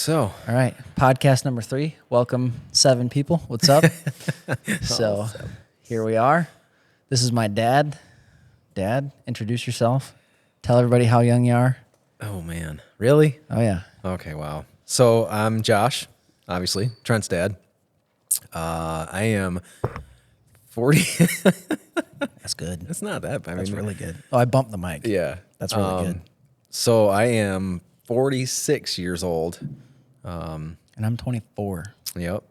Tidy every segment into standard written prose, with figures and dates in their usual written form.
So, All right, podcast number 3. Welcome, 7 people. What's up? So, here we are. This is my dad. Dad, introduce yourself. Tell everybody how young you are. oh man, really? Oh, yeah. Okay, wow. So I'm Josh, obviously, Trent's dad. I am 40. That's good. It's not that bad. That's really good. Oh, I bumped the mic. Yeah. That's really good. So I am 46 years old. And I'm 24. Yep.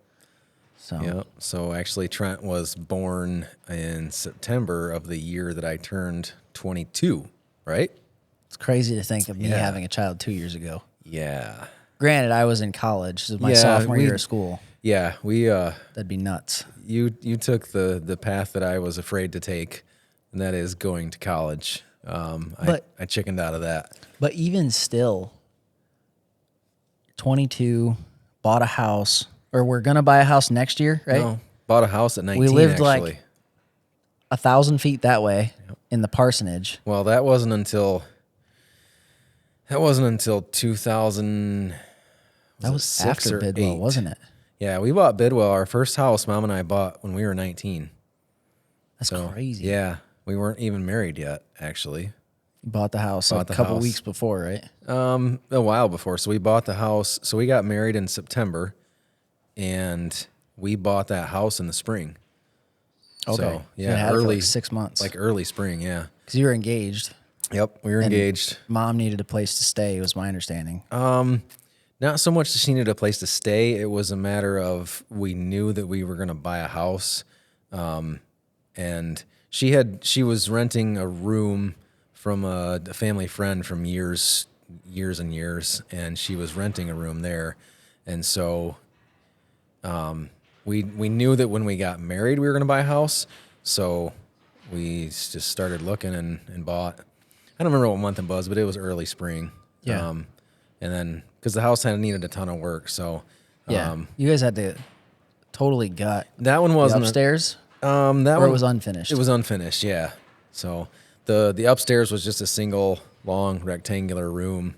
So, Yep. So actually, Trent was born in September of the year that I turned 22, right? it's crazy to think of me Yeah. having a child 2 years ago. Yeah. Granted, I was in college. This is my Yeah, sophomore year of school. Yeah. That'd be nuts. You took the path that I was afraid to take, and that is going to college. But- I chickened out of that. But even still, 22, bought a house, or we're going to buy a house next year, right? No, bought a house at 19. We lived actually. like 1,000 feet that way in the parsonage. Well, that wasn't until 2000. That was after Bidwell, wasn't it? Yeah, we bought Bidwell. Our first house, Mom and I bought when we were 19. That's crazy. Yeah, we weren't even married yet, actually. You bought the house like the a couple house. weeks before, right? A while before. So we bought the house. So we got married in September, and we bought that house in the spring. Okay. So, You yeah, had it for early like 6 months. like early spring. Yeah. Because you were engaged. Yep, we were engaged. Mom needed a place to stay, was my understanding. Not so much that she needed a place to stay. It was a matter of we knew that we were going to buy a house, and she was renting a room from a family friend from years and years, and she was renting a room there, and so we knew that when we got married we were going to buy a house, so we just started looking and bought. I don't remember what month it was, but it was early spring. Yeah. And then because the house had needed a ton of work, so Yeah. You guys had to totally gut that one the wasn't upstairs, that or one it was unfinished. It was unfinished, yeah. So the upstairs was just a single long rectangular room.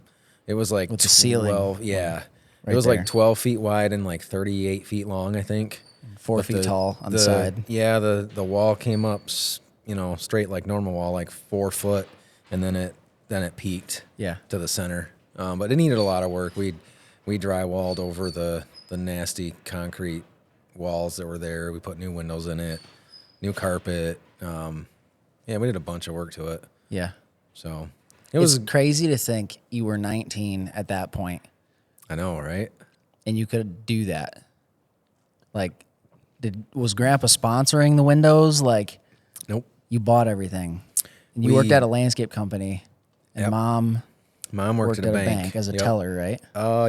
It was like With the ceiling. Yeah, Right it was there. like 12 feet wide and like 38 feet long, I think. 4 But feet tall on the side. Yeah, the wall came up, straight like normal wall, like 4 foot, and then it peaked. Yeah. To the center. But it needed a lot of work. We drywalled over the nasty concrete walls that were there. We put new windows in it, new carpet. Yeah, we did a bunch of work to it. Yeah. So It's crazy to think you were 19 at that point I know, right? and you could do that. Like, was Grandpa sponsoring the windows? Like, Nope. you bought everything. And you worked at a landscape company, and Yep. Mom Worked at a bank as a Yep. teller, right?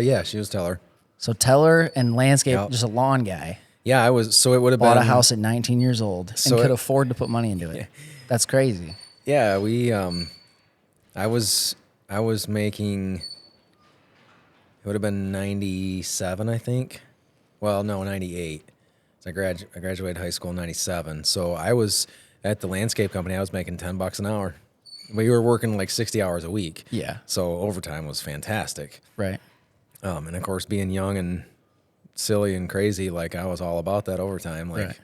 Yeah, she was teller. So teller and landscape, Yep. just a lawn guy, Yeah, I was. So it would have bought been a house at 19 years old and So could it- afford to put money into it. That's crazy. Yeah, we. I was making. It would have been 97, I think. Well, no, 98. So I graduated high school in 97. So I was at the landscape company. I was making $10 an hour. We were working like 60 hours a week. Yeah. So overtime was fantastic. Right. And of course, being young and silly and crazy, like I was all about that overtime. Like,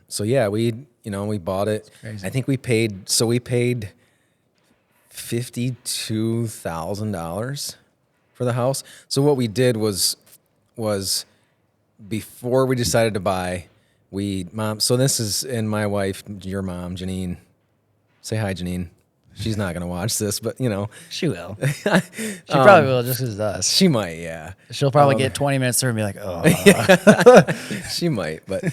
so yeah, we bought it. crazy. I think we paid $52,000 for the house. So what we did was before we decided to buy, so this is, and my wife, your mom, Janine, say hi, Janine. She's not going to watch this, but She will. She probably will just because it's us. she might, yeah. She'll probably get 20 minutes through and be like, oh. She might, but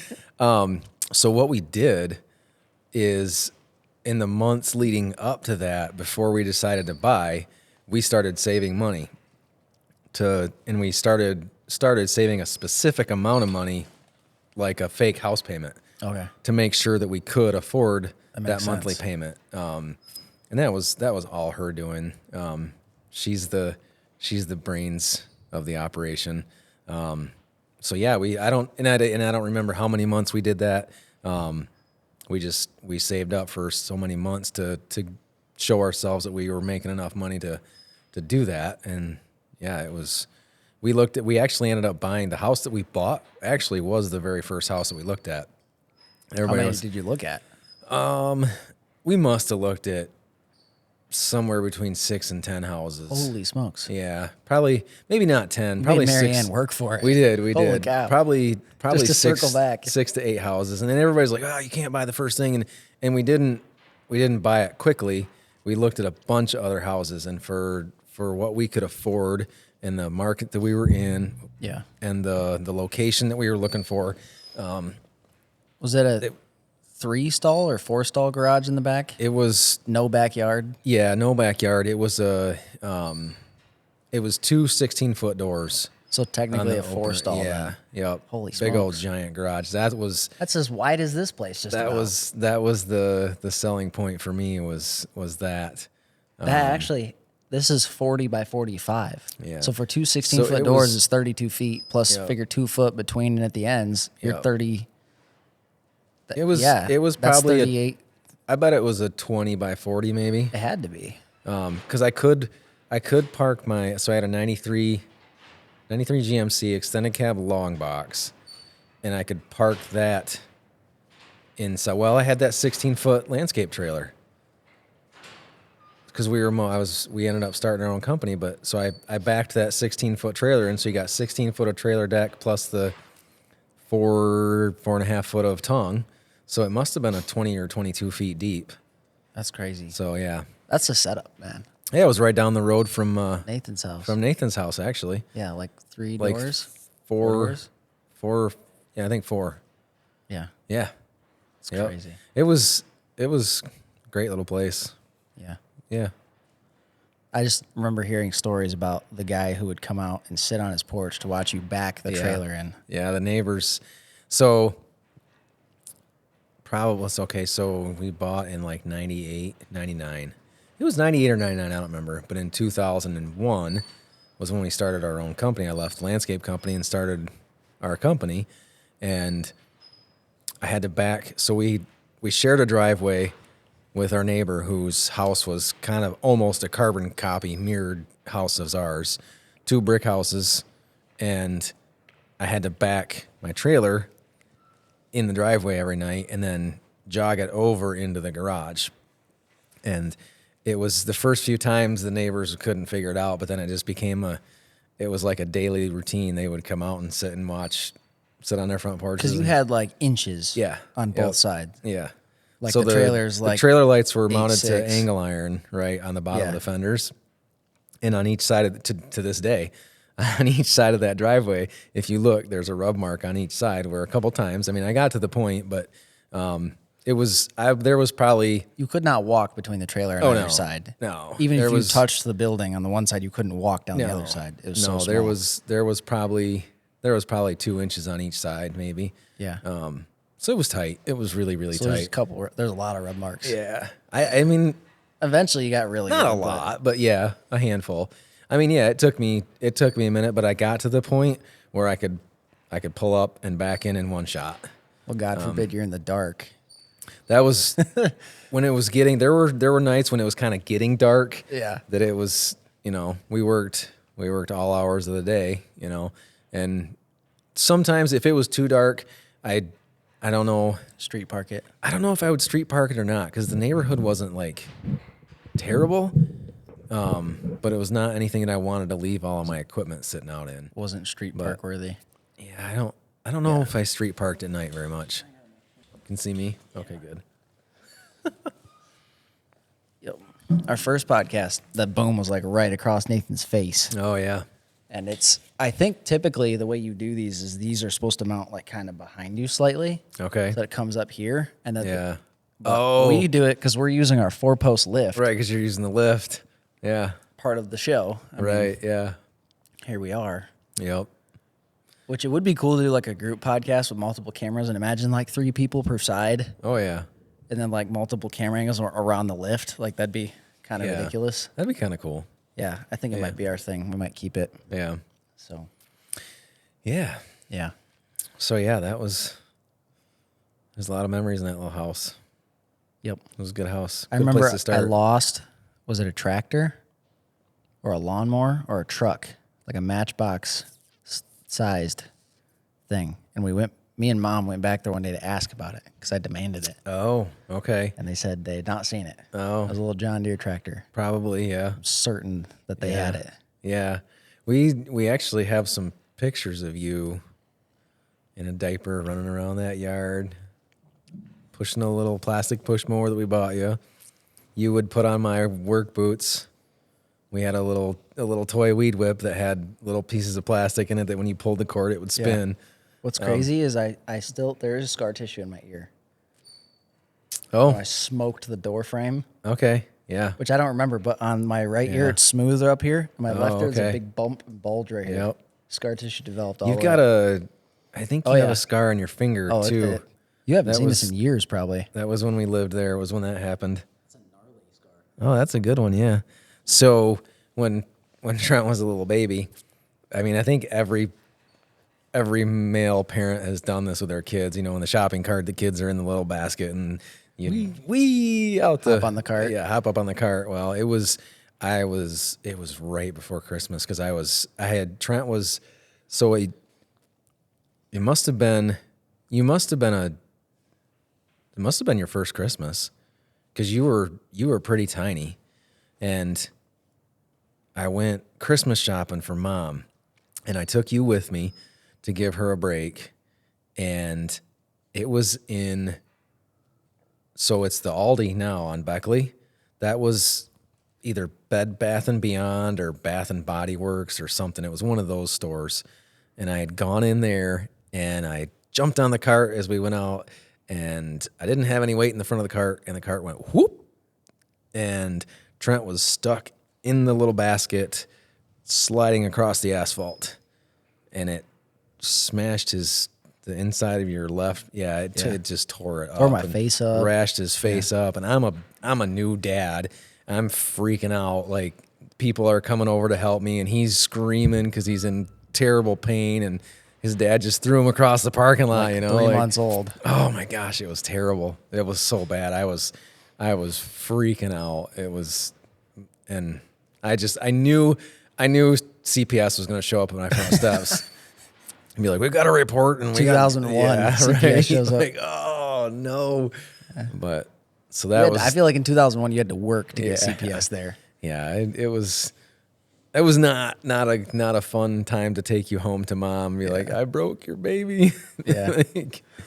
so what we did is in the months leading up to that, before we decided to buy, we started saving money and we started saving a specific amount of money, like a fake house payment, Okay. to make sure that we could afford that makes monthly sense. payment. And that was all her doing. She's the brains of the operation. So yeah, I don't remember how many months we did that. We saved up for so many months to show ourselves that we were making enough money to do that. And yeah, it was we actually ended up buying the house that we bought actually was the very first house that we looked at. How many did you look at? We must have looked at somewhere between 6 and 10 houses. Holy smokes. Yeah, probably, maybe not 10, You probably made Mary 6. Ann work for it. We did. Holy cow. Probably Just to 6, circle back. 6 to 8 houses. And then everybody's like, oh, you can't buy the first thing. And we didn't buy it quickly. We looked at a bunch of other houses, and for what we could afford in the market that we were in, Yeah. and the location that we were looking for, Was it a 3-stall or 4-stall garage in the back? it was, No backyard? yeah, no backyard. It was it was 2 16-foot doors. So on technically the a 4-stall. Yeah, then. yep. Holy Big old smokes. giant garage. That was That's as wide as this place. Just that about. was the selling point for me was that. That actually, this is 40 by 45. Yeah. So for 2 So 16-foot it doors, was- it's 32 feet plus Yep. figure 2 foot between and at the ends. You're Yep. 30. It was Yeah. it was that's probably 38. I bet it was a 20 by 40 maybe. It had to be. Because I could park so I had a 93 GMC extended cab long box, and I could park that inside. Well, I had that 16-foot landscape trailer because we ended up starting our own company, but so I backed that 16-foot trailer, and so you got 16 foot of trailer deck plus the 4.5 foot of tongue, so it must have been a 20 or 22 feet deep. That's crazy. So yeah, That's a setup, man. yeah, it was right down the road from Nathan's house. Nathan's house actually. Yeah, like 3 Like doors. Four doors? yeah, I think 4. Yeah. Yeah. It's Yep. crazy. It was a great little place. Yeah. Yeah. I just remember hearing stories about the guy who would come out and sit on his porch to watch you back the Yeah. trailer in. Yeah, the neighbors. So probably okay, so we bought in like 98, 99. It was 98 or 99, I don't remember. But in 2001 was when we started our own company. I left the landscape company and started our company. And I had to back. So we shared a driveway with our neighbor whose house was kind of almost a carbon copy, mirrored house of ours. 2 brick houses. And I had to back my trailer in the driveway every night and then jog it over into the garage. And it was the first few times the neighbors couldn't figure it out, but then it just became it was like a daily routine. They would come out and sit on their front porches. Because you had like inches Yeah. on Yep. both sides. Yeah. Like the trailer's like the trailer lights were mounted 8'6". to angle iron, right, on the bottom Yeah. of the fenders. And on each side of to this day, on each side of that driveway, if you look, there's a rub mark on each side where a couple times, I mean, I got to the point, but there was probably, You could not walk between the trailer and Oh, the no. other side. No. Even There if you was- touched the building on the one side, you couldn't walk down the no, other side. It was no, so small. there was probably 2 inches on each side, maybe. Yeah. So it was tight. It was really, really So there's a tight. couple. There's a lot of rub marks. Yeah. I mean, Eventually, you got really not good, a lot, but yeah, a handful. I mean, yeah, it took me a minute, but I got to the point where I could pull up and back in one shot. Well, God forbid you're in the dark. That was when it was getting. There were nights when it was kind of getting dark. Yeah. That it was. We worked all hours of the day. And sometimes if it was too dark, I don't know. Street park it. I don't know if I would street park it or not because the neighborhood wasn't like terrible, but it was not anything that I wanted to leave all of my equipment sitting out in. Wasn't street park worthy. Yeah, I don't know if I street parked at night very much. Can see me? Okay, good. Yep. Our first podcast, the boom was like right across Nathan's face. Oh yeah. And I think typically the way you do these are supposed to mount like kind of behind you slightly. Okay. So it comes up here. And then Yeah. we do it because we're using our 4-post lift Right, because you're using the lift. Yeah. part of the show. I mean, Right. Yeah. here we are. Yep. Which it would be cool to do like a group podcast with multiple cameras and imagine like 3 people per side Oh yeah. and then like multiple camera angles around the lift. Like that'd be kind of Yeah. ridiculous. That'd be kind of cool. Yeah, I think it might be our thing. We might keep it. Yeah. So, Yeah. yeah. So yeah, there's a lot of memories in that little house. Yep. It was a good house. I Good remember place to I start. lost, was it a tractor or a lawnmower or a truck? like a matchbox sized thing. And me and Mom went back there one day to ask about it because I demanded it. Oh, okay. And they said they had not seen it. Oh. It was a little John Deere tractor. Probably, yeah. I'm certain that they had it. Yeah. We actually have some pictures of you in a diaper running around that yard, pushing a little plastic push mower that we bought you. You would put on my work boots. We had a little toy weed whip that had little pieces of plastic in it that when you pulled the cord, it would spin. Yeah. What's crazy is I still, there is scar tissue in my ear. Oh, I smoked the door frame, okay. Yeah. which I don't remember, but on my right ear, it's smoother up here. On my left ear, there's a big bump and bulge right here. Yep. Scar tissue developed all You've the got way. I think you have a scar on your finger too. You haven't That seen this was- in years, probably. That was when we lived there, was when that happened. That's a gnarly scar. Oh, that's a good one, yeah. So when Trent was a little baby, I mean, I think every male parent has done this with their kids. You know, in the shopping cart, the kids are in the little basket and you Hop on the cart. Yeah, hop up on the cart. Well, it was right before Christmas because Trent was, so it must have been your first Christmas because you were pretty tiny, and I went Christmas shopping for Mom, and I took you with me to give her a break, and it was so it's the Aldi now on Beckley. That was either Bed Bath & Beyond or Bath & Body Works or something. It was one of those stores, and I had gone in there, and I jumped on the cart as we went out, and I didn't have any weight in the front of the cart, and the cart went whoop, and Trent was stuck in the little basket sliding across the asphalt, and it smashed the inside of your left. Yeah, it just tore it up. Tore my face up. Rashed his face up, and I'm a new dad. I'm freaking out. Like, people are coming over to help me, and he's screaming because he's in terrible pain, and his dad just threw him across the parking lot. Like 3 months old. Oh my gosh, it was terrible. It was so bad. I was freaking out. It was, and I knew CPS was going to show up at my front steps and be like, "We've got a report." And 2001, CPS shows up. Like, oh no. But so that was. I feel like in 2001 you had to work to get CPS there. Yeah, it was. It was not a fun time to take you home to Mom and be like, "I broke your baby." Yeah.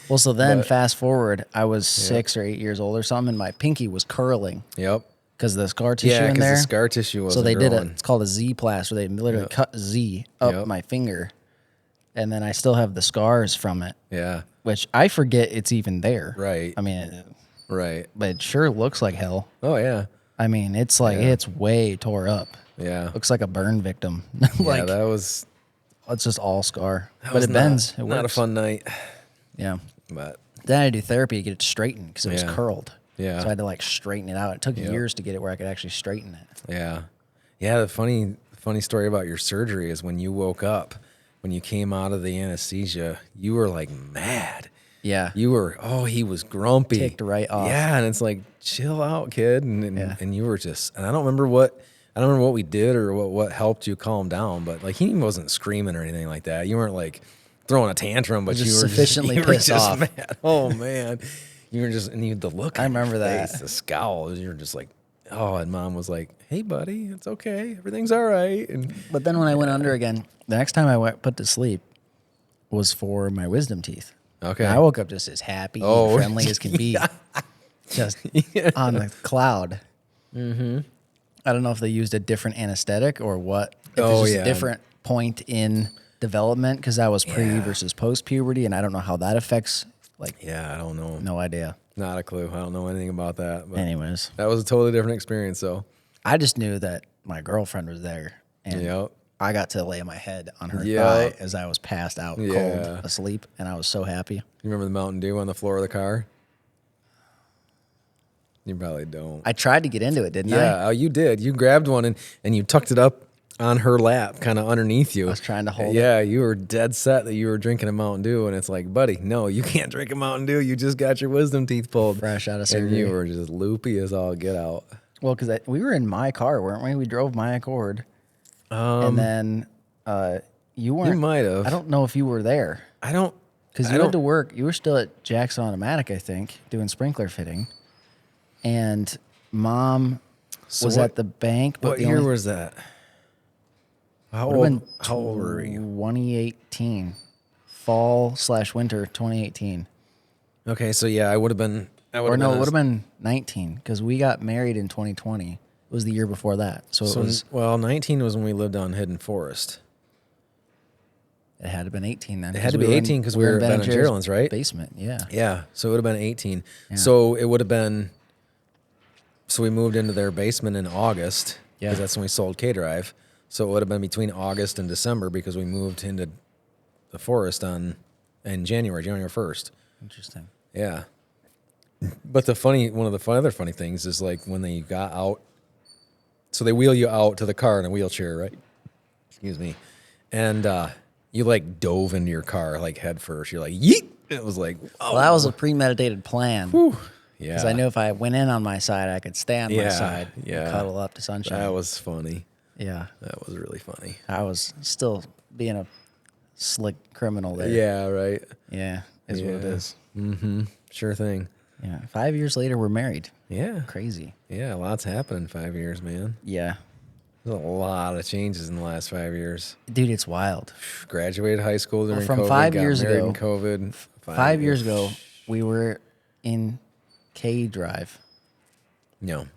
Well, so then fast forward, I was 6 or 8 years old or something, and my pinky was curling. Yep. Because the scar tissue in Yeah, because there. the scar tissue wasn't So they did growing. it's called a Z plaster. They literally cut Z up my finger, and then I still have the scars from it. Yeah. Which I forget it's even there. Right. I mean, Right. but it sure looks like hell. Oh yeah. I mean, it's like it's way tore up. Yeah. Looks like a burn victim. Yeah, that was. It's just all scar. But was it bends. Not, It not a works. fun night. Yeah. But Then I had to do therapy to get it straightened because it was Yeah. curled. Yeah. So I had to like straighten it out. It took years to get it where I could actually straighten it. yeah, yeah. The funny story about your surgery is when you woke up, when you came out of the anesthesia, you were like mad. Yeah. You were. Oh, he was grumpy. Ticked right off. Yeah, and it's like, chill out, kid. And you were just. And I don't remember what we did or what helped you calm down. But like, he wasn't screaming or anything like that. You weren't like throwing a tantrum, but Just you were sufficiently you were pissed just off. mad. Oh man, you were just, and you had the look. I on your remember that. face, the scowl. You were just like, oh, and Mom was like, "Hey, buddy, it's okay. Everything's all right." And But then when I went under again, the next time I went put to sleep was for my wisdom teeth. okay, And I woke up just as happy and friendly as can be. Just on the cloud. Mm-hmm. I don't know if they used a different anesthetic or what. If it's just a different point in development because that was pre versus post puberty, and I don't know how that affects. Like, yeah, I don't know. no idea. Not a clue. I don't know anything about that. But Anyways, that was a totally different experience. So, I just knew that my girlfriend was there, and Yep. I got to lay my head on her Yep. thigh as I was passed out, Yeah. cold, asleep, and I was so happy. you remember the Mountain Dew on the floor of the car? You probably don't. I tried to get into it, didn't I? Yeah, oh, you did. You grabbed one and you tucked it up on her lap, kind of underneath you. I was trying to hold it. Yeah, you were dead set that you were drinking a Mountain Dew, and it's like, buddy, no, you can't drink a Mountain Dew. You just got your wisdom teeth pulled. Fresh out of And surgery. you were just loopy as all get out. Well, because we were in my car, weren't we? We drove my Accord. And then You weren't. You might have. I don't know if you were there. I don't. Because you had to work. You were still at Jackson Automatic, I think, doing sprinkler fitting. And Mom was at the bank. But what year was that? How old were you? 2018. Fall/winter 2018. Okay, so yeah, I would have been. It would have been 19 because we got married in 2020. It was the year before that. So it was. Well, 19 was when we lived on Hidden Forest. It had to have been 18 then. It had to be 18 because we were at Ben and Gerald's, right? Basement, yeah. Yeah, so it would have been 18. Yeah. So it would have been. So we moved into their basement in August because that's when we sold K-Drive. So it would have been between August and December because we moved into the forest in January 1st. Interesting. Yeah. But one of the other funny things is like when they got out, so they wheel you out to the car in a wheelchair, right? Excuse me. And you like dove into your car like head first. You're like, yeet. It was like, oh. Well, that was a premeditated plan. Whew. Yeah. Because I knew if I went in on my side, I could stay on my side and cuddle up to sunshine. That was funny. Yeah. That was really funny. I was still being a slick criminal there. Yeah, right. Yeah, is what it is. Mm-hmm. Sure thing. Yeah. 5 years later, we're married. Yeah. Crazy. Yeah, lots happened in 5 years, man. Yeah. There's a lot of changes in the last 5 years. Dude, it's wild. Graduated high school during from COVID. 5 got years married ago. in COVID. 5 years ago, we were in K-Drive. No.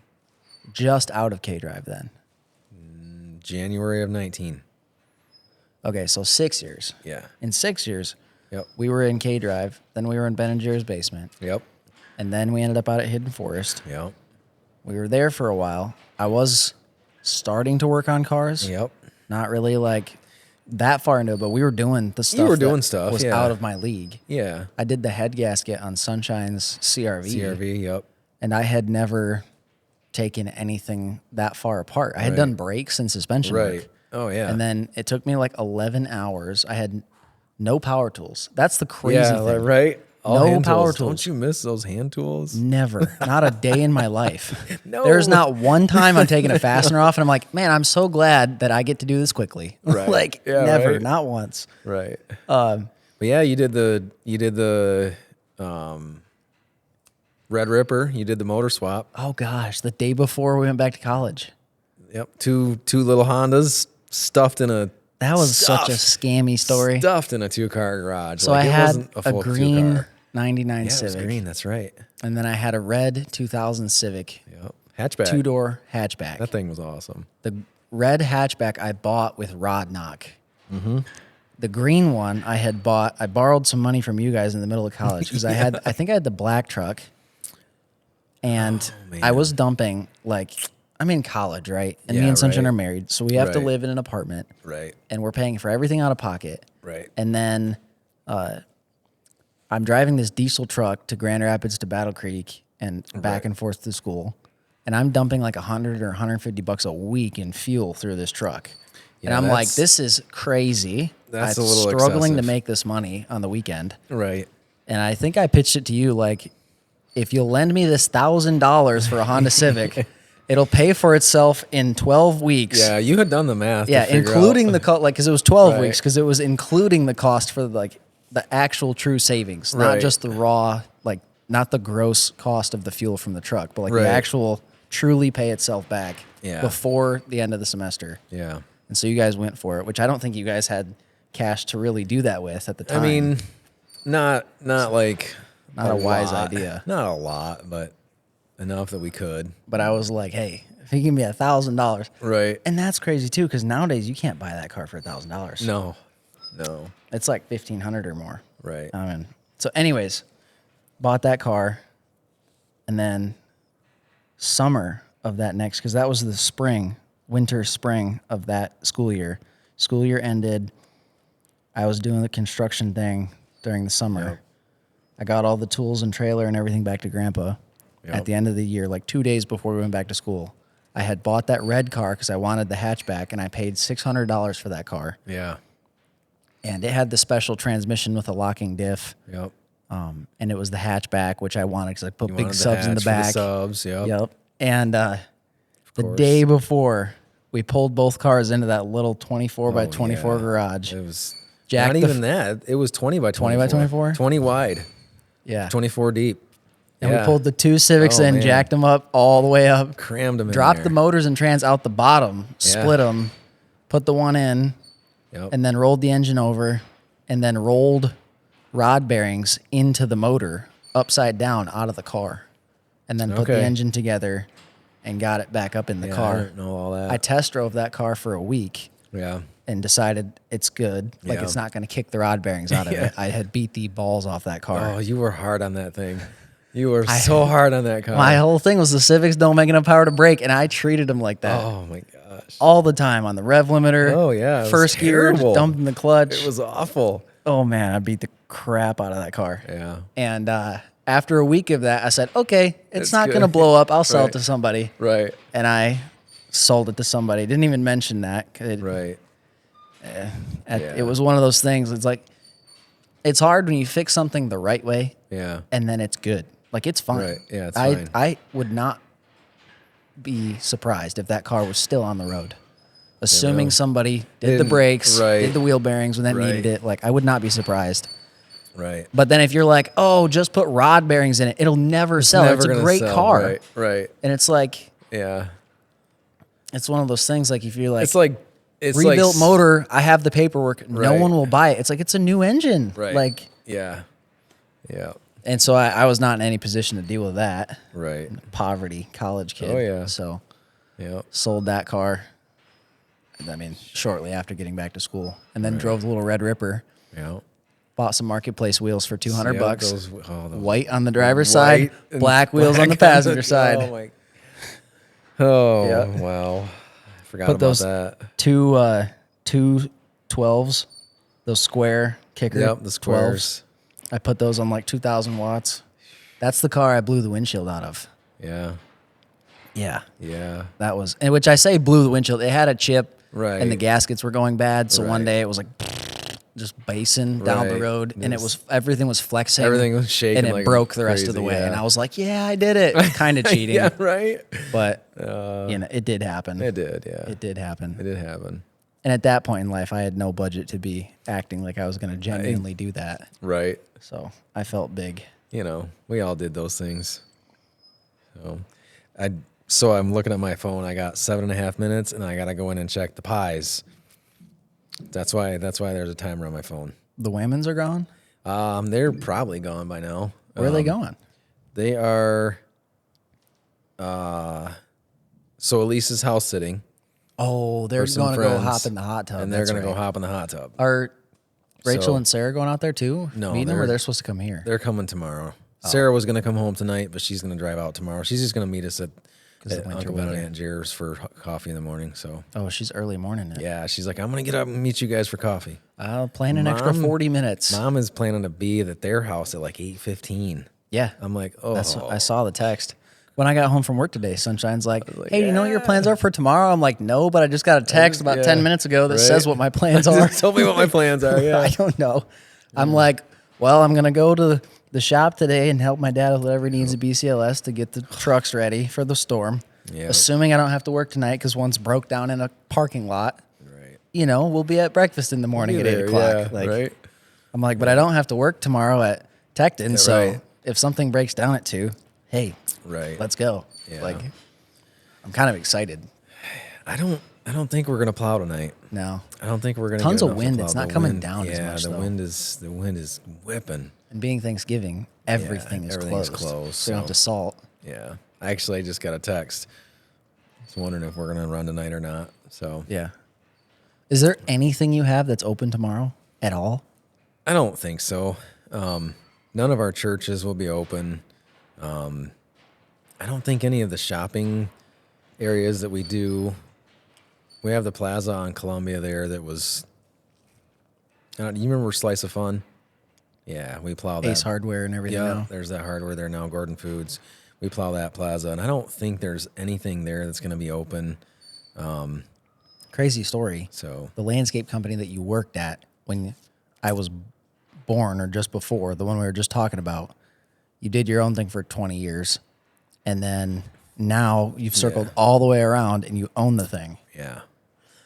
Just out of K-Drive then. January of 19. Okay, so 6 years. Yeah. In 6 years, Yep. we were in K-Drive. Then we were in Ben and Jerry's basement. Yep. And then we ended up out at Hidden Forest. Yep. We were there for a while. I was starting to work on cars. Yep. Not really like that far into it, but we were doing the stuff. You were doing that stuff, was yeah. out of my league. Yeah. I did the head gasket on Sunshine's CRV. CRV, yep. And I had never taken anything that far apart. I had done brakes and suspension Right. work. Oh, yeah. And then it took me like 11 hours. I had no power tools. That's the crazy yeah, thing. right? All No hand power tools. tools. Don't you miss those hand tools? Never. Not a day in my life. No. There's not one time I'm taking a fastener off and I'm like, man, I'm so glad that I get to do this quickly. Right. Like Yeah, never, right. not once. Right. But yeah, you did the Red Ripper. You did the motor swap. Oh gosh, the day before we went back to college. Yep. Two little Hondas stuffed in a. That was such a scammy story. Stuffed in a 2-car garage. So like, I it had wasn't a full green 2-car. 99 Yeah, it was Civic. green. That's right. And then I had a red 2000 Civic, Yep. Hatchback. 2-door hatchback. That thing was awesome. The red hatchback I bought with rod knock. Mm-hmm. The green one I borrowed some money from you guys in the middle of college because I think I had the black truck. And I was dumping, like, I'm in college, right? And me Yeah, and Sunshine right. are married. So we have to Right. live in an apartment. Right. And we're paying for everything out of pocket. Right. And then I'm driving this diesel truck to Grand Rapids to Battle Creek and back and forth to school. And I'm dumping like $100 or $150 a week in fuel through this truck. And Yeah, I'm like, that's- this is crazy. That's I'm a little struggling to excessive. make this money on the weekend. Right. And I think I pitched it to you like, if you'll lend me this $1,000 for a Honda Civic, it'll pay for itself in 12 weeks. Yeah, you had done the math. Yeah, to figure including out. the cost, like, because it was 12 Right. weeks, because it was including the cost for like the actual true savings, not Right. just the raw, like, not the gross cost of the fuel from the truck, but like Right. the actual truly pay itself back Yeah. before the end of the semester. Yeah. And so you guys went for it, which I don't think you guys had cash to really do that with at the I time. mean, not like Not a wise lot. idea. Not a lot, but enough that we could. But I was like, hey, if you give me $1,000, Right. and that's crazy too, because nowadays you can't buy that car for $1,000. No. It's like $1,500 or more. Right. I mean, so anyways, bought that car, and then summer of that next, because that was the spring of that school year. School year ended. I was doing the construction thing during the summer. Yep. I got all the tools and trailer and everything back to Grandpa Yep. at the end of the year, like 2 days before we went back to school. I had bought that red car because I wanted the hatchback, and I paid $600 for that car. Yeah. And it had the special transmission with a locking diff. Yep. And it was the hatchback, which I wanted because I put You big wanted subs in the hatch for back. subs. Yep. Yep. And the course. day before We pulled both cars into that little 24 by 24 garage. It was Jacked not even that. It was 20 by 24. 20 by 24? 20 wide, Yeah. 24 deep. And we pulled the 2 Civics in, man. jacked them up all the way up, Crammed them in dropped there. the motors and trans out the bottom, split them, put the one in, and then rolled the engine over, and then rolled rod bearings into the motor upside down out of the car, and then put the engine together and got it back up in the car. I didn't know all that. I test drove that car for a week. Yeah. And decided it's good. Like it's not going to kick the rod bearings out of it. I had beat the balls off that car. Oh, you were hard on that thing. You were so hard on that car. My whole thing was the Civics don't make enough power to brake, and I treated them like that. Oh my gosh. All the time on the rev limiter. Oh yeah. First gear, just dumping the clutch. It was awful. Oh man, I beat the crap out of that car. Yeah. And after a week of that, I said, okay, it's not going to blow up. I'll sell it to somebody. Right. And I sold it to somebody. Didn't even mention that. Right. It was one of those things. It's like, it's hard when you fix something the right way. Yeah. And then it's good. Like, it's fine. Right. Yeah, it's fine. I would not be surprised if that car was still on the road. Assuming somebody did the brakes, did the wheel bearings when that needed it. Like, I would not be surprised. Right. But then if you're like, oh, just put rod bearings in it, it'll never sell. It's a great car. Right. Right. And it's like, Yeah. it's one of those things, like, if you're like, it's rebuilt motor, I have the paperwork, no Right. one will buy it. It's like, it's a new engine. Right. Like, Yeah. Yeah. and so I was not in any position to deal with that. Right. Poverty, college kid. Oh, yeah. So Yeah. sold that car. I mean, shortly after getting back to school, and then drove the little Red Ripper. Yeah. Bought some marketplace wheels for $200 bucks. Those White on the driver's side, and black wheels on the passenger side. Oh my. Oh wow. I forgot Put about those that. two 12s, those square kicker. Yep, the squares. 12s. I put those on like 2,000 watts. That's the car I blew the windshield out of. Yeah. Yeah. Yeah. That was, and which I say blew the windshield. It had a chip, Right. and the gaskets were going bad. So one Right. day it was like just basing down the Right. road, and everything was flexing. Everything was shaking, and it like broke the rest of the crazy, way. yeah. And I was like, "Yeah, I did it." Kind of cheating, Yeah. Right. but it did happen. It did. Yeah. It did happen. It did happen. And at that point in life, I had no budget to be acting like I was going to genuinely do that. Right. So I felt big. You know, we all did those things. So I'm looking at my phone. I got 7.5 minutes, and I gotta go in and check the pies. That's why there's a timer on my phone. The Whammons are gone? They're probably gone by now. Where are they going? They are. So Elise's house sitting, Oh, they're some going to go friends, hop in the hot tub. and they're That's gonna go right. hop in the hot tub. Are Rachel So- and Sarah going out there too? No, Meeting them, or they're- they're supposed to come here? They're coming tomorrow. Oh. Sarah was gonna come home tonight, but she's gonna drive out tomorrow. She's just gonna meet us at of winter Uncle Ben and weather. Aunt Jer's for coffee in the morning. So Oh, she's early morning now. yeah, she's like, I'm gonna get up and meet you guys for coffee. I'll plan an extra Mom- 40 minutes. Mom is planning to be at their house at like 8:15. Yeah. I'm like, oh, I saw the text. When I got home from work today, Sunshine's like, hey, do you know what your plans are for tomorrow? I'm like, no, but I just got a text about 10 minutes ago that says what my plans are. Tell me what my plans are. Yeah, I don't know. I'm like, well, I'm going to go to the shop today and help my dad with whatever he needs at BCLS to get the trucks ready for the storm. Yeah. Assuming I don't have to work tonight because one's broke down in a parking lot. right. You know, we'll be at breakfast in the morning at 8 o'clock. Yeah, Like, right. I'm like, but I don't have to work tomorrow at Tecton. So right. if something breaks down at 2, hey, Right. let's go. Yeah. Like, I'm kind of excited. I don't think we're gonna plow tonight. No. I don't think we're gonna. Tons get of enough to wind. plow. It's The not coming wind- down as much, the though. wind is whipping. And being Thanksgiving, everything is everything's closed. closed, So you don't have so- to salt. Yeah. I actually just got a text. I was wondering if we're gonna run tonight or not. So Yeah. Is there anything you have that's open tomorrow at all? I don't think so. None of our churches will be open. I don't think any of the shopping areas that we do. We have the plaza on Columbia there that was. You remember Slice of Fun? Yeah, we plow that. Ace Hardware and everything Yeah, now. there's that hardware there now. Gordon Foods. We plow that plaza, and I don't think there's anything there that's going to be open. Crazy story. So The landscape company that you worked at when I was born or just before, the one we were just talking about, you did your own thing for 20 years. And then now you've circled all the way around and you own the thing. Yeah.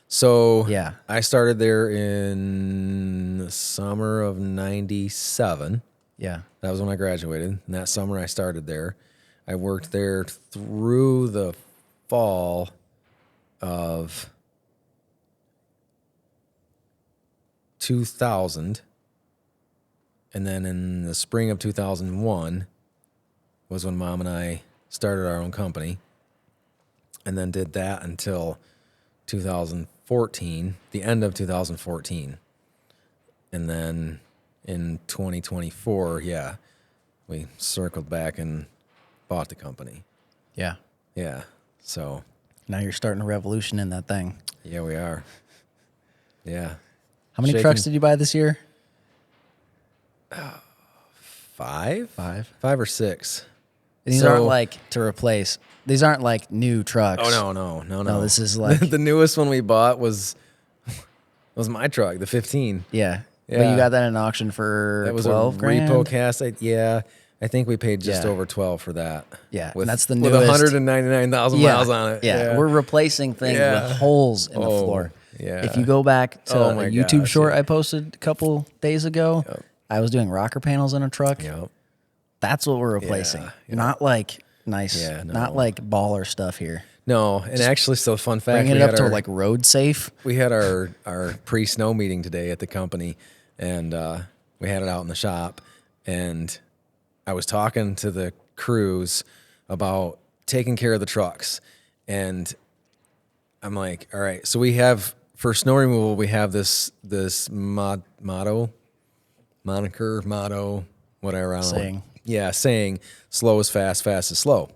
So Yeah. I started there in the summer of 97. Yeah. That was when I graduated. And that summer I started there. I worked there through the fall of 2000. And then in the spring of 2001 was when Mom and I started our own company. And then did that until 2014, the end of 2014. And then in 2024, we circled back and bought the company. Yeah. Yeah. So Now you're starting a revolution in that thing. yeah, we are. Yeah. How many trucks did you buy this year? 5? 5. 5 or 6. And these aren't like to replace. These aren't like new trucks. Oh, no. No, this is like the newest one we bought was my truck, the 15. yeah. But Yeah. you got that in an auction for That was 12 a grand? repo cast. I think we paid just Yeah. over 12 for that. Yeah, With, and that's the with newest. 199,000 miles on it. Yeah. We're replacing things Yeah. with holes in the Oh, floor. yeah. If you go back to Oh a my YouTube gosh, short yeah. I posted a couple days ago, Yep. I was doing rocker panels in a truck. Yep. That's what we're replacing. Yeah. Not like nice, Yeah, no. not like baller stuff here. No, and actually, so fun fact. Bringing we it up had to our- like road safe. We had our pre-snow meeting today at the company, and we had it out in the shop. And I was talking to the crews about taking care of the trucks, and I'm like, all right. So we have for snow removal, we have this motto, whatever. I don't know. Saying. Yeah, saying slow is fast, fast is slow.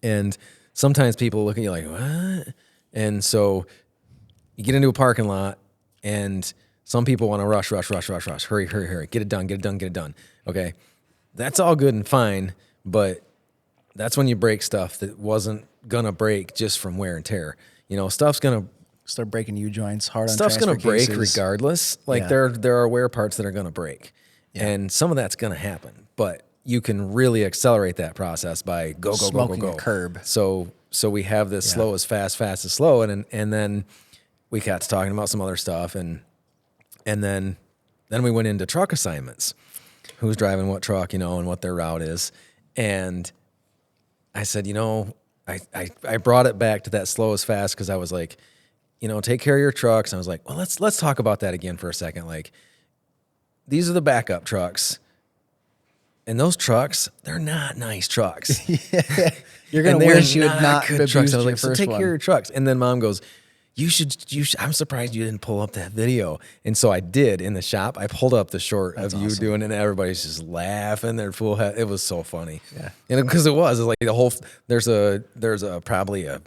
And sometimes people look at you like, what? And so you get into a parking lot, and some people want to rush. Hurry. Get it done. Okay. That's all good and fine, but that's when you break stuff that wasn't going to break just from wear and tear. You know, stuff's going to Start breaking U-joints hard on stuff's transfer going to break cases. regardless. Like Yeah. there are wear parts that are going to break, and some of that's going to happen. But you can really accelerate that process by go. Smoking a curb. So we have this slow is fast, fast is slow, and then we got to talking about some other stuff, and then we went into truck assignments. Who's driving what truck, and what their route is, and I said, I brought it back to that slow is fast because I was like, take care of your trucks. And I was like, well, let's talk about that again for a second. Like, these are the backup trucks. And those trucks, they're not nice trucks. You're going to wish you had not good abused trucks. I was your like, so first take one. care of your trucks. And then Mom goes, you should, I'm surprised you didn't pull up that video. And so I did in the shop. I pulled up the short of you doing it, and everybody's just laughing their full head. It was so funny. Yeah. And because it was like the whole, there's a probably a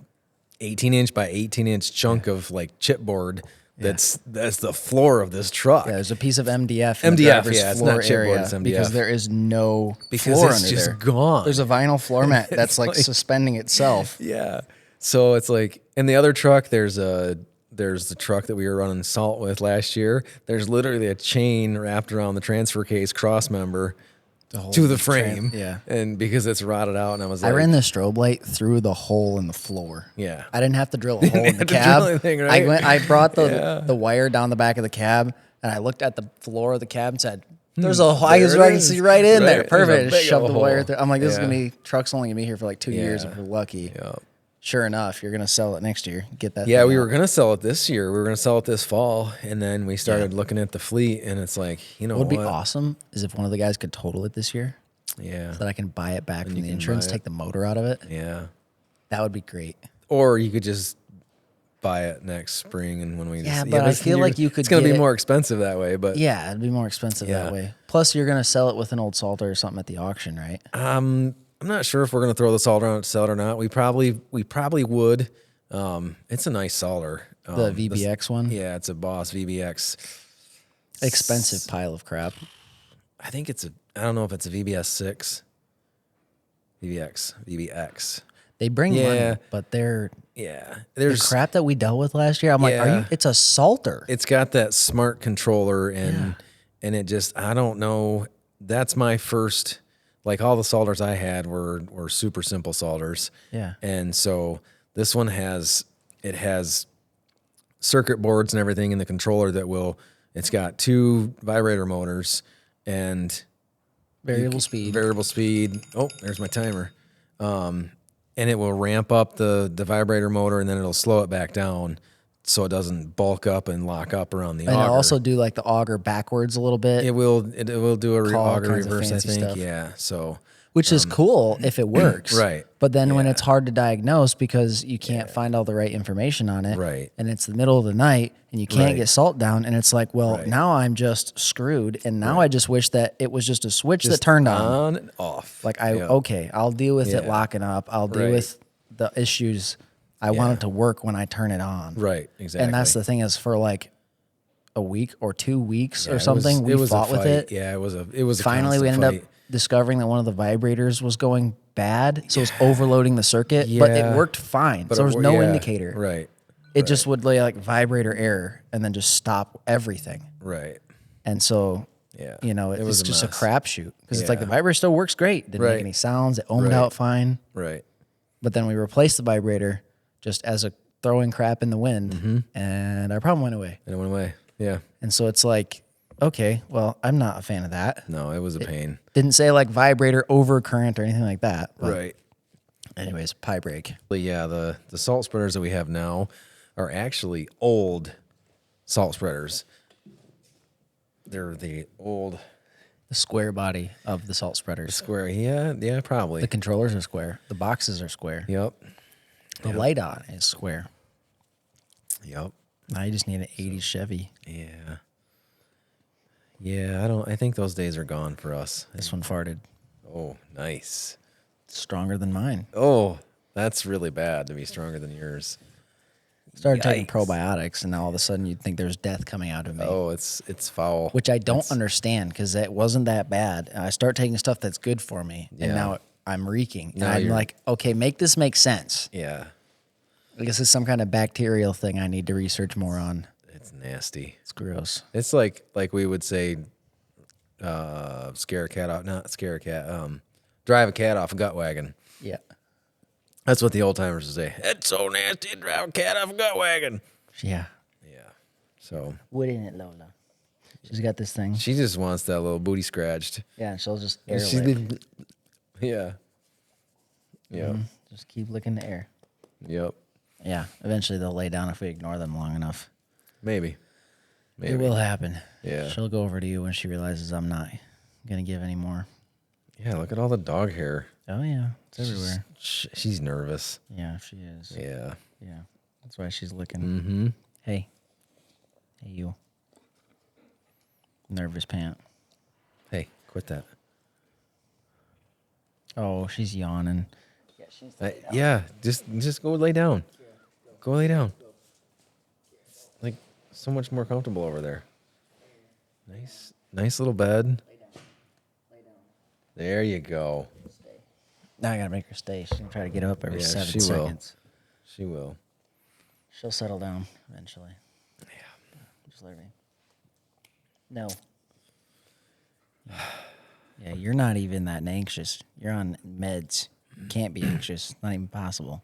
18-inch by 18-inch chunk of like chipboard. That's the floor of this truck. Yeah, there's a piece of MDF in the MDF, driver's yeah, it's floor not chipboard, area it's MDF. because there is no Because floor it's under just there. gone. There's a vinyl floor mat that's like like- suspending itself. Yeah. So it's like in the other truck, there's the truck that we were running salt with last year. There's literally a chain wrapped around the transfer case cross member to the frame. yeah. And because it's rotted out, and I was I like, ran the strobe light through the hole in the floor. Yeah. I didn't have to drill a hole in the have to drill cab. anything, right? I brought the wire down the back of the cab, and I looked at the floor of the cab and said, there's a hole. I There it can is. see right in there. Right. There's a Perfect. Just big shoved old the wire hole. through. I'm like, this is Yeah. going to be, truck's only going to be here for like 2 years Yeah. if we're lucky. Yeah. Sure enough, you're going to sell it next year. Get that. Yeah, thing we out. were going to sell it this year. We were going to sell it this fall. And then we started looking at the fleet, and it's like, What would be awesome is if one of the guys could total it this year Yeah. so that I can buy it back from you the can insurance, buy it. take the motor out of it. Yeah. That would be great. Or you could just buy it next spring, and when we Yeah, just, but I it's- feel like you could It's going to get be it- more expensive that way, but Yeah, it'd be more expensive Yeah. that way. Plus, you're going to sell it with an old Salter or something at the auction, right? I'm not sure if we're going to throw the solder on it to sell it or not. We probably would. It's a nice solder. The VBX one? Yeah, it's a Boss VBX. Expensive pile of crap. I think I don't know if it's a VBS 6. VBX. They bring Yeah. money, but they're Yeah. the There's crap that we dealt with last year. I'm like, Yeah. it's a Salter. It's got that smart controller, and it just, I don't know. That's my first, like, all the solders I had were super simple solders. Yeah. And so this one has it has circuit boards and everything in the controller it's got 2 vibrator motors and Variable speed. Variable speed. Oh, there's my timer. And it will ramp up the vibrator motor and then it'll slow it back down so it doesn't bulk up and lock up around the And auger. it'll also do like the auger backwards a little bit. It will do a auger kinds of reverse, I fancy think. stuff. Yeah. So Which is cool if it works. Right. But then when Yeah. it's hard to diagnose because you can't find all the right information on it. Right. And it's the middle of the night and you can't Right. get salt down. And it's like, well, Right. now I'm just screwed. And now I just wish that it was just a switch that turned on. and off. Like Yeah. okay, I'll deal with it Yeah. locking up. I'll deal Right. with the issues. I want it to work when I turn it on. Right. Exactly. And that's the thing is for like a week or 2 weeks Yeah, or something, we it was fought a with fight. it. Yeah, it was a Finally, we constant ended fight. up discovering that one of the vibrators was going bad, so it was overloading the circuit. But Yeah. it worked fine, But so there was it- no yeah, indicator. Right. It just would lay like vibrator error and then just stop everything. Right. And so, Yeah. you know, It it's was a just a mess. crapshoot because it's like the Yeah. vibrator still works great. Didn't Right. make any sounds. It ohmed Right. out fine. Right. But then we replaced the vibrator just as a throwing crap in the wind, and our problem went away. And it went away. Yeah. And so it's like, okay, well, I'm not a fan of that. No, it was a pain. Didn't say like vibrator over current or anything like that. But Right. anyways, pie break. But yeah, the salt spreaders that we have now are actually old salt spreaders. They're the old The square body of the salt spreaders. square. Yeah, probably. The controllers are square. The boxes are square. Yep. The light on is square. Yep. Now you just need an 80s Chevy. Yeah. Yeah, I think those days are gone for us. This one farted. Oh, nice. Stronger than mine. Oh, that's really bad to be stronger than yours. Started taking Yikes. probiotics, and now all of a sudden you'd think there's death coming out of me. Oh, it's foul. Which I don't understand because it wasn't that bad. And I start taking stuff that's good for me, and Yeah. now I'm reeking. And Now I'm you're- like, okay, make this make sense. Yeah, I guess it's some kind of bacterial thing I need to research more on. it's nasty. It's gross. It's like we would say, scare a cat off, not scare a cat, drive a cat off a gut wagon. Yeah. That's what the old timers would say. It's so nasty to drive a cat off a gut wagon. Yeah. Yeah. So Wouldn't it, Lola? She's got this thing. she just wants that little booty scratched. Yeah, and she'll just air She's lick. Yeah. Yep. Just keep licking the air. Yep. Yeah. Eventually they'll lay down if we ignore them long enough. Maybe. It will happen. Yeah. She'll go over to you when she realizes I'm not gonna give any more. Yeah. Look at all the dog hair. Oh yeah, it's everywhere. She's nervous. Yeah, she is. Yeah. Yeah, that's why she's licking. Mm-hmm. Hey, you, nervous pant. Hey, quit that. Oh, she's yawning. Yeah. Just go lay down. Go lay down. Like so much more comfortable over there. Nice little bed. There you go. Now I gotta make her stay. She's gonna try to get up every Yeah, 7 she will. seconds. She will. She'll settle down eventually. Yeah. Just let her be. No. Yeah, you're not even that anxious. You're on meds. You can't be anxious. Not even possible.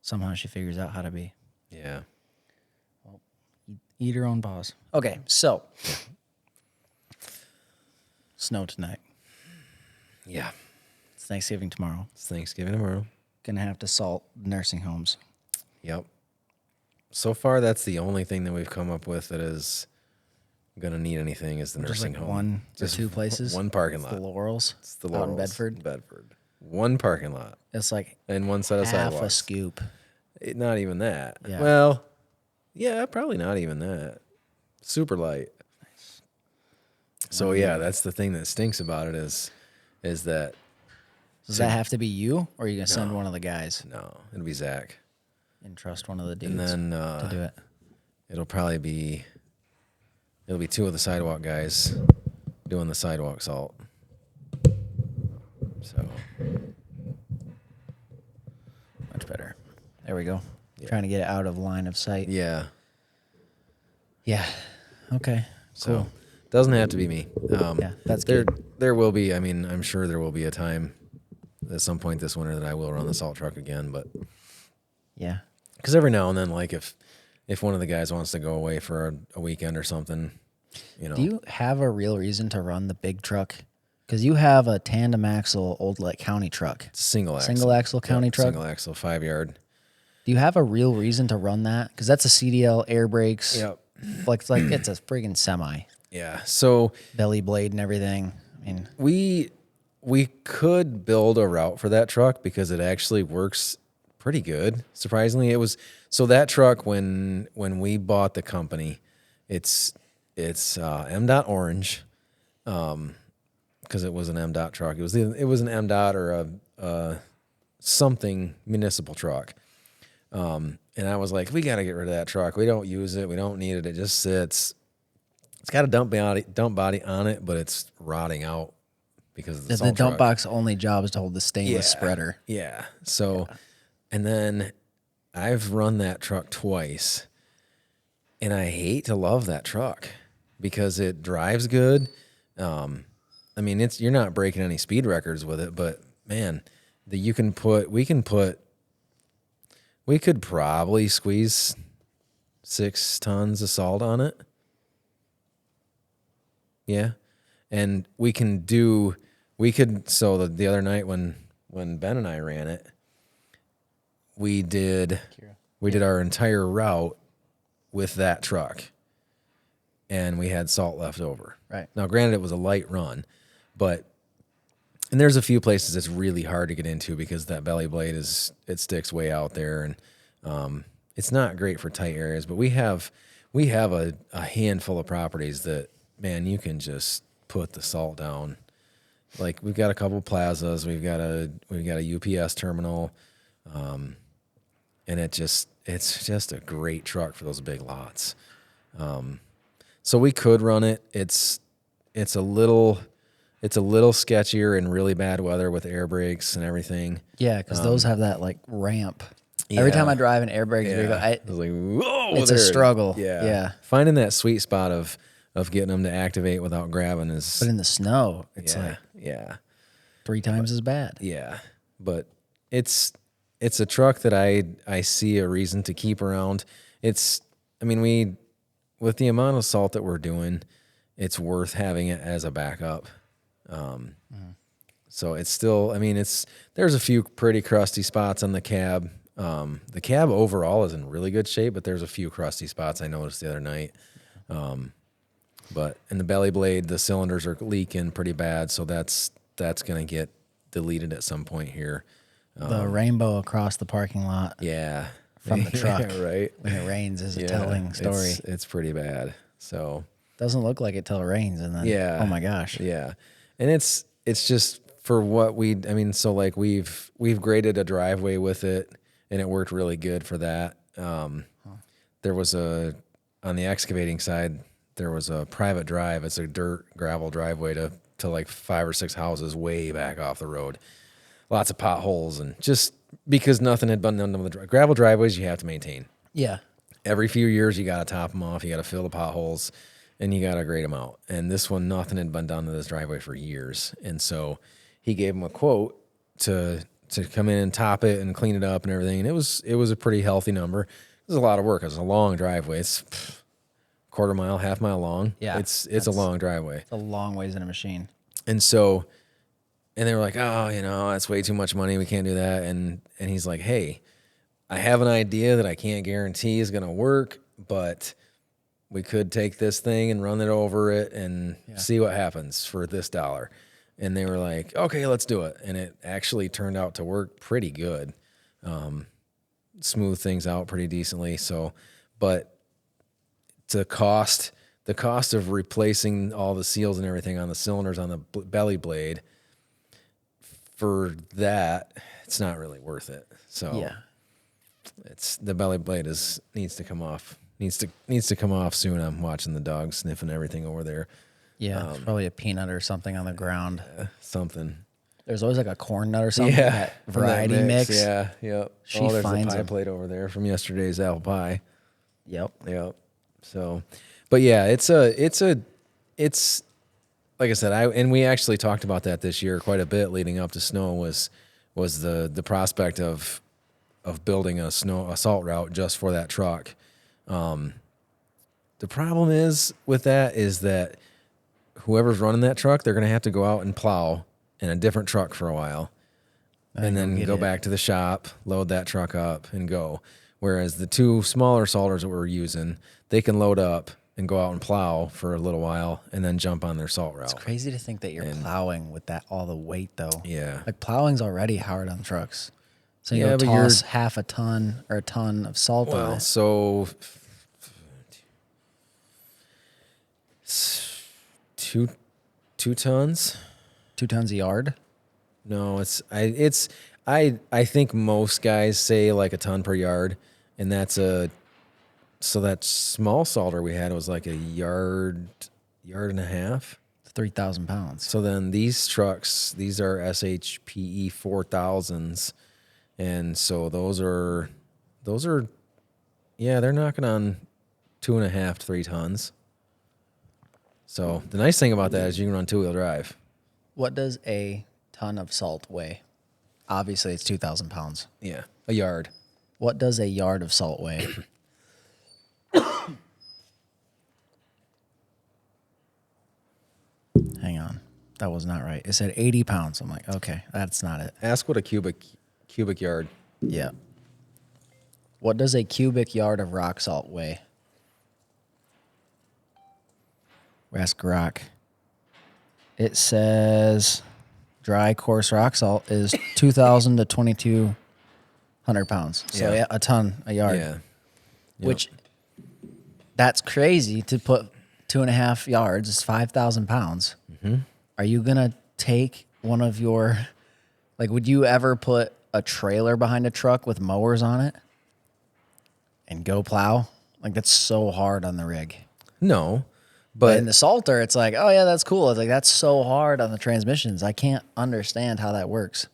Somehow she figures out how to be. Yeah. Eat her own paws. Okay, so. Snow tonight. Yeah. It's Thanksgiving tomorrow. It's Thanksgiving tomorrow. Gonna have to salt nursing homes. Yep. So far, that's the only thing that we've come up with that is going to need anything is the Just nursing like home. one or Just two places. One parking It's lot. The Laurels. It's the out in Laurels, Bedford. Bedford. One parking lot It's like and one set of half a sidewalks. scoop. Not even that. Yeah. Well, yeah, probably not even that. Super light. So yeah, that's the thing that stinks about it is that Does that have to be you, or are you gonna send one of the guys no, it'll be Zach, and trust one of the dudes and then to do it? it'll be two of the sidewalk guys doing the sidewalk salt. So Much better. There we go. Trying to get it out of line of sight. yeah, Yeah. Okay. so Cool. doesn't have to be me. Yeah, that's there. good. There will be. I mean, I'm sure there will be a time at some point this winter that I will run the salt truck again, but Yeah. Because every now and then, like if one of the guys wants to go away for a weekend or something, Do you have a real reason to run the big truck? Because you have a tandem axle old like county truck. it's single axle county truck. Single axle 5-yard. Do you have a real reason to run that? Because that's a CDL, air brakes. Yep. Like it's a friggin' semi. Yeah. So Belly blade and everything. I mean, we could build a route for that truck because it actually works pretty good. Surprisingly, it was so that truck when we bought the company, it's M. Orange, because it was an M. truck. It was an M. or a something municipal truck. And I was like, we got to get rid of that truck. We don't use it. We don't need it. It just sits. It's got a dump body on it, but it's rotting out because of the the dump box only job is to hold the stainless spreader. Yeah. So, and then I've run that truck twice, and I hate to love that truck because it drives good. I mean, you're not breaking any speed records with it, but man, we could probably squeeze 6 tons of salt on it. Yeah. And so the other night when Ben and I ran it, we did our entire route with that truck, and we had salt left over. Right. Now, granted, it was a light run, and there's a few places it's really hard to get into because that belly blade it sticks way out there, and it's not great for tight areas. But we have a handful of properties that, man, you can just put the salt down. Like we've got a couple plazas, we've got a UPS terminal, and it's just a great truck for those big lots. So we could run it. It's a little sketchier in really bad weather with air brakes and everything. Yeah, because those have that like ramp. Every time I drive an air brake vehicle, I was like, whoa, it's a struggle. Yeah. Finding that sweet spot of getting them to activate without grabbing is. But in the snow, it's like 3 times as bad. Yeah, but it's a truck that I see a reason to keep around. With the amount of salt that we're doing, it's worth having it as a backup. So it's still, there's a few pretty crusty spots on the cab. The cab overall is in really good shape, but there's a few crusty spots I noticed the other night. But in the belly blade, the cylinders are leaking pretty bad, so that's going to get deleted at some point here. The rainbow across the parking lot. Yeah. From the truck. Right. When it rains is a telling story. It's pretty bad. So doesn't look like it till it rains, and then oh my gosh. Yeah. And it's just for what we've graded a driveway with it, and it worked really good for that. There was on the excavating side, there was a private drive. It's a dirt gravel driveway to like 5 or 6 houses way back off the road. Lots of potholes, and just because nothing had been done with the gravel driveways, you have to maintain. Yeah. Every few years, you got to top them off. You got to fill the potholes, and you got to grade them out. And this one, nothing had been done to this driveway for years. And so he gave him a quote to come in and top it and clean it up and everything. And it was a pretty healthy number. It was a lot of work. It was a long driveway. It's quarter mile, half mile long. Yeah. It's a long driveway. It's a long ways in a machine. And so, and they were like, oh, that's way too much money. We can't do that. And he's like, hey, I have an idea that I can't guarantee is going to work, but we could take this thing and run it over it and see what happens for this $. And they were like, okay, let's do it. And it actually turned out to work pretty good. Smooth things out pretty decently. So, but the cost of replacing all the seals and everything on the cylinders on the belly blade, for that, it's not really worth it. So it's the belly blade needs to come off. Needs to come off soon. I'm watching the dog sniffing everything over there. Yeah, probably a peanut or something on the ground. Something. There's always like a corn nut or something. Yeah, that variety mix. Yeah, yep. There's a finds pie them. plate over there from yesterday's apple pie. Yep. So, but yeah, it's like I said, and we actually talked about that this year quite a bit leading up to snow was the prospect of of building a salt route just for that truck. The problem is with that is that whoever's running that truck, they're going to have to go out and plow in a different truck for a while, and then go back to the shop, load that truck up, and go. Whereas the two smaller salters that we're using, they can load up and go out and plow for a little while, and then jump on their salt route. It's crazy to think that you're plowing with that all the weight though. Yeah. Like plowing's already hard on trucks. So you Yeah, but toss half a ton or a ton of salt on it. So two tons. 2 tons a yard. No, I think most guys say like a ton per yard, and so that small salter we had was like a yard and a half. 3,000 pounds. So then these trucks, these are SHPE 4000s, and so those are yeah, they're knocking on 2.5 to 3 tons. So the nice thing about that is you can run 2-wheel drive. What does a ton of salt weigh? Obviously, it's 2,000 pounds. Yeah, a yard. What does a yard of salt weigh? Hang on. That was not right. It said 80 pounds. I'm like, okay, that's not it. Ask what a cubic yard. Yeah. What does a cubic yard of rock salt weigh? Ask rock. It says dry, coarse rock salt is 2,000 to 2,200 pounds. So yeah, a ton a yard. Yeah. Which, that's crazy to put 2.5 yards. It's 5,000 pounds. Mm-hmm. Are you going to take one of your, like, would you ever put a trailer behind a truck with mowers on it and go plow? Like, that's so hard on the rig. No, But but in the Salter, it's like, oh yeah, that's cool. It's like, that's so hard on the transmissions. I can't understand how that works.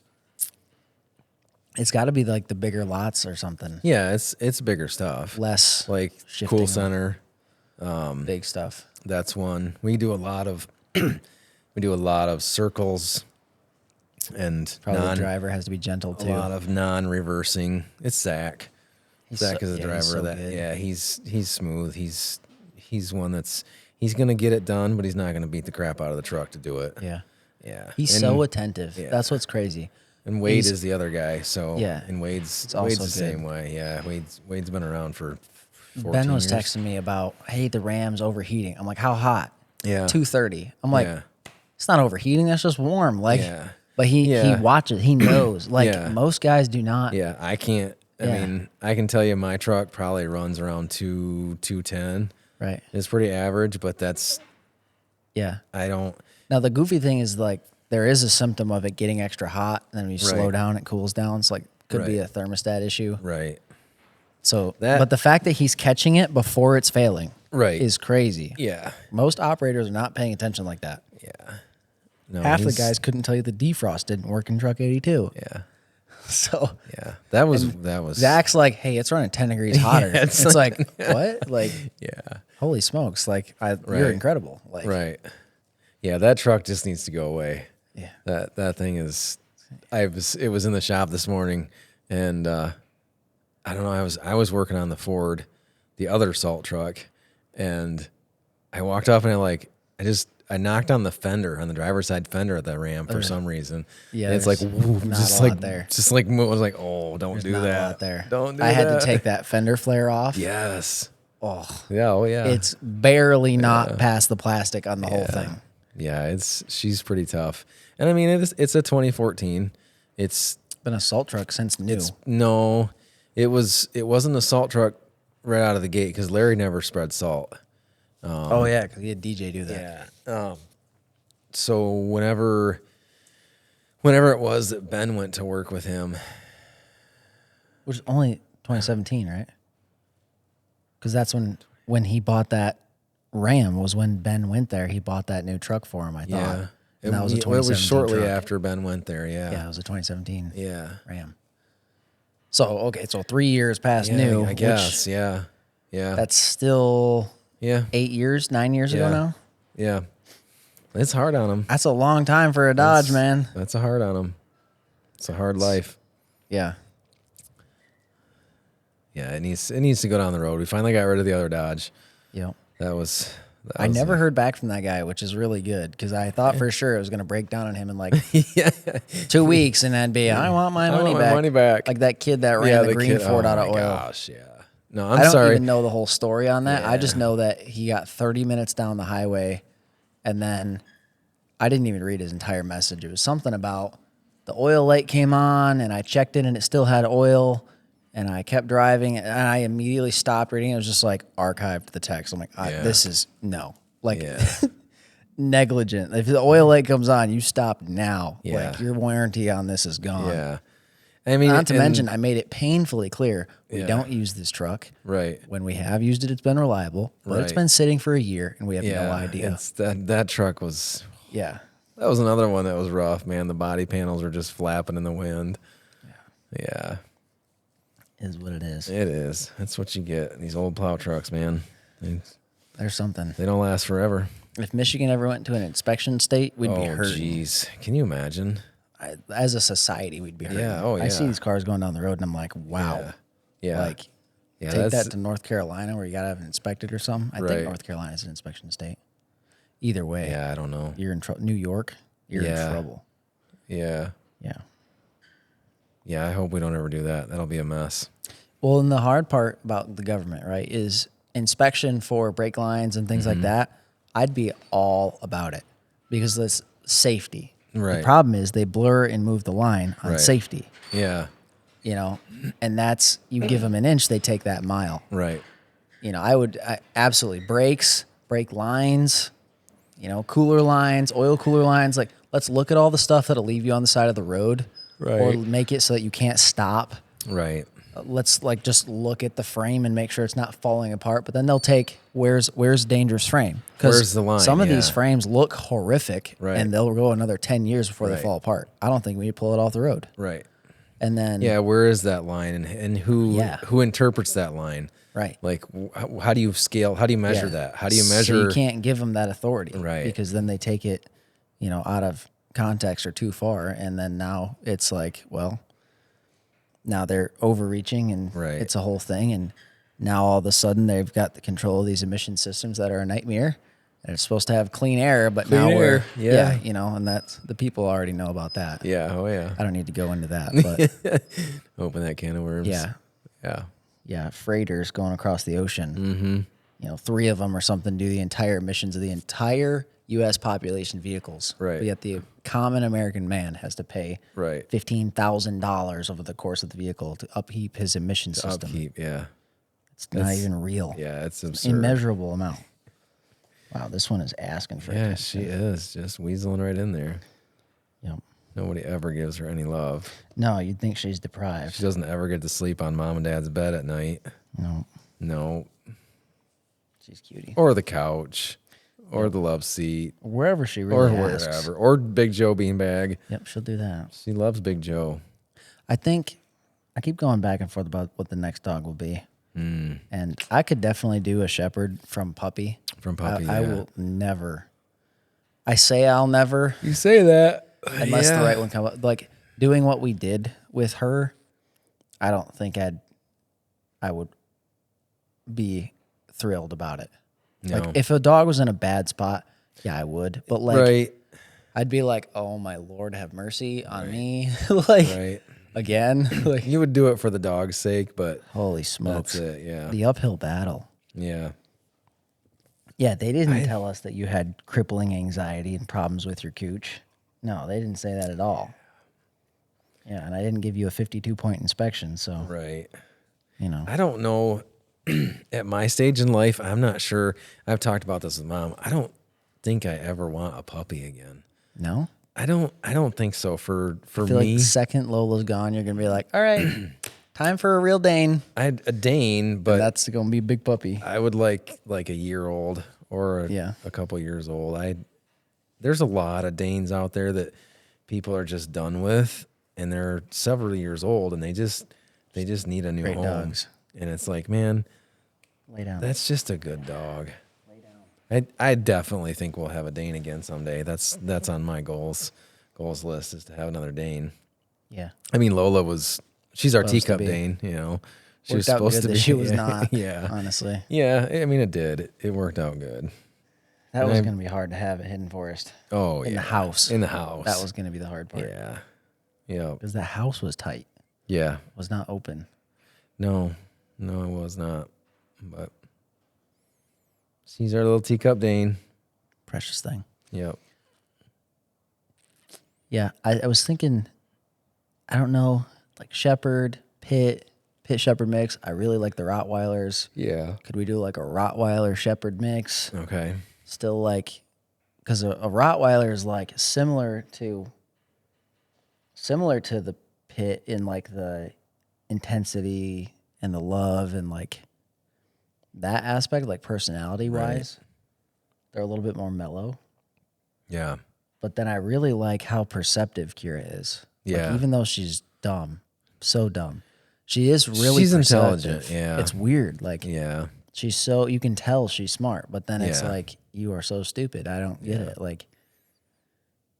It's got to be like the bigger lots or something. yeah, it's bigger stuff. Less Like shifting Cool them. Center, Big stuff. that's one. We do a lot of circles and Probably the driver has to be gentle a too. lot of non-reversing. It's Zach. Zach is a driver so that good. he's smooth. He's one that's he's gonna get it done, but he's not gonna beat the crap out of the truck to do it. Yeah. Yeah. He's And- so attentive. yeah. That's what's crazy. And Wade He's- is the other guy. So Yeah. and Wade's also the good. same way. Yeah, Wade's been around for 14 Ben was years. texting me about, hey, the Ram's overheating. I'm like, how hot? Yeah. 230. I'm like, Yeah. it's not overheating. That's just warm. Like, Yeah. but he Yeah. watches. He knows. Like Yeah. most guys do not. Yeah, I can't. I Yeah. mean, I can tell you my truck probably runs around 210. Right. It's pretty average, but that's Yeah. I don't. Now the goofy thing is like there is a symptom of it getting extra hot, and then when you slow Right. down, it cools down. It's like could be a Right. thermostat issue. Right. So, That- but the fact that he's catching it before it's failing, Right. is crazy. Yeah. Most operators are not paying attention like that. Yeah. No, Half the he's- guys couldn't tell you the defrost didn't work in truck 82. Yeah. So Yeah. That was Zach's like, hey, it's running 10 degrees hotter. Yeah, it's it's like, what? Like, Yeah. holy smokes! Like, you're Right. incredible. Like, Right. Yeah, that truck just needs to go away. yeah, That thing is it was in the shop this morning, and I don't know, I was working on the Ford, the other salt truck, and I walked up and I knocked on the fender, on the driver's side fender of the Ram for some reason. Yeah, And it's like there's woo, not just a lot like there. just like I was like, oh, don't do not that. a lot there. Don't do I had that. to take that fender flare off. Yes. Oh, Yeah. Oh yeah. it's barely not past the plastic on the whole thing. Yeah. She's pretty tough, and I mean it's a 2014. It's Been a salt truck since new. No, it wasn't a salt truck right out of the gate because Larry never spread salt. Oh yeah, because he had DJ do that. Yeah. So whenever it was that Ben went to work with him, Which is only 2017, right? Because that's when he bought that Ram was when Ben went there. He bought that new truck for him, I thought. yeah, And that was a it 2017 was shortly truck. after Ben went there. Yeah. Yeah, it was a 2017 Yeah. Ram. So, okay, so 3 years past Yeah, new. I guess. Yeah. Yeah. That's still yeah. 8 years, 9 years ago Yeah. now. Yeah. It's hard on him. That's a long time for a Dodge, man. That's a hard on him. It's a hard life. Yeah. Yeah, it needs to go down the road. We finally got rid of the other Dodge. Yep. I never heard back from that guy, which is really good because I thought for sure it was going to break down on him in like yeah. 2 weeks and then be, I want my money back. Money back. Like that kid that ran the green kid, Ford out of my oil. Gosh, yeah. No, I don't sorry. even know the whole story on that. Yeah. I just know that he got 30 minutes down the highway, and then I didn't even read his entire message. It was something about the oil light came on, and I checked it, and it still had oil, and I kept driving, and I immediately stopped reading. It was just like archived the text. I'm like, this is no. Like, negligent. If the oil light comes on, you stop now. Yeah. Like, your warranty on this is gone. Yeah. I mean, not to mention, I made it painfully clear we don't use this truck. Right. When we have used it, it's been reliable, but it's been sitting for a year, and we have no idea. That truck was. Yeah. That was another one that was rough, man. The body panels were just flapping in the wind. Yeah. Is what it is. It is. That's what you get. These old plow trucks, man. There's something. They don't last forever. If Michigan ever went to an inspection state, we'd be hurt. Oh, jeez. Can you imagine? As a society, we'd be hurt. Yeah. Oh, yeah. I see these cars going down the road, and I'm like, wow. Yeah. Like, take that to North Carolina where you got to have it inspected or something. I think North Carolina is an inspection state. Either way. Yeah, I don't know. You're in trouble. New York, you're in trouble. Yeah. Yeah. Yeah, I hope we don't ever do that. That'll be a mess. Well, and the hard part about the government, right, is inspection for brake lines and things like that. I'd be all about it because that's safety. Right. The problem is they blur and move the line on safety. Yeah. You know, and that's, you give them an inch, they take that mile. Right. You know, I absolutely brakes, brake lines, you know, cooler lines, oil cooler lines. Like, let's look at all the stuff that'll leave you on the side of the road, or make it so that you can't stop. Right. Let's like just look at the frame and make sure it's not falling apart. But then they'll take where's dangerous frame, where's the line? Some of these frames look horrific, right, and they'll go another 10 years before they fall apart. I don't think we need to pull it off the road. Right. And then where is that line, and who interprets that line? Right. Like, how do you scale? How do you measure that? How do you measure? So you can't give them that authority, right? Because then they take it, you know, out of context or too far, and then now it's like, well, now they're overreaching, and it's a whole thing, and now all of a sudden they've got the control of these emission systems that are a nightmare, and it's supposed to have clean air, but now we're you know, and that's, the people already know about that. Yeah. Oh yeah. I don't need to go into that, but open that can of worms. Yeah, freighters going across the ocean. You know, 3 of them or something do the entire emissions of the entire U.S. population vehicles. Right. But yet the common American man has to pay $15,000 over the course of the vehicle to upkeep his emission system. It's not even real. Yeah, it's absurd. It's an immeasurable amount. Wow, this one is asking for it. Yeah, she is just weaseling right in there. Yep. Nobody ever gives her any love. No, you'd think she's deprived. She doesn't ever get to sleep on mom and dad's bed at night. No. She's cutie. Or the couch. Or the love seat. Wherever she really asks. Wherever. Or Big Joe beanbag. Yep, she'll do that. She loves Big Joe. I think I keep going back and forth about what the next dog will be. And I could definitely do a shepherd from puppy. I will never. I say I'll never. You say that. Unless the right one comes up. Like, doing what we did with her, I don't think I would be thrilled about it. No. Like, if a dog was in a bad spot, I would. But like, I'd be like, oh my Lord, have mercy on me. Like, again. Like, you would do it for the dog's sake, but holy smokes. That's it, yeah. The uphill battle. Yeah. Yeah, they didn't tell us that you had crippling anxiety and problems with your cooch. No, they didn't say that at all. Yeah, and I didn't give you a 52-point inspection, so. Right. You know. I don't know. At my stage in life, I'm not sure. I've talked about this with Mom. I don't think I ever want a puppy again. No? I don't think so. For I feel me, like the second Lola's gone, you're gonna be like, all right, time for a real Dane. A Dane, but and that's gonna be a big puppy. I would like a year old or a couple years old. There's a lot of Danes out there that people are just done with, and they're several years old, and they just need a new Great home. Dogs. And it's like, man, lay down. That's just a good dog. I definitely think we'll have a Dane again someday. That's on my goals list, is to have another Dane. Yeah. I mean, Lola she's our teacup Dane, you know. She was Worked out supposed good to that be. she was not. Yeah. Honestly, Yeah. I mean, it did. It worked out good. that And was I- going to be hard to have at Hidden Forest. Oh, In yeah. the house. In the house. That was going to be the hard part. Yeah. Yeah. Because the house was tight. Yeah. Was not open. No, it was not. But she's our little teacup Dane. Precious thing. Yep. Yeah, I was thinking, I don't know, like Shepherd, Pit Shepherd mix. I really like the Rottweilers. Yeah. Could we do like a Rottweiler Shepherd mix? Okay. Still like, because a Rottweiler is like similar to the Pit in like the intensity and the love and like that aspect, like personality wise. They're a little bit more mellow. Yeah. But then I really like how perceptive Kira is. Yeah. Like, even though she's dumb, so dumb, she is really She's perceptive. intelligent, yeah. It's weird. Like, Yeah. she's so, you can tell she's smart, but then it's Yeah. like, you are so stupid. I don't get it. Like,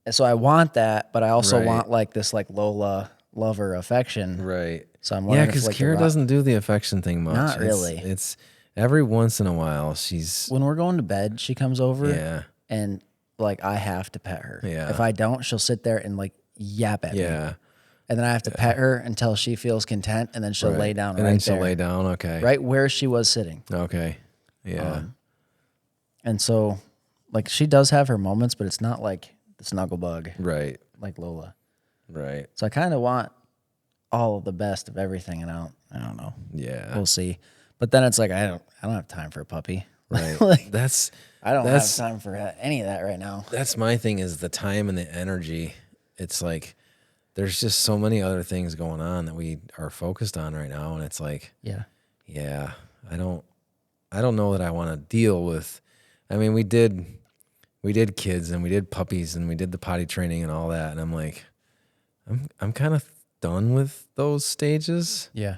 and so I want that, but I also Right. want like this like Lola lover affection. Right. So I'm Yeah, wondering if because like Kira doesn't do the affection thing much. Not really. It's every once in a while she's. when we're going to bed, she comes over Yeah. and like I have to pet her. Yeah. If I don't, she'll sit there and like yap at me. Yeah. And then I have to pet her until she feels content, and then she'll Right. lay down and right then she'll there, lay down. Okay. right where she was sitting. Okay. Yeah. And so, like, she does have her moments, but it's not like the snuggle bug Right. like Lola. Right. So I kind of want all of the best of everything, and I don't know. Yeah. We'll see. But then it's like I don't have time for a puppy. Right. Like, that's I don't have That's- time for any of that right now. that's my thing is the time and the energy. It's like there's just so many other things going on that we are focused on right now, and it's like, Yeah. yeah, I don't know that I want to deal with. I mean, we did kids and we did puppies and we did the potty training and all that, and I'm like, I'm kind of done with those stages. Yeah.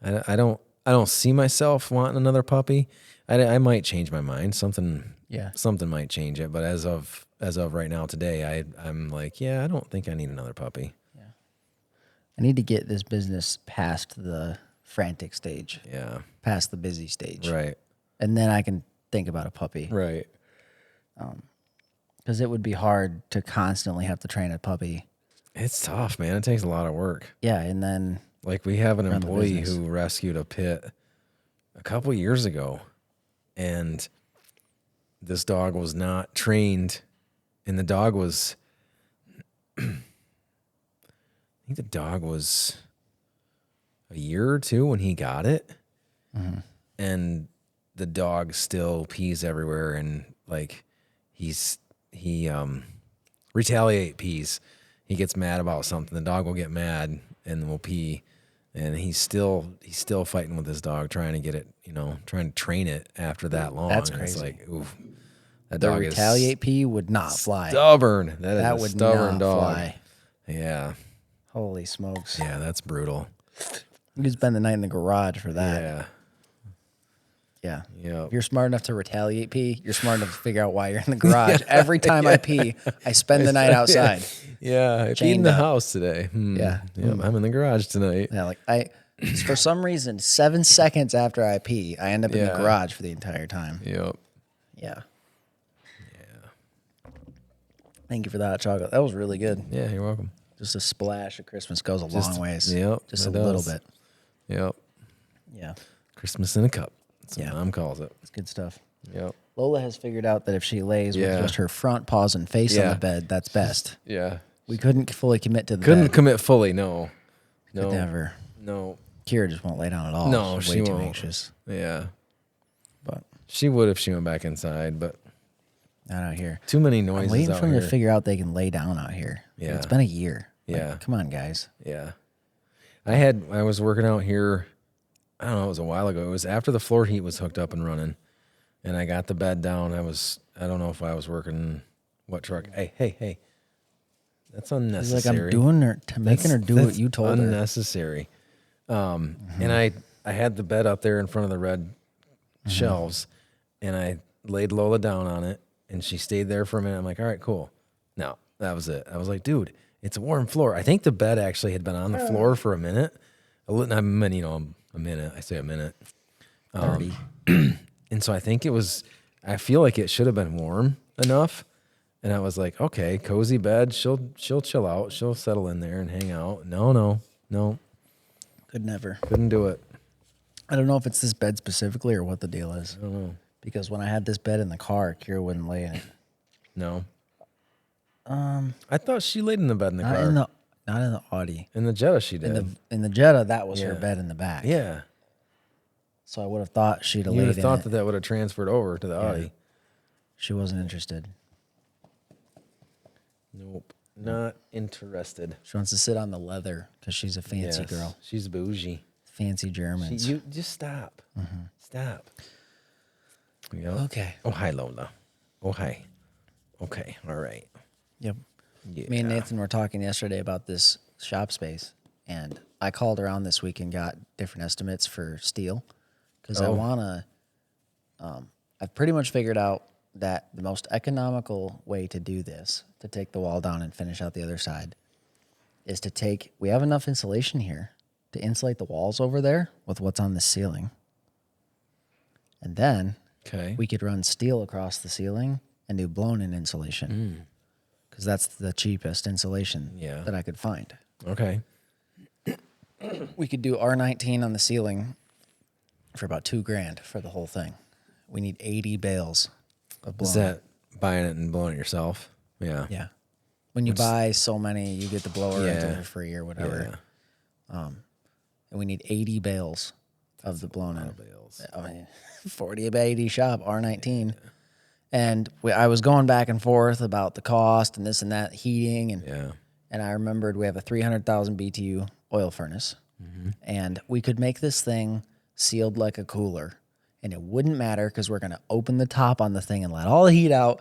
I don't see myself wanting another puppy. I might change my mind. Something might change it, but as of right now today, I'm like, yeah, I don't think I need another puppy. I need to get this business past the frantic stage, Yeah. past the busy stage. Right. And then I can think about a puppy. Right. Because it would be hard to constantly have to train a puppy. It's tough, man. It takes a lot of work. Yeah, and then Like we have an Run the employee business. who rescued a pit a couple years ago, and this dog was not trained, and the dog was, I think the dog was a year or two when he got it, and the dog still pees everywhere, and like he retaliate pees. He gets mad about something. The dog will get mad and will pee. And he's still fighting with his dog, trying to get it, trying to train it after that long. That's And it's crazy. like, oof, that the dog retaliate pee would not fly. is stubborn. That That is a would stubborn not dog. fly. Yeah, Holy smokes. yeah, that's brutal. You could spend the night in the garage for that. Yeah, Yeah. yeah, If you're smart enough to retaliate pee, you're smart enough to figure out why you're in the garage. Every time I pee, I spend the night outside. yeah. I peed in Chained the up. house today. Yeah. I'm in the garage tonight. Yeah, like for some reason, 7 seconds after I pee, I end up in the Yeah. garage for the entire time. Yep. Yeah. Thank you for that hot chocolate. That was really good. Yeah, you're welcome. Just a splash of Christmas goes a long ways. Yep. Just a it little does. bit. Yep. Yeah. Christmas in a cup. That's what Yeah. Mom calls it. It's good stuff. Yep. Lola has figured out that if she lays Yeah. with just her front paws and face on Yeah. the bed, that's best. Yeah. We couldn't fully commit to the Couldn't bed. commit fully. No. No. Never. No. Kira just won't lay down at all. No, She's she way too won't. anxious. Yeah. But She would if she went back inside, but not out here. too many I'm noises waiting out for them here. to figure out they can lay down out here. Yeah. It's been a year. Like, Yeah. come on, guys. Yeah. I was working out here, I don't know, it was a while ago. It was after the floor heat was hooked up and running, and I got the bed down. I don't know if I was working what truck. Hey. That's It's unnecessary. like I'm doing her, making her do what you told her. Unnecessary. And I had the bed up there in front of the red shelves, and I laid Lola down on it, and she stayed there for a minute. I'm like, all right, cool. No, that was it. I was like, dude, it's a warm floor. I think the bed actually had been on the floor for a minute. I mean, a minute. I say a minute. 30. And so I think I feel like it should have been warm enough. And I was like, okay, cozy bed. She'll chill out. She'll settle in there and hang out. No. Could never. Couldn't do it. I don't know if it's this bed specifically or what the deal is. I don't know. Because when I had this bed in the car, Kira wouldn't lay in it. No. I thought she laid in the bed in the car. Not in the Audi. In the Jetta she did. In the Jetta, that was her Yeah. bed in the back. Yeah. So I would have thought she'd have You would laid have in thought it. that would have transferred over to the Audi. She wasn't interested. Nope. Not interested. She wants to sit on the leather because she's a fancy Yes. girl. She's bougie. Fancy Germans. You just stop. Stop. Yep. Okay. Oh, hi, Lola. Oh, hi. Okay. All right. Yep. Yeah. Me and Nathan were talking yesterday about this shop space, and I called around this week and got different estimates for steel because I want to. I've pretty much figured out that the most economical way to do this, to take the wall down and finish out the other side, is to take. We have enough insulation here to insulate the walls over there with what's on the ceiling, and then Okay. we could run steel across the ceiling and do blown-in insulation. Because that's the cheapest insulation that I could find. Okay. We could do R19 on the ceiling for about $2,000 for the whole thing. We need 80 bales of blown. Is that buying it and blowing it yourself? Yeah. Yeah. When you buy so many, you get the blower rental Yeah. for free or whatever. Yeah. And we need 80 bales of the blown-in. Bales. I mean, 40 by 80 shop, R19. And I was going back and forth about the cost and this and that, heating. And I remembered we have a 300,000 BTU oil furnace. And we could make this thing sealed like a cooler. And it wouldn't matter because we're going to open the top on the thing and let all the heat out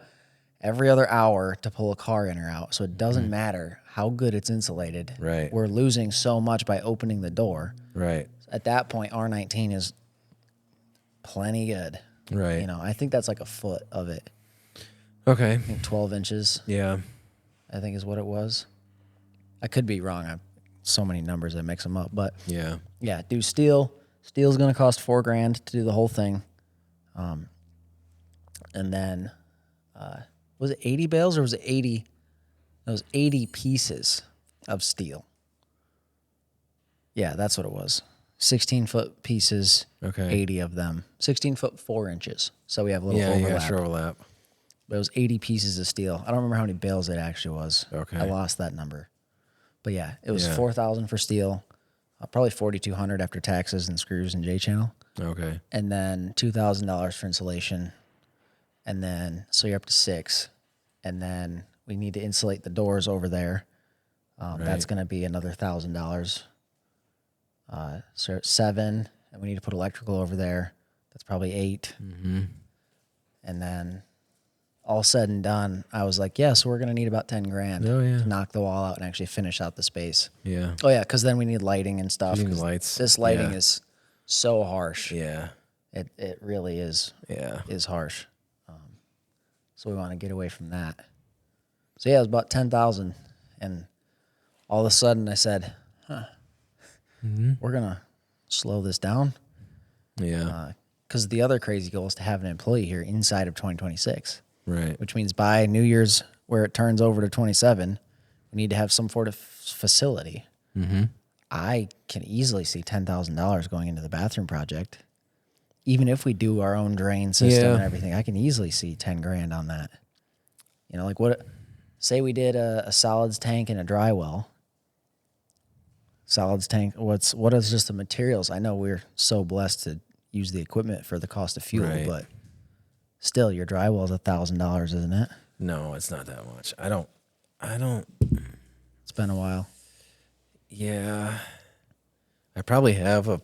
every other hour to pull a car in or out. So it doesn't matter how good it's insulated. Right. We're losing so much by opening the door. Right. At that point, R19 is plenty good. Right. You know, I think that's like a foot of it. Okay. I think 12 inches, Yeah. I think is what it was. I could be wrong. I so many numbers, I mix them up. But Yeah. yeah, do steel. Steel's going to cost $4,000 to do the whole thing. And then, was it 80 bales or was it 80? It was 80 pieces of steel. Yeah, that's what it was. 16-foot pieces, Okay. 80 of them. 16 foot 4 inches. So we have a little Yeah. overlap. Yeah. Sure overlap. But it was 80 pieces of steel. I don't remember how many bales it actually was. Okay. I lost that number. But yeah, it was Yeah. $4,000 for steel, probably $4,200 after taxes and screws and J-channel, Okay. and then $2,000 for insulation, and then so you're up to $6,000, and then we need to insulate the doors over there. That's going to be another $1,000. So it's $7,000, and we need to put electrical over there. That's probably $8,000, and then all said and done, I was like, yeah, so we're going to need about $10,000 Oh, yeah. to knock the wall out and actually finish out the space. Yeah. Oh, yeah, because then we need lighting and stuff. You need 'cause lights. This lighting Yeah. is so harsh. Yeah. It really is Yeah. harsh. So we want to get away from that. So, yeah, it was about $10,000. And all of a sudden I said, we're going to slow this down. Yeah. Because the other crazy goal is to have an employee here inside of 2026. Right. Which means by New Year's, where it turns over to 27, we need to have some sort of facility. I can easily see $10,000 going into the bathroom project. Even if we do our own drain system Yeah. and everything, I can easily see $10,000 on that. You know, like what? Say we did a solids tank and a dry well. Solids tank. What is just the materials? I know we're so blessed to use the equipment for the cost of fuel, Right. but still, your dry well is $1,000, isn't it? No, it's not that much. I don't. It's been a while. Yeah. I probably have a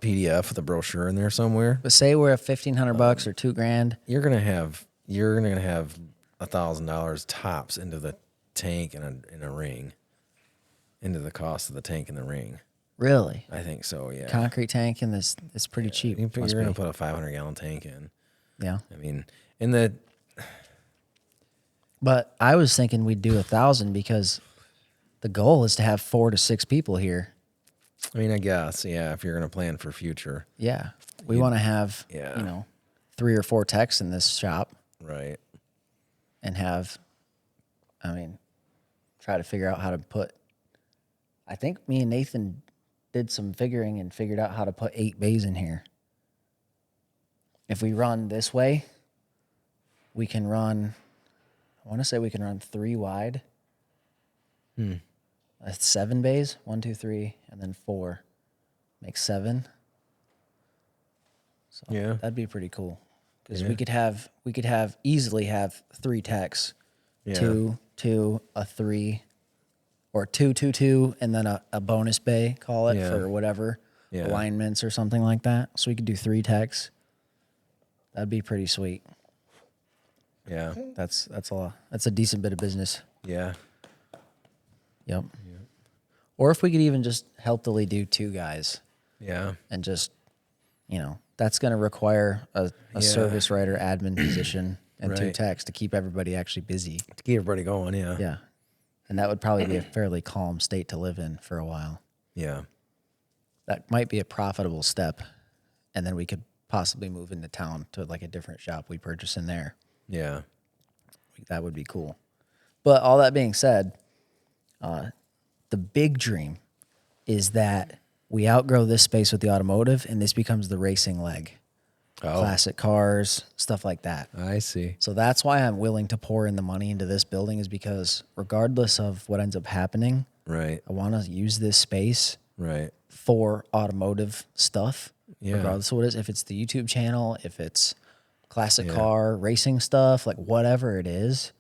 PDF with a brochure in there somewhere. But say we're at $1,500 or $2,000. You're gonna have $1,000 tops into the tank and a ring, into the cost of the tank and the ring. Really? I think so. Yeah. Concrete tank in this is pretty cheap. You're Must gonna be. put a 500-gallon tank in. Yeah. I mean, in the But I was thinking we'd do 1,000 because the goal is to have 4 to 6 people here I mean, I guess, yeah, if you're going to plan for future. Yeah. We want to have, Yeah. 3 or 4 techs in this shop Right. and try to figure out how to put, I think me and Nathan did some figuring and figured out how to put 8 bays in here. If we run this way, we can run, I want to say we can run 3 wide. That's 7 bays, 1, 2, 3, and then 4. Makes 7. So Yeah. that'd be pretty cool. Because we could easily have 3 techs. Yeah. 2, a 3, or 2, 2, 2, and then a bonus bay, call it, Yeah. for whatever, Yeah. alignments or something like that. So we could do 3 techs. That'd be pretty sweet. Yeah. That's a decent bit of business. Yeah. Yep. Or if we could even just healthily do 2 guys Yeah. and just, that's going to require a service writer admin position and 2 Right. techs to keep everybody actually busy. To keep everybody going. Yeah. Yeah. And that would probably be a fairly calm state to live in for a while. Yeah. That might be a profitable step. And then we could possibly move into town to like a different shop we purchase in there. Yeah. That would be cool. But all that being said, the big dream is that we outgrow this space with the automotive and this becomes the racing leg. Oh, Classic cars, stuff like that. I see. So that's why I'm willing to pour in the money into this building, is because regardless of what ends up happening, Right. I want to use this space Right. for automotive stuff, Yeah. regardless of what it is. If it's the YouTube channel, if it's classic car racing stuff, like whatever it is,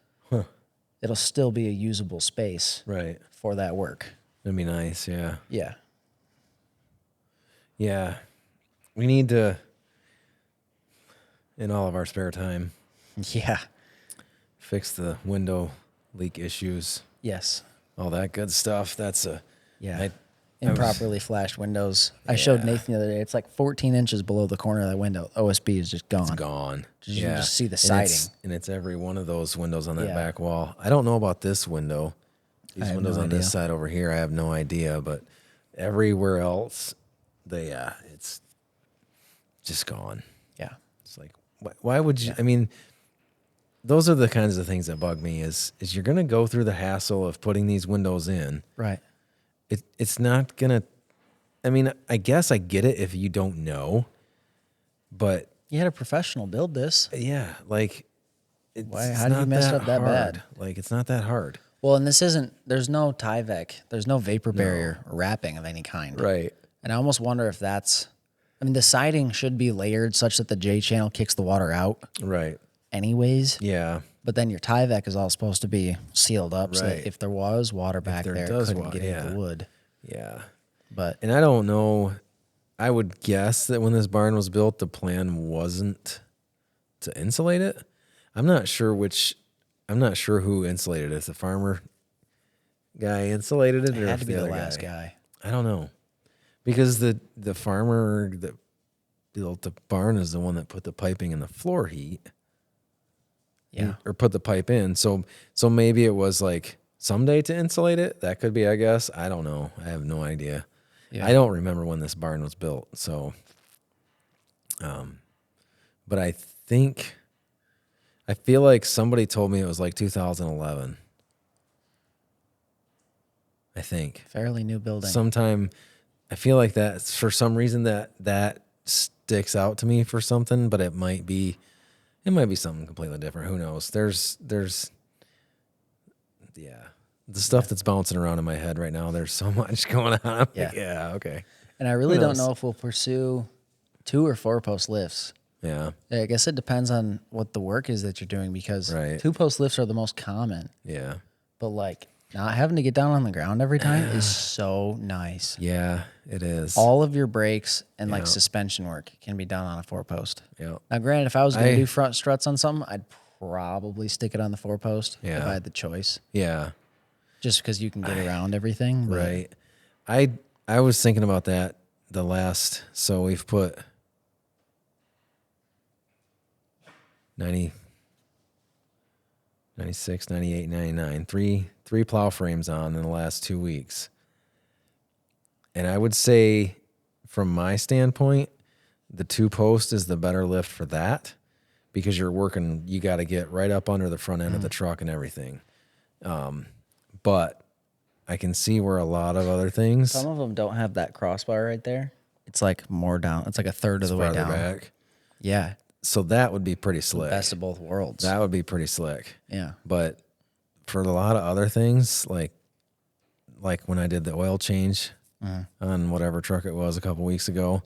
it'll still be a usable space Right. for that work. That'd be nice. Yeah. Yeah. Yeah. We need to, in all of our spare time, Yeah. fix the window leak issues, Yes. all that good stuff. That's a, Yeah. Improperly flashed windows. I showed Nathan the other day. It's like 14 inches below the corner of that window. OSB is just gone. it's gone. You can just see the And siding. it's every one of those windows on that Yeah. back wall. I don't know about this window. These have windows no on this idea. side over here, I have no idea. But everywhere else, it's just gone. Yeah. It's like, why would you? I mean, those are the kinds of things that bug me. Is you're gonna go through the hassle of putting these windows in. Right. It's not gonna. I mean, I guess I get it if you don't know, but You had a professional build this. yeah, like, How did you mess up that hard. bad? Like, it's not that hard. Well, and there's no Tyvek. There's no vapor barrier or wrapping of any kind. Right. And I almost wonder if the siding should be layered such that the J channel kicks the water out Right. anyways. Yeah. But then your Tyvek is all supposed to be sealed up so Right. that if there was water back there there, it does couldn't get into the wood. Yeah. But And I don't know. I would guess that when this barn was built, the plan wasn't to insulate it. I'm not sure who insulated it. If the farmer guy insulated it, it or had if to be the the other last guy. I don't know, because the farmer that built the barn is the one that put the piping in the floor heat. Yeah. Or put the pipe in. So maybe it was like someday to insulate it. That could be, I guess. I don't know. I have no idea. Yeah. I don't remember when this barn was built. So, but I feel like somebody told me it was like 2011. I think Fairly new building. sometime. I feel like that for some reason that sticks out to me for something, but it might be something completely different. Who knows? There's the stuff that's bouncing around in my head right now. There's so much going on. I'm like, yeah, okay. And I really don't knows? know if we'll pursue 2 or 4 post lifts. Yeah, I guess it depends on what the work is that you're doing, because Right. 2 post lifts are the most common. yeah, But like not having to get down on the ground every time is so nice. yeah. It is. All of your brakes and like Yeah. suspension work can be done on a 4 post. Yeah, Now, granted, if I was going to I- do front struts on something, I'd probably stick it on the 4 post if Yeah. I had the choice, yeah. just because you can get around everything. But Right. I was thinking about that so we've put 90, 96, 98, 99, three plow frames on in the last 2 weeks. And I would say, from my standpoint, the 2-post is the better lift for that because you got to get right up under the front end of the truck and everything. But I can see where a lot of other things. Some of them don't have that crossbar right there. It's like more down. It's like a third of the way down. Back. Yeah. So that would be pretty slick. Best of both worlds. That would be pretty slick. Yeah. But for a lot of other things, like when I did the oil change on whatever truck it was a couple weeks ago,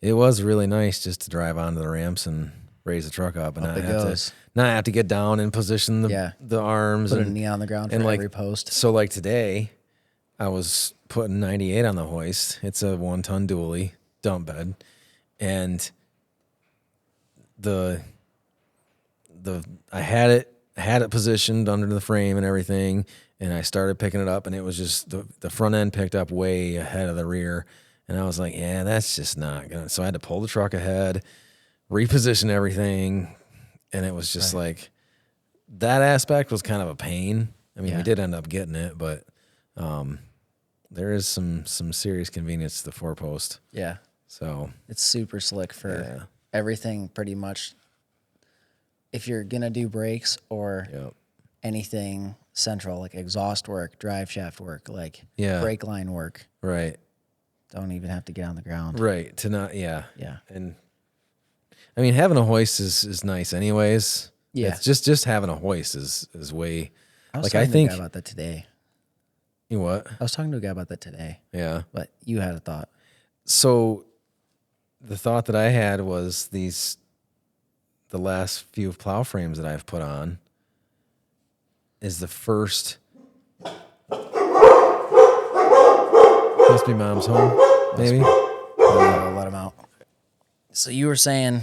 it was really nice just to drive onto the ramps and raise the truck up and not have to get down and position the arms. Put a knee on the ground for every post. So like today, I was putting 98 on the hoist. It's a 1-ton dually dump bed. And I had it positioned under the frame and everything, and I started picking it up, and it was just the front end picked up way ahead of the rear, and I was like, yeah, that's just not gonna. So I had to pull the truck ahead, reposition everything, and it was just like that aspect was kind of a pain. I mean, we did end up getting it, but there is some serious convenience to the 4-post. Yeah. So it's super slick for everything pretty much. If you're going to do brakes or anything central, like exhaust work, drive shaft work, like brake line work. Right. Don't even have to get on the ground. Right. To not, Yeah. And I mean, having a hoist is nice anyways. Yeah. It's just having a hoist is way. I was talking to a guy about that today. You what? I was talking to a guy about that today. Yeah. But you had a thought. So the thought that I had was the last few plow frames that I've put on is the first. Must be mom's home, maybe. I'll let him out. So you were saying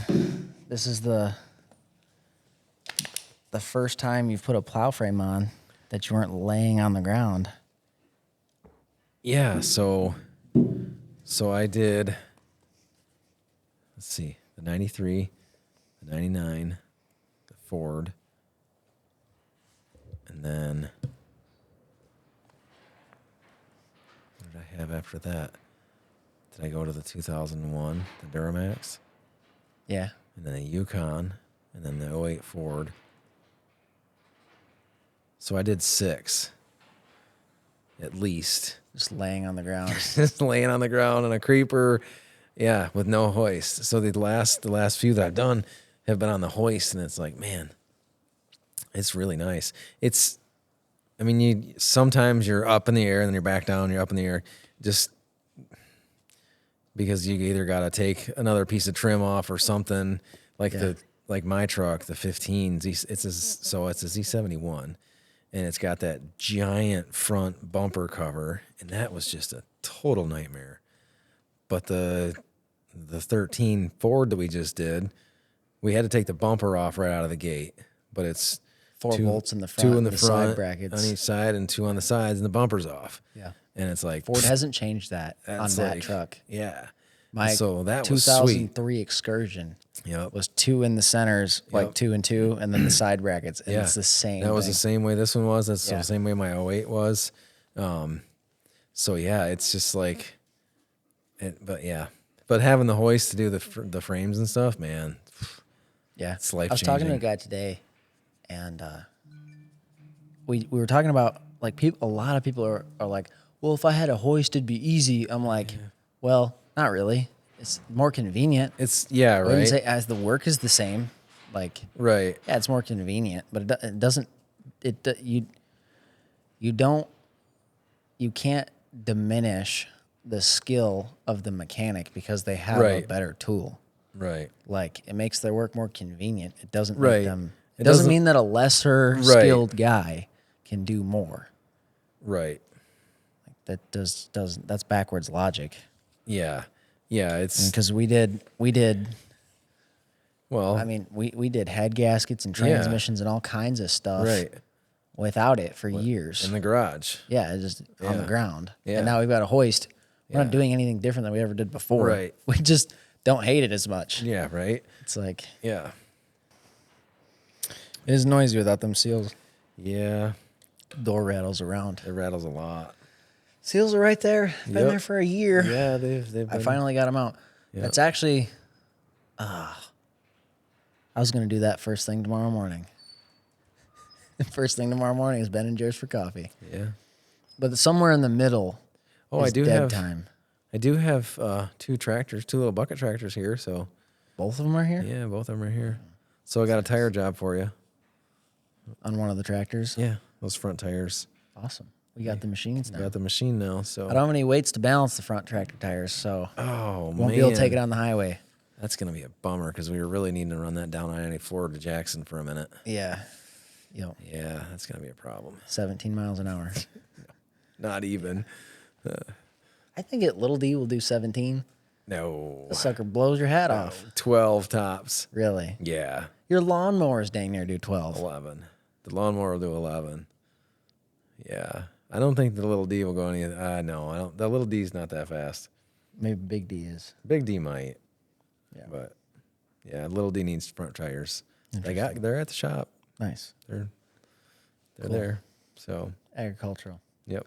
this is the first time you've put a plow frame on that you weren't laying on the ground. Yeah, so I did, let's see, the 93, the 99, the Ford, and then what did I have after that? Did I go to the 2001, the Duramax? Yeah. And then the Yukon, and then the '08 Ford. So I did 6, at least. Just laying on the ground. Just laying on the ground on a creeper, with no hoist. So the last few that I've done have been on the hoist, and it's like, man, it's really nice. Sometimes you're up in the air and then you're back down, you're up in the air, just because you either got to take another piece of trim off or something. Like my truck, the 15, it's a Z71. And it's got that giant front bumper cover, and that was just a total nightmare. But the 13 Ford that we just did, we had to take the bumper off right out of the gate. But it's 4 bolts in the front, 2 in the front, side brackets on each side, and 2 on the sides, and the bumper's off. Yeah, and it's like Ford hasn't changed that on that truck. Yeah, So that 2003 Excursion. Yep. Was 2 in the centers, like 2 and 2, and then the side brackets. And it's the same. That was the same way this one was. That's the same way my '08 was. It's just like, but having the hoist to do the frames and stuff, man. Yeah, it's life-changing. I was talking to a guy today, and we were talking about like a lot of people are like, well, if I had a hoist, it'd be easy. I'm like, well, not really. It's more convenient. It's right. I wouldn't say as the work is the same, like right. Yeah, it's more convenient, but it doesn't. You can't diminish the skill of the mechanic because they have a better tool. Right. Like it makes their work more convenient. It doesn't right. make them. It doesn't mean that a lesser skilled guy can do more. Right. Like that's backwards logic. Yeah. Yeah, it's because we did. Well, I mean, we did head gaskets and transmissions and all kinds of stuff without it for years in the garage. Yeah, just on the ground. Yeah. And now we've got a hoist. We're not doing anything different than we ever did before. Right. We just don't hate it as much. Yeah. Right. It's like it is noisy without them seals. Yeah. Door rattles around. It rattles a lot. Seals are right there. Been Yep. there for a year. Yeah, they've I been, finally got them out. Yep. That's actually, I was going to do that first thing tomorrow morning. First thing tomorrow morning is Ben and Jerry's for coffee. yeah. But somewhere in the middle Oh, is dead time. I do have 2 tractors, 2 little bucket tractors here. So Both of them are here? yeah, both of them are here. So I got a tire job for you. On one of the tractors? Yeah, those front tires. Awesome. We got the machines now. Got the machine now. So I don't have any weights to balance the front tractor tires, so oh won't be able to take it on the highway. That's gonna be a bummer because we were really needing to run that down I-94 to Jackson for a minute. Yeah. Yep. Yeah, that's gonna be a problem. 17 miles an hour. Not even. I think at Little D will do 17. No. The sucker blows your hat off. 12 tops. Really? Yeah. Your lawnmowers dang near do 12. 11. The lawnmower will do 11. Yeah. I don't think the little D will go any. No, I don't. The little D's not that fast. Maybe Big D is. Big D might. Yeah. But yeah, little D needs front tires. They're at the shop. Nice. They're Cool. there. So Agricultural. yep.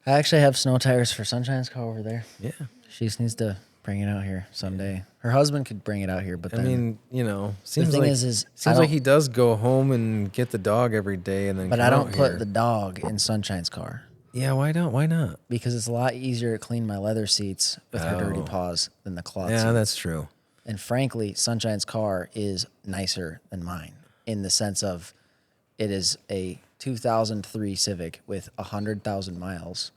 I actually have snow tires for Sunshine's car over there. Yeah. She just needs to bring it out here someday. Her husband could bring it out here, but I then mean, seems the thing like is I seems like don't- he does go home and get the dog every day and then. but come I don't out put here. the dog in Sunshine's car Yeah, why don't? Why not? because it's a lot easier to clean my leather seats with her dirty Oh. paws than the cloth Yeah, seats. that's true. And frankly, Sunshine's car is nicer than mine in the sense of it is a 2003 Civic with 100,000 miles.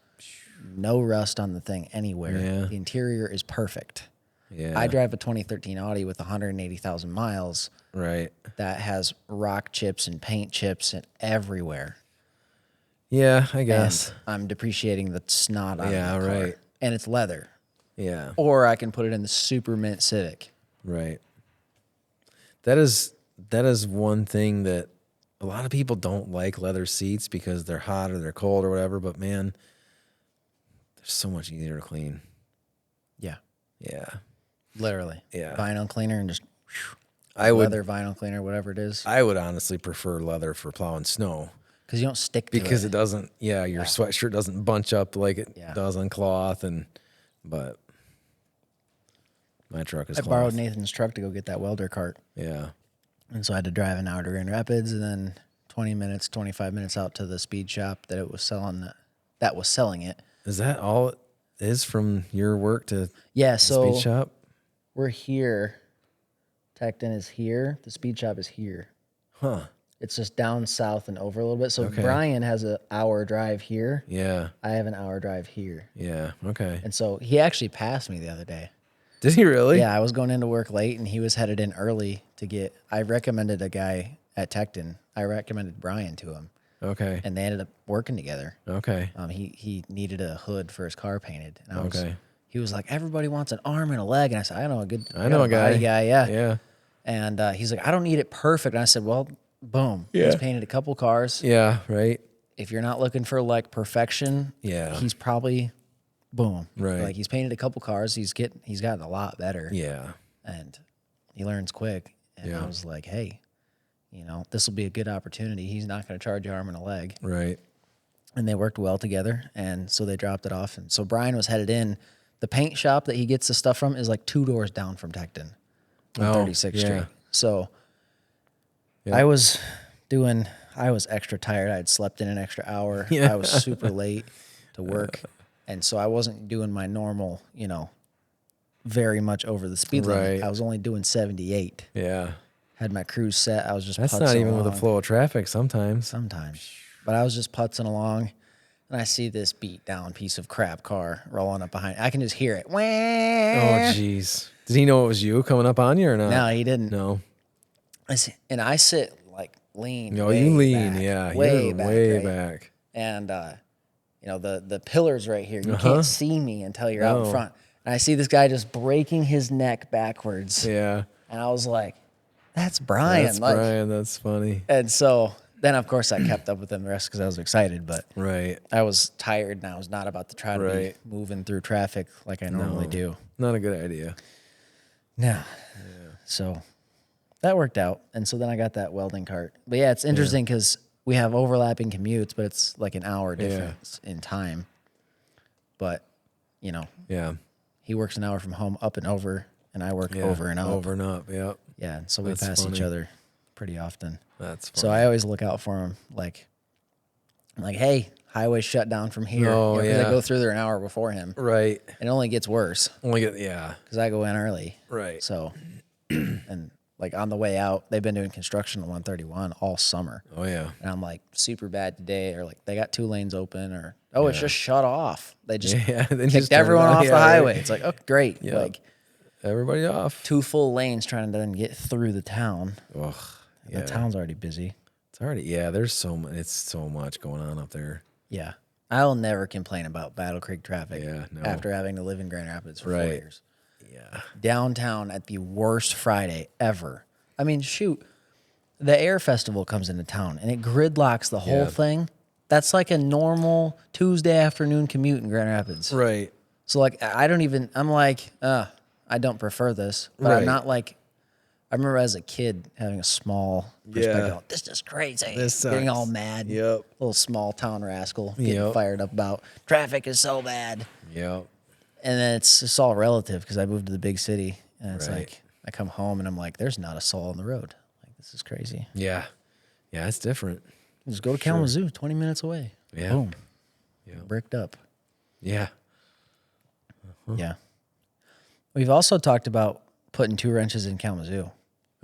No rust on the thing anywhere. Yeah. The interior is perfect. Yeah. I drive a 2013 Audi with 180,000 miles Right. that has rock chips and paint chips and everywhere. Yeah, I guess. And I'm depreciating the snot out Yeah, of the car. right. And it's leather. Yeah. Or I can put it in the Super Mint Civic. Right. That is one thing that a lot of people don't like leather seats because they're hot or they're cold or whatever, but man, they're so much easier to clean. Yeah. Yeah. Literally. Yeah. Vinyl cleaner and just leather vinyl cleaner, whatever it is. I would honestly prefer leather for plowing snow Because you don't stick to because it. it doesn't your sweatshirt doesn't bunch up like it Yeah. does on cloth but my truck is I cloth. borrowed Nathan's truck to go get that welder cart. Yeah. And so I had to drive an hour to Grand Rapids and then 25 minutes out to the speed shop that was selling it. Is that all it is from your work to Yeah, the so speed shop? we're here. Tecton is here. The speed shop is here. Huh. It's just down south and over a little bit. So Okay. Brian has an hour drive here. Yeah. I have an hour drive here. Yeah. Okay. And so he actually passed me the other day. Did he really? Yeah, I was going into work late and he was headed in early to get. I recommended a guy at Tecton. I recommended Brian to him, Okay. and they ended up working together. Okay. He needed a hood for his car painted. And Okay. He was like, everybody wants an arm and a leg, and I said, I know a a guy. body guy, yeah. Yeah. And he's like, I don't need it perfect. And I said, well, boom. Yeah. He's painted a couple cars. Yeah. Right. If you're not looking for like perfection, Yeah. he's probably boom. Right. Like he's painted a couple cars. He's gotten a lot better. Yeah. And he learns quick. And Yeah. I was like, hey, this will be a good opportunity. He's not going to charge you arm and a leg. Right. And they worked well together. And so they dropped it off. And so Brian was headed in. The paint shop that he gets the stuff from is like 2 doors down from Tecton on Oh, 36th yeah. Street. So Yeah. I was extra tired. I had slept in an extra hour. Yeah. I was super late to work. And so I wasn't doing my normal, very much over the speed limit. Right. I was only doing 78. Yeah. Had my cruise set. I was just That's putzing not even with the along. flow of traffic sometimes. Sometimes. But I was just putzing along, and I see this beat down piece of crap car rolling up behind. I can just hear it. Oh, jeez. Did he know it was you coming up on you or not? No, he didn't. No. I sit like lean. No, way you lean. back, Yeah. way You're back, way right? back. And the pillars right here. You Uh-huh. can't see me until you're out in No. front. And I see this guy just breaking his neck backwards. Yeah. And I was like, "That's Brian." That's like, Brian. That's funny. And so then, of course, I kept up with him the rest because I was excited. But Right. I was tired and I was not about to try to Right. be moving through traffic like I normally do. Not a good idea. No. So that worked out. And so then I got that welding cart. But yeah, it's interesting because we have overlapping commutes, but it's like an hour difference in time. but Yeah. he works an hour from home up and over, and I work over and up. Over and up. Yep. Yeah, and so we That's pass each funny. other pretty often. That's funny. So I always look out for him, like, I'm like, hey, highway shut down from here. Oh, Because I yeah. go through there an hour before him. Right. And it only gets worse Only get, yeah. because I go in early. Right. So, and like on the way out, they've been doing construction on 131 all summer. Oh, yeah. And I'm like, super bad today, or like they got 2 lanes open, or it's just shut off. They just Yeah. Then kicked just turn it everyone on. off Yeah, the highway. right. It's like, oh, great. Yep. Like Everybody off. 2 full lanes trying to then get through the town. Ugh. Yeah. The town's already busy. It's already, yeah, there's so much, it's so much going on up there. Yeah. I'll never complain about Battle Creek traffic Yeah, no. after having to live in Grand Rapids for 4 Right. years. Yeah. Downtown at the worst Friday ever. I mean, shoot, the Air Festival comes into town and it gridlocks the whole Yeah. thing. That's like a normal Tuesday afternoon commute in Grand Rapids. Right. So, like, I'm like, I don't prefer this. But Right. I'm not like, I remember as a kid having a small perspective. Yeah. Going, this is crazy. This Getting sucks. all mad. Yep. Little small town rascal getting Yep. fired up about traffic is so bad. Yep. And then it's all relative because I moved to the big city. And it's Right. like, I come home and I'm like, there's not a soul on the road. Like, this is crazy. Yeah. Yeah, it's different. Just go to Kalamazoo, 20 minutes away. Yeah. Boom. Yeah. Bricked up. Yeah. Yeah. We've also talked about putting 2 wrenches in Kalamazoo.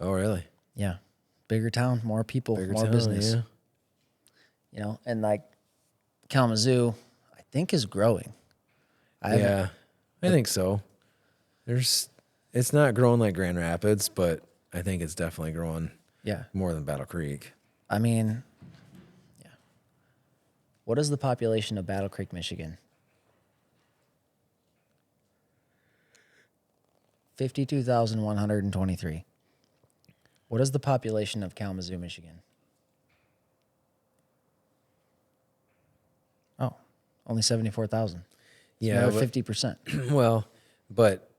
Oh, really? Yeah. Bigger town, more people, Bigger more town, business. Yeah. And like Kalamazoo, I think is growing. I think so. It's not growing like Grand Rapids, but I think it's definitely growing Yeah. more than Battle Creek. I mean, yeah. What is the population of Battle Creek, Michigan? 52,123. What is the population of Kalamazoo, Michigan? Oh, only 74,000. Yeah, Another but- 50%. Well, but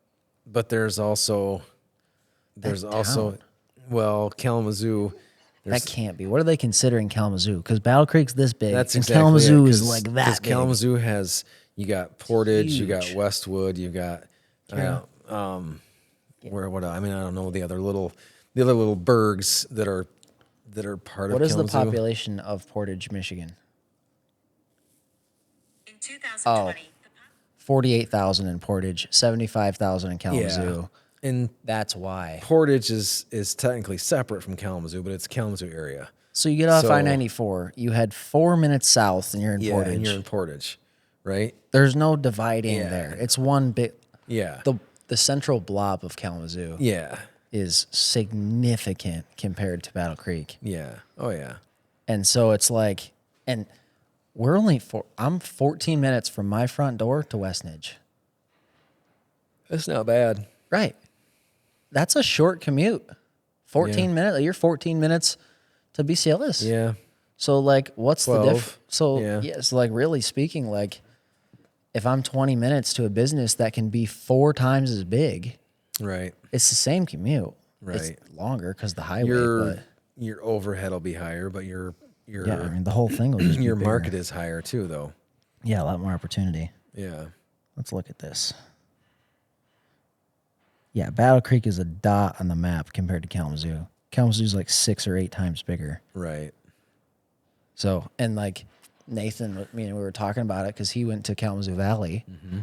there's also town. Kalamazoo. That can't be. What are they considering Kalamazoo? Because Battle Creek's this big. That's and exactly Kalamazoo it, is like that Because big. Kalamazoo has, you got Portage, you got Huge. Westwood, you got Yeah. what I mean, I don't know the other little burgs that are part What of is the Kalamazoo. population of Portage, Michigan? In 2020, 48,000 in Portage, 75,000 in Kalamazoo. And That's why. Portage is technically separate from Kalamazoo, but it's Kalamazoo area. So you get off So- I-94, you head 4 minutes south, and you're in Portage. and you're in Portage, right? There's no dividing Yeah. there. It's one big. Yeah. The central blob of Kalamazoo Yeah. is significant compared to Battle Creek. Yeah. Oh yeah. And so it's like, and we're I'm 14 minutes from my front door to Westnedge. That's not bad. Right. That's a short commute. 14 minutes. You're 14 minutes to BCLS. Yeah. So like, what's the 12. diff? So Yeah. so like really speaking, like if I'm 20 minutes to a business that can be 4 times as big, Right. it's the same commute. Right. It's longer because the highway. Your overhead will be higher, but your Yeah, I mean the whole thing will just be your bigger. market is higher too, though. Yeah, a lot more opportunity. Yeah. Let's look at this. Yeah, Battle Creek is a dot on the map compared to Kalamazoo. Kalamazoo's like 6 or 8 times bigger. Right. So, and like Nathan, we were talking about it because he went to Kalamazoo Valley. Mm-hmm.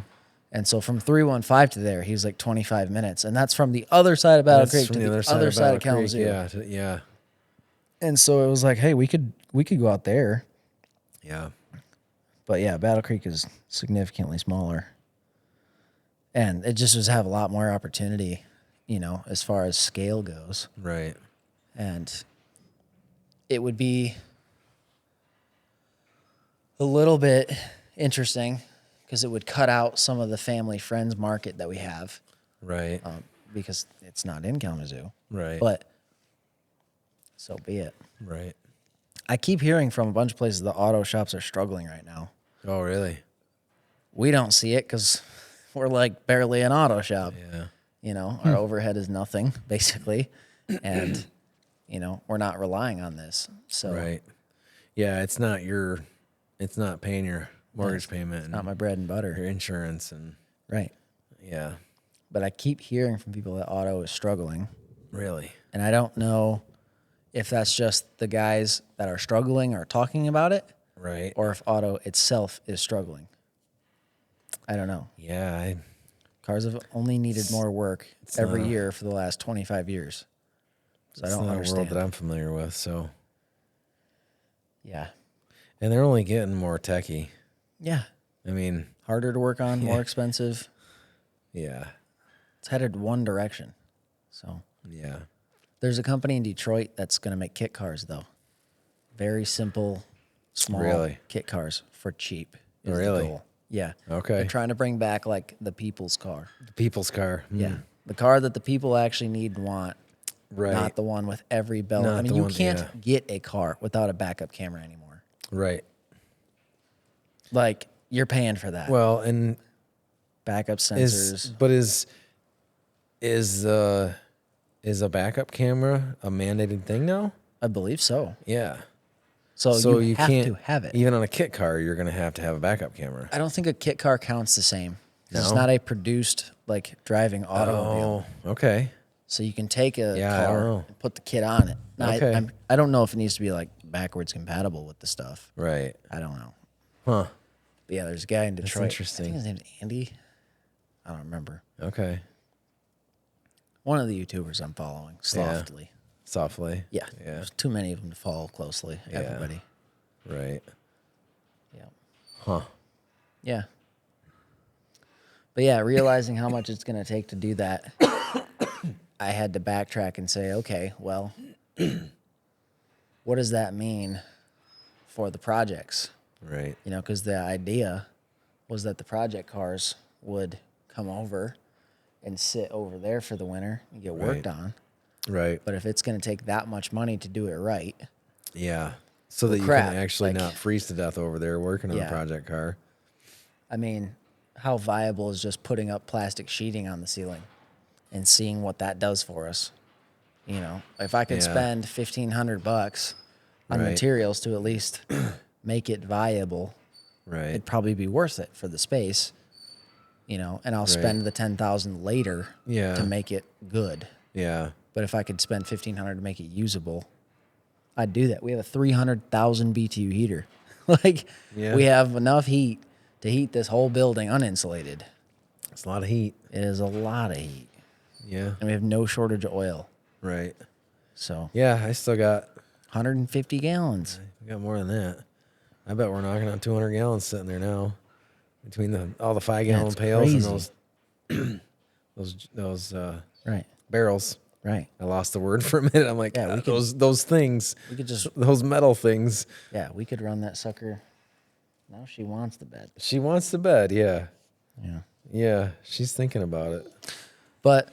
And so from 315 to there, he was like 25 minutes. And that's from the other side of Battle That's Creek from to the other Battle side of Creek. Kalamazoo. Yeah. Yeah. And so it was like, hey, we could go out there. Yeah. But yeah, Battle Creek is significantly smaller. And it just does have a lot more opportunity, as far as scale goes. Right. And it would be a little bit interesting because it would cut out some of the family friends market that we have Right. because it's not in Kalamazoo. Right. But so be it. Right. I keep hearing from a bunch of places the auto shops are struggling right now. Oh, really? We don't see it because we're like barely an auto shop. Yeah. Our overhead is nothing basically. And, we're not relying on this. So Right. Yeah. It's not paying your mortgage payment, and Not my bread and your butter. insurance, and Right. yeah, But I keep hearing from people that auto is struggling. really, And I don't know if that's just the guys that are struggling are talking about it right? or if auto itself is struggling. I don't know. Yeah, Cars have only needed more work every not- year for the last 25 years. So I it's don't not a understand. world that I'm familiar with. So, Yeah. and they're only getting more techy. Yeah. I mean, Harder to work on, more expensive. yeah, It's headed one direction. So yeah, there's a company in Detroit that's going to make kit cars, though. Very simple, small Really? kit cars for cheap is Really? the goal. Yeah. Okay. They're trying to bring back like the people's car. the people's car. Yeah. The car that the people actually need and want, Right. not the one with every bell. Not I mean, the you one- can't yeah. get a car without a backup camera anymore. Right. Like, you're paying for that. Well, and Backup sensors. is a backup camera a mandated thing now? I believe so. Yeah. So, you have to have it. Even on a kit car, you're going to have a backup camera. I don't think a kit car counts the same. 'Cause It's No? not a produced, like, driving automobile. Oh, okay. So you can take a Yeah, I don't car know. and put the kit on it. Now, Okay. I don't know if it needs to be, like, backwards compatible with the stuff. Right. I don't know. Huh. But yeah, there's a guy in Detroit. interesting. I think his name's Andy. I don't remember. Okay. One of the YouTubers I'm following, softly. Softly. Yeah. Yeah. There's too many of them to follow closely. Yeah. Everybody. Right. Yeah. Huh. Yeah. But yeah, realizing how much it's going to take to do that, I had to backtrack and say, okay, well, what does that mean for the projects? Right. You know, because the idea was that the project cars would come over and sit over there for the winter and get worked Right. on. Right. But if it's going to take that much money to do it right, Yeah. So that you crap, can actually like- not freeze to death over there working on Yeah. a project car. I mean, how viable is just putting up plastic sheeting on the ceiling and seeing what that does for us? You know, if I could Yeah. spend $1,500 on Right. materials to at least make it viable, Right. it'd probably be worth it for the space. You know, and I'll Right. spend the 10,000 later Yeah. to make it good. Yeah. But if I could spend 1,500 to make it usable, I'd do that. We have a 300,000 BTU heater. Like, Yeah. we have enough heat to heat this whole building uninsulated. It's a lot of heat. It is a lot of heat, Yeah. and we have no shortage of oil. Right. So Yeah. I still got 150 gallons. we got more than that. I bet we're knocking on 200 gallons sitting there now, between all the 5-gallon That's pails and crazy. those Right, barrels. right. I lost the word for a minute. I'm like, Yeah, we could- those things, We could just, those metal things. yeah, we could run that sucker. Now she wants the bed. She wants the bed. Yeah. Yeah. Yeah. She's thinking about it. But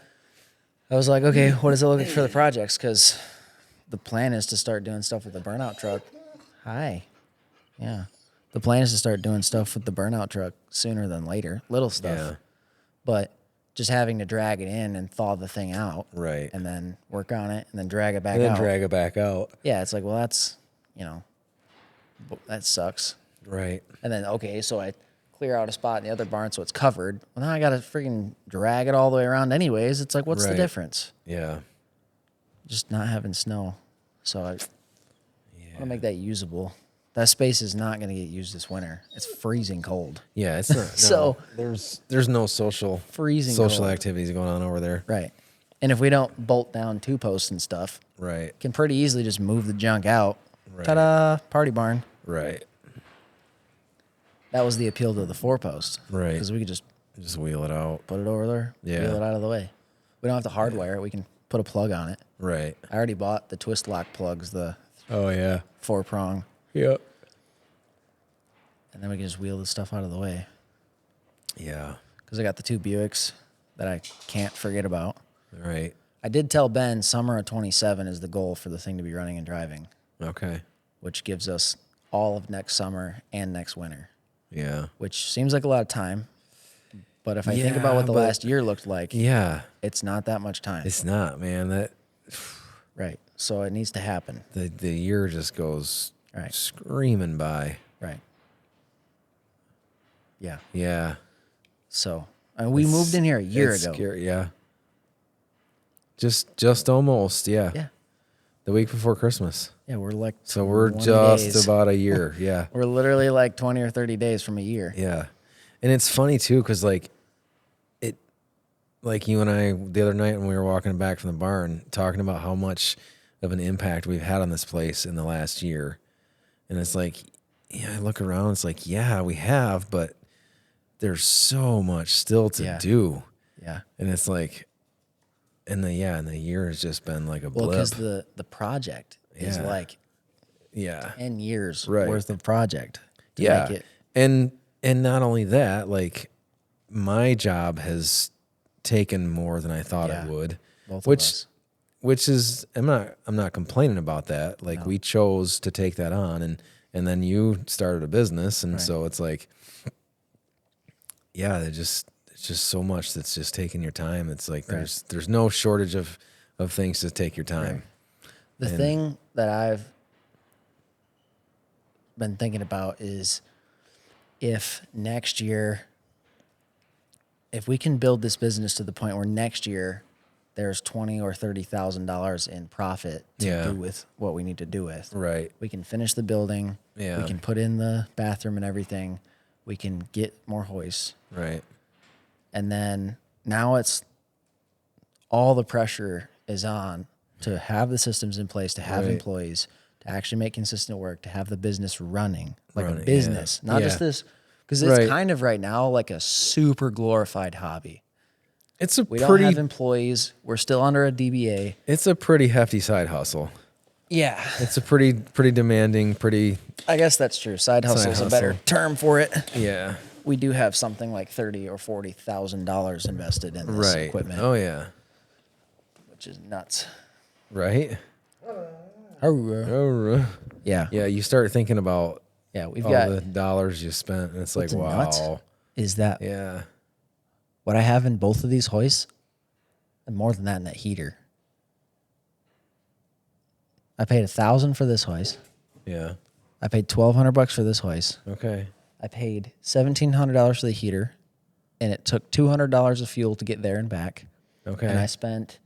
I was like, okay, what does it look like for the projects? Because the plan is to start doing stuff with the burnout truck. Hi. Yeah. The plan is to start doing stuff with the burnout truck sooner than later. Little stuff. Yeah. But just having to drag it in and thaw the thing out. Right. And then work on it and then drag it back And then out. drag it back out. Yeah, it's like, well, that's, that sucks. Right. And then, okay, so I clear out a spot in the other barn so it's covered. Well, now I got to freaking drag it all the way around anyways. It's like, what's the Right. difference? Yeah. Just not having snow. So I want to make that usable. That space is not going to get used this winter. It's freezing cold. Yeah. It's not, So- there's no social Freezing cold. activities going on over there. Right. And if we don't bolt down 2 posts and stuff, Right. can pretty easily just move the junk out. Right. Ta-da, party barn. Right. That was the appeal to the 4-post. Right. Because we could just Just wheel it out. put it over there, Yeah. wheel it out of the way. We don't have to hardwire it. We can put a plug on it. Right. I already bought the twist lock plugs, the Oh yeah. 4-prong, Yep. and then we can just wheel the stuff out of the way. Yeah. Because I got the 2 Buicks that I can't forget about. Right. I did tell Ben summer of 27 is the goal for the thing to be running and driving, Okay. which gives us all of next summer and next winter, Yeah. which seems like a lot of time. But if I think Yeah, about what the but- last year looked like, Yeah. it's not that much time. It's not, man. That Right. So it needs to happen. the year just goes Right. screaming by. Right. Yeah. Yeah. So, and we moved in here a year ago. Scary, yeah. Just almost, yeah. Yeah. The week before Christmas. Yeah, we're like So we're 20 just days. about a year. Yeah. We're literally like 20 or 30 days from a year. Yeah. And it's funny too, because like you and I the other night when we were walking back from the barn, talking about how much of an impact we've had on this place in the last year. And it's like, yeah, I look around, it's like, yeah, we have, but there's so much still to do. Yeah. And it's like, and the year has just been like a blip. Well, because the project is like 10 years worth of project to make it. And not only that, like my job has taken more than I thought it would. Both of us. Which is I'm not complaining about that. Like we chose to take that on, and then you started a business, and so it's like, yeah, it's just so much that's just taking your time. It's like there's no shortage of things to take your time. The thing that I've been thinking about is if next year, if we can build this business to the point where next year there's $20,000 or $30,000 in profit to do with what we need to do with. Right. We can finish the building. Yeah. We can put in the bathroom and everything. We can get more hoists. Right. And then now it's all the pressure is on to have the systems in place, to have employees, to actually make consistent work, to have the business running like a business, not just this, because it's kind of right now like a super glorified hobby. We don't have employees. We're still under a DBA. It's a pretty hefty side hustle. Yeah. It's a pretty demanding, I guess that's true. Side hustle is a better term for it. Yeah. We do have something like $30,000 or $40,000 invested in this equipment. Oh yeah. Which is nuts. Right? Yeah. Yeah, you start thinking about we've all got the dollars you spent, and it's like, wow. Nuts is that Yeah. what I have in both of these hoists, and more than that in that heater. I paid $1,000 for this hoist. Yeah. I paid $1,200 for this hoist. Okay. I paid $1,700 for the heater, and it took $200 of fuel to get there and back. Okay. And I spent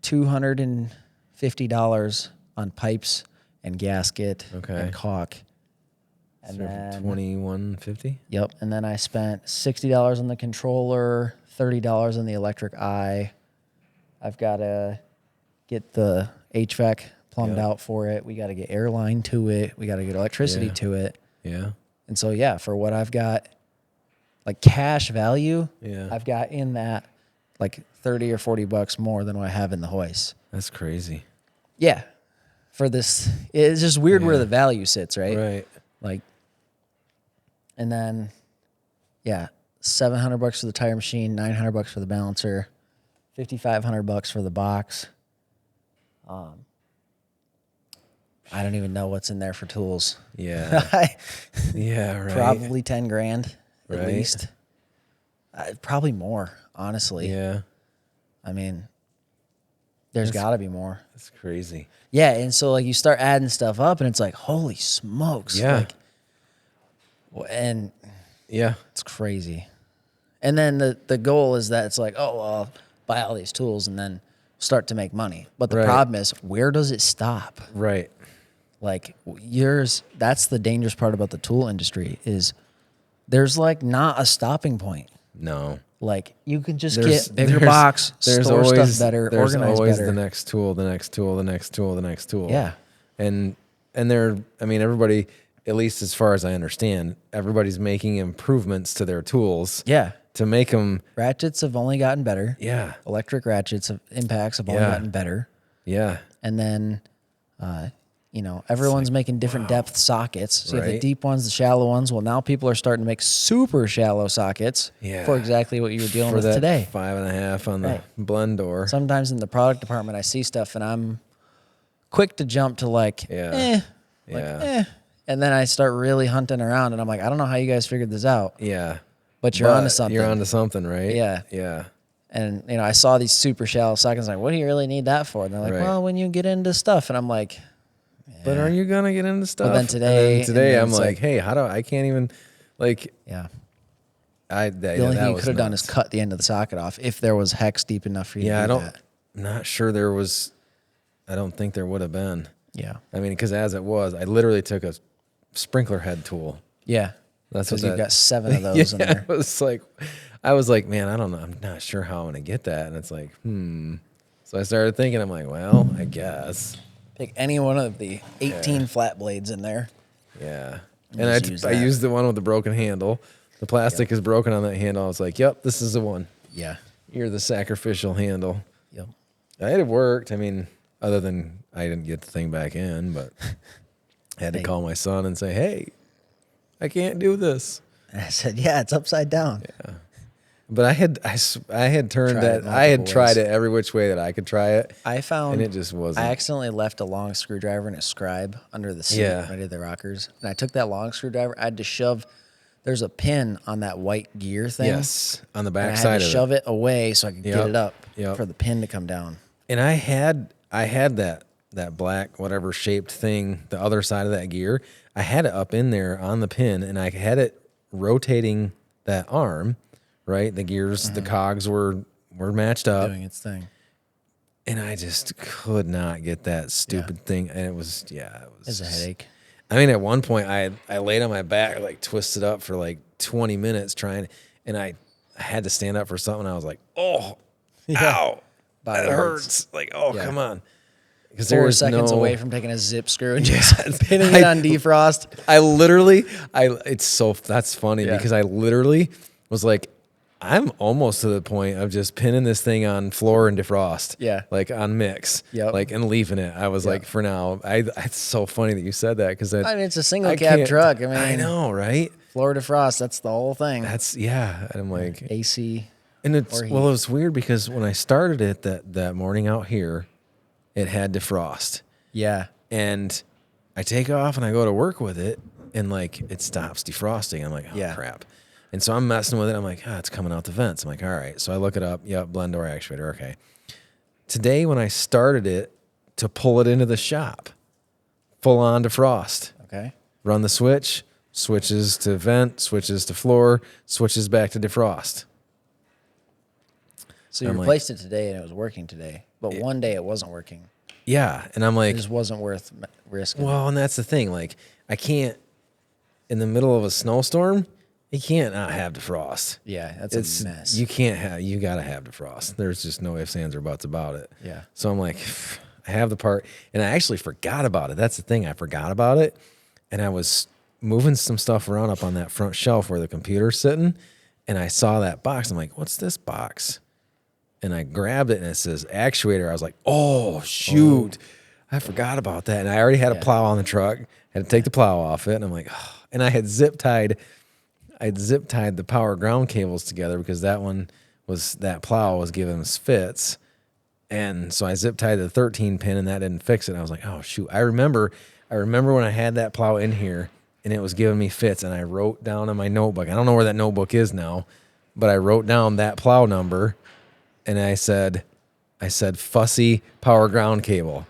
$250 on pipes and gasket and caulk. And then $21.50. Yep. And then I spent $60 on the controller, $30 on the electric eye. I've got to get the HVAC plumbed out for it. We got to get air line to it. We got to get electricity to it. Yeah. And so, for what I've got, like cash value, I've got in that like $30 or $40 more than what I have in the hoist. That's crazy. Yeah. For this, it's just weird where the value sits, right? Right. Like, and then, $700 for the tire machine, $900 for the balancer, $5,500 for the box. I don't even know what's in there for tools. Yeah. Yeah, right. Probably 10 grand at Right. least. Probably more, honestly. Yeah. I mean, there's got to be more. That's crazy. Yeah, and so like you start adding stuff up, and it's like, holy smokes! Yeah. And Yeah. it's crazy. And then the goal is that it's like, oh, well, I'll buy all these tools and then start to make money. But the problem is, where does it stop? Right. Like that's the dangerous part about the tool industry is there's like not a stopping point. No. Like you can just get bigger box, store stuff better, there's organize always better. the next tool, the next tool, the next tool, the next tool. Yeah. And everybody, at least as far as I understand, everybody's making improvements to their tools. Yeah. To make them. Ratchets have only gotten better. Yeah. Electric ratchets impacts have only gotten better. Yeah. And then, everyone's making different depth sockets. So you have the deep ones, the shallow ones. Well, now people are starting to make super shallow sockets for exactly what you were dealing with today. 5.5 on the blend door. Sometimes in the product department, I see stuff and I'm quick to jump to and then I start really hunting around and I'm like, I don't know how you guys figured this out. Yeah. But you're onto something. You're onto something, right? Yeah. Yeah. And, I saw these super shallow sockets. Like, what do you really need that for? And they're like, well, when you get into stuff. And I'm like, but are you gonna get into stuff? then today I'm it's like, hey, I can't even, like, Yeah. the The only thing you could have done is cut the end of the socket off if there was hex deep enough for you to do that. Not sure there was. I don't think there would have been. Yeah. I mean, because as it was, I literally took a sprinkler head tool. Yeah. That's what you've got 7 of those in there. I was like, man, I don't know. I'm not sure how I'm gonna get that. And it's like, So I started thinking, I'm like, well, I guess. Pick any one of the 18 flat blades in there. Yeah. And And I used the one with the broken handle. The plastic is broken on that handle. I was like, yep, this is the one. Yeah. You're the sacrificial handle. Yep. It worked. I mean, other than I didn't get the thing back in, but I had to call my son and say, hey, I can't do this. And I said, yeah, it's upside down. Yeah. But I had turned Tried it that. I had multiple tried ways. it every which way that I could try it. I found and it just wasn't. I accidentally left a long screwdriver and a scribe under the seat, Yeah. right at the rockers. And I took that long screwdriver. I had to shove. There's a pin on that white gear thing. Yes, on the And back I had side to of shove it away so I could get it up for the pin to come down. And I had that black whatever shaped thing, the other side of that gear. I had it up in there on the pin, and I had it rotating that arm. Right, the gears, the cogs were matched up, Doing its thing. and I just could not get that stupid thing. And it was It's a headache. I mean, at one point, I laid on my back, like twisted up for like 20 minutes trying, and I had to stand up for something. I was like, ow, that hurts. Like, come on. Because 4 seconds away from taking a zip screw and just pinning it on defrost. That's funny because I literally was like, I'm almost to the point of just pinning this thing on floor and defrost. Yeah. Like on mix. Yep. Like, and leaving it. I was like, for now, it's so funny that you said that because I mean, it's a single cab truck. I mean, I know, right? Floor defrost, that's the whole thing. And I'm like, AC. And it was weird because when I started it that morning out here, it had defrost. Yeah. And I take off and I go to work with it, and like it stops defrosting. I'm like, oh crap. And so I'm messing with it. I'm like, it's coming out the vents. I'm like, all right. So I look it up. Yep, blend door actuator. Okay. Today when I started it to pull it into the shop, full on defrost. Okay. Run the switch, switches to vent, switches to floor, switches back to defrost. So you replaced it today and it was working today, but one day it wasn't working. Yeah. And I'm like, it just wasn't worth risking. Well, and that's the thing. Like, I can't, in the middle of a snowstorm, you can't not have defrost. Yeah, that's a mess. You got to have defrost. There's just no ifs, ands, or buts about it. Yeah. So I'm like, I have the part, and I actually forgot about it. That's the thing. I forgot about it, and I was moving some stuff around up on that front shelf where the computer's sitting, and I saw that box. I'm like, what's this box? And I grabbed it, and it says actuator. I was like, oh, shoot. I forgot about that. And I already had a plow on the truck. Had to take the plow off it, and I'm like, oh. And I had zip tied the power ground cables together because that plow was giving us fits. And so I zip tied the 13 pin and that didn't fix it. And I was like, oh shoot. I remember when I had that plow in here and it was giving me fits, and I wrote down on my notebook. I don't know where that notebook is now, but I wrote down that plow number and I said fussy power ground cable.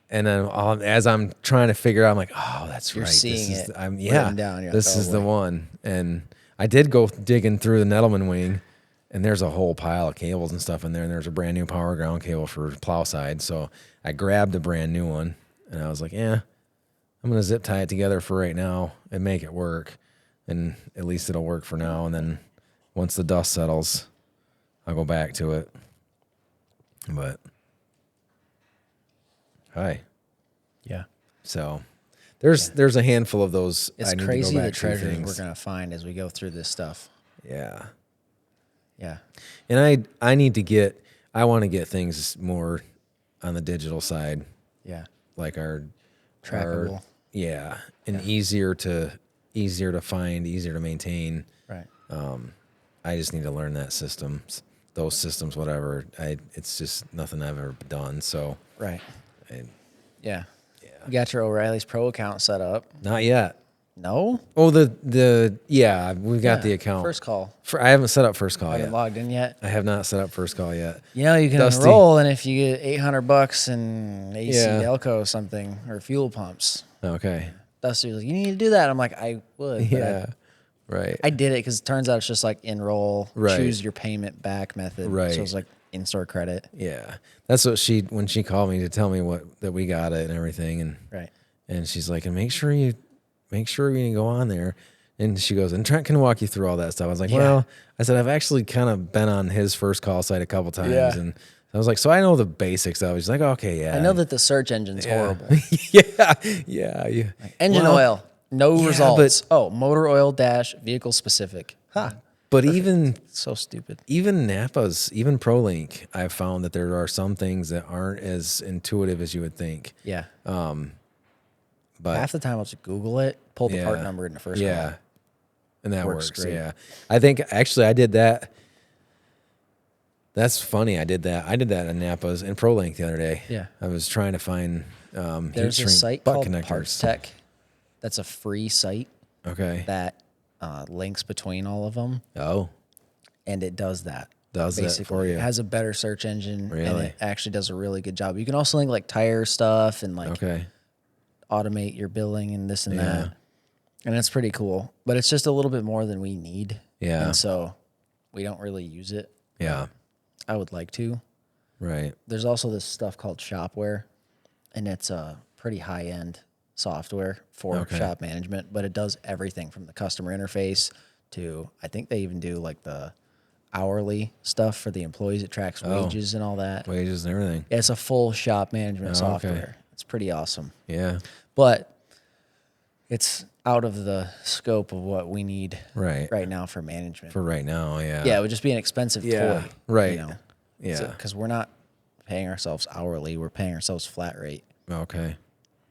And then as I'm trying to figure out, I'm like, oh, that's You're right. seeing this is, it I'm written down. You're this like, is the one. And I did go digging through the Nettleman wing, and there's a whole pile of cables and stuff in there. And there's a brand new power ground cable for plow side. So I grabbed a brand new one, and I was like, I'm going to zip tie it together for right now and make it work. And at least it'll work for now. And then once the dust settles, I'll go back to it. But hi. Yeah. So there's a handful of those. It's crazy the treasures we're going to find as we go through this stuff. Yeah. Yeah. And I want to get things more on the digital side. Yeah. Like our trackable. And easier to find, easier to maintain. Right. I just need to learn those systems, whatever. It's just nothing I've ever done. So right. Yeah. You got your O'Reilly's Pro account set up. Not yet. No? Oh, yeah, we've got Yeah, the account. First call. I haven't set up first call Haven't yet. logged in yet. I have not set up first call yet. You know, you can Dusty. enroll, and if you get $800 in AC Yeah. Delco or something, or fuel pumps. Okay. Dusty was like, you need to do that. I'm like, I would. But Yeah. Right. I did it because it turns out it's just like enroll, Right. choose your payment back method. Right. So it's like in-store credit. Yeah. That's what when she called me to tell me that we got it and everything. Right. And she's like, and make sure you go on there. And she goes, and Trent can walk you through all that stuff. I was like, Yeah. well, I said, I've actually kind of been on his first call site a couple times. Yeah. And I was like, so I know the basics of it. She's like, okay, yeah. I know that the search engine's horrible. yeah. Yeah. Engine Well, oil, no yeah, results. Motor oil dash vehicle specific. But even So stupid. Napa's, even ProLink, I've found that there are some things that aren't as intuitive as you would think. Yeah. But Half the time I'll just Google it, pull the part number in the first yeah. call. And that Works works. great. Yeah. I think actually I did that. That's funny. I did that in Napa's and ProLink the other day. Yeah. I was trying to find There's a heat shrink site butt called connectors. Parts Tech. That's a free site Okay. that links between all of them, Oh, and it does that. does that for you? It has a better search engine, and Really? it actually does a really good job. You can also link like tire stuff and like Okay. automate your billing and this and Yeah. that. And it's pretty cool, but it's just a little bit more than we need. Yeah. And so we don't really use it. Yeah. I would like to. Right. There's also this stuff called Shopware, and it's a pretty high-end software for Okay. shop management, but it does everything from the customer interface to, I think they even do like the hourly stuff for the employees. It tracks wages and all that. Wages and everything. It's a full shop management Oh, okay. software. It's pretty awesome. Yeah. But it's out of the scope of what we need Right. right now for management. For right now. Yeah. Yeah, it would just be an expensive Yeah, toy. right. You know? Yeah. Because we're not paying ourselves hourly. We're paying ourselves flat rate. Okay.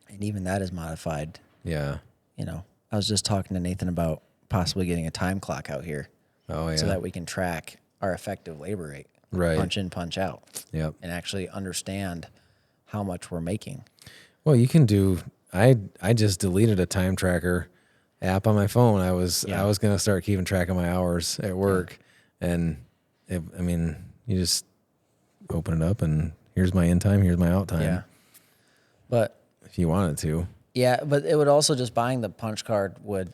And even that is modified. Yeah. You know, I was just talking to Nathan about possibly getting a time clock out here Oh, yeah. so that we can track our effective labor rate. Right. Punch in, punch out. Yep. And actually understand how much we're making. Well, you can do. I just deleted a time tracker app on my phone. I was gonna start keeping track of my hours at work, and you just open it up and here's my in time, here's my out time. Yeah. But If you wanted to, yeah, but it would also just buying the punch card would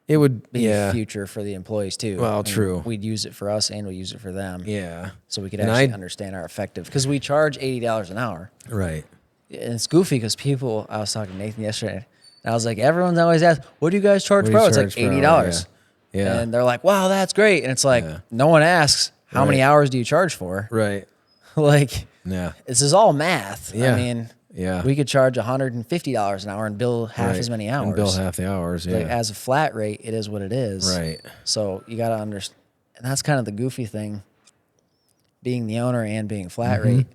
it would be yeah future for the employees too. Well, I mean, true. We'd use it for us and we'd use it for them. yeah So we could And actually understand our effective, because we charge $80 an hour. right And it's goofy because people, I was talking to Nathan yesterday, and I was like, everyone's always asked, what do you guys charge What do per you hour? It's like charge per $80. hour? Yeah. And they're like, wow, that's great. And it's like, Yeah. no one asks, how many Right. hours do you charge for? right Like, yeah this is all math. Yeah. I mean, Yeah. we could charge $150 an hour and bill half right. as many hours. and bill half the hours. Yeah, Like, as a flat rate, it is what it is. right. So you got to understand. And that's kind of the goofy thing, being the owner and being flat Mm-hmm. rate.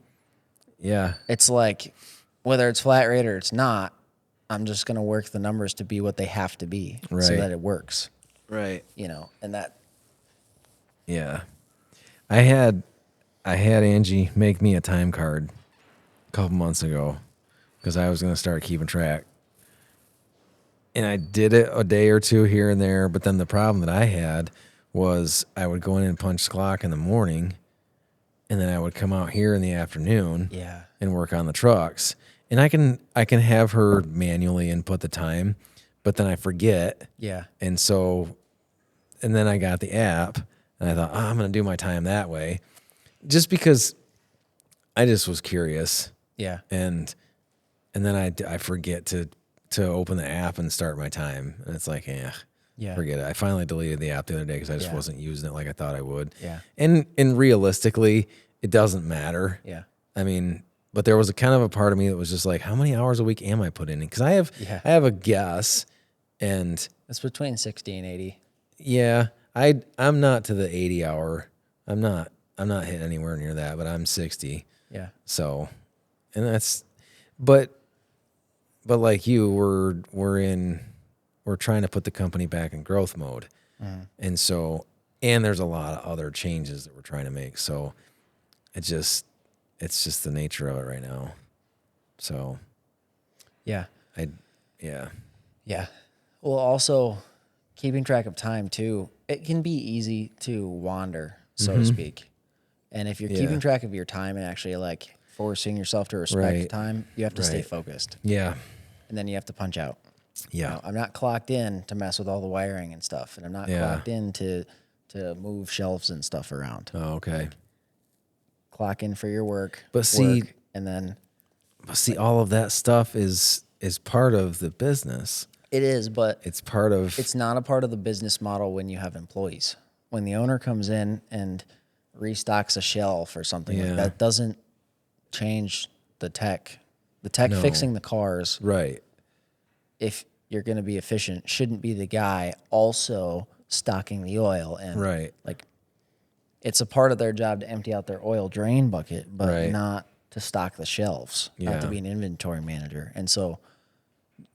Yeah, It's like, whether it's flat rate or it's not, I'm just going to work the numbers to be what they have to be so Right. that it works, right. you know, and that, Yeah, I had Angie make me a time card a couple months ago because I was going to start keeping track. And I did it a day or two here and there, but then the problem that I had was I would go in and punch the clock in the morning, and then I would come out here in the afternoon yeah, and work on the trucks. And I can have her manually input the time, but then I forget. yeah, And so, and then I got the app and I thought, I'm going to do my time that way just because I just was curious. yeah, And then I forget to open the app and start my time. And it's like, yeah, forget it. I finally deleted the app the other day because I just Yeah. wasn't using it like I thought I would. yeah, And realistically, it doesn't matter. yeah, I mean, but there was a kind of a part of me that was just like, how many hours a week am I putting in? Because I have a guess, and it's between 60 and 80. yeah, I'm not to the 80 hour. I'm not hitting anywhere near that, but I'm 60. Yeah, So, and that's, but like you, we're trying to put the company back in growth mode, and so, and there's a lot of other changes that we're trying to make. So, it's just the nature of it right now. So, yeah, yeah. yeah. Well, also keeping track of time too. It can be easy to wander, so to speak. And if you're Yeah. keeping track of your time and actually like forcing yourself to respect Right. time, you have to stay Right. focused. Yeah. And then you have to punch out. Yeah. You know, I'm not clocked in to mess with all the wiring and stuff, and I'm not Yeah. clocked in to move shelves and stuff around. Oh, okay. Clock in for your work, But see- work, and then All of that stuff is part of the business. it is, but It's part of it's not a part of the business model when you have employees. When the owner comes in and restocks a shelf or something Yeah. like that, doesn't change the tech. The tech No. fixing the cars, right. if you're going to be efficient, shouldn't be the guy also stocking the oil. And Right. like, it's a part of their job to empty out their oil drain bucket, but Right. not to stock the shelves, not to Yeah. be an inventory manager. And so,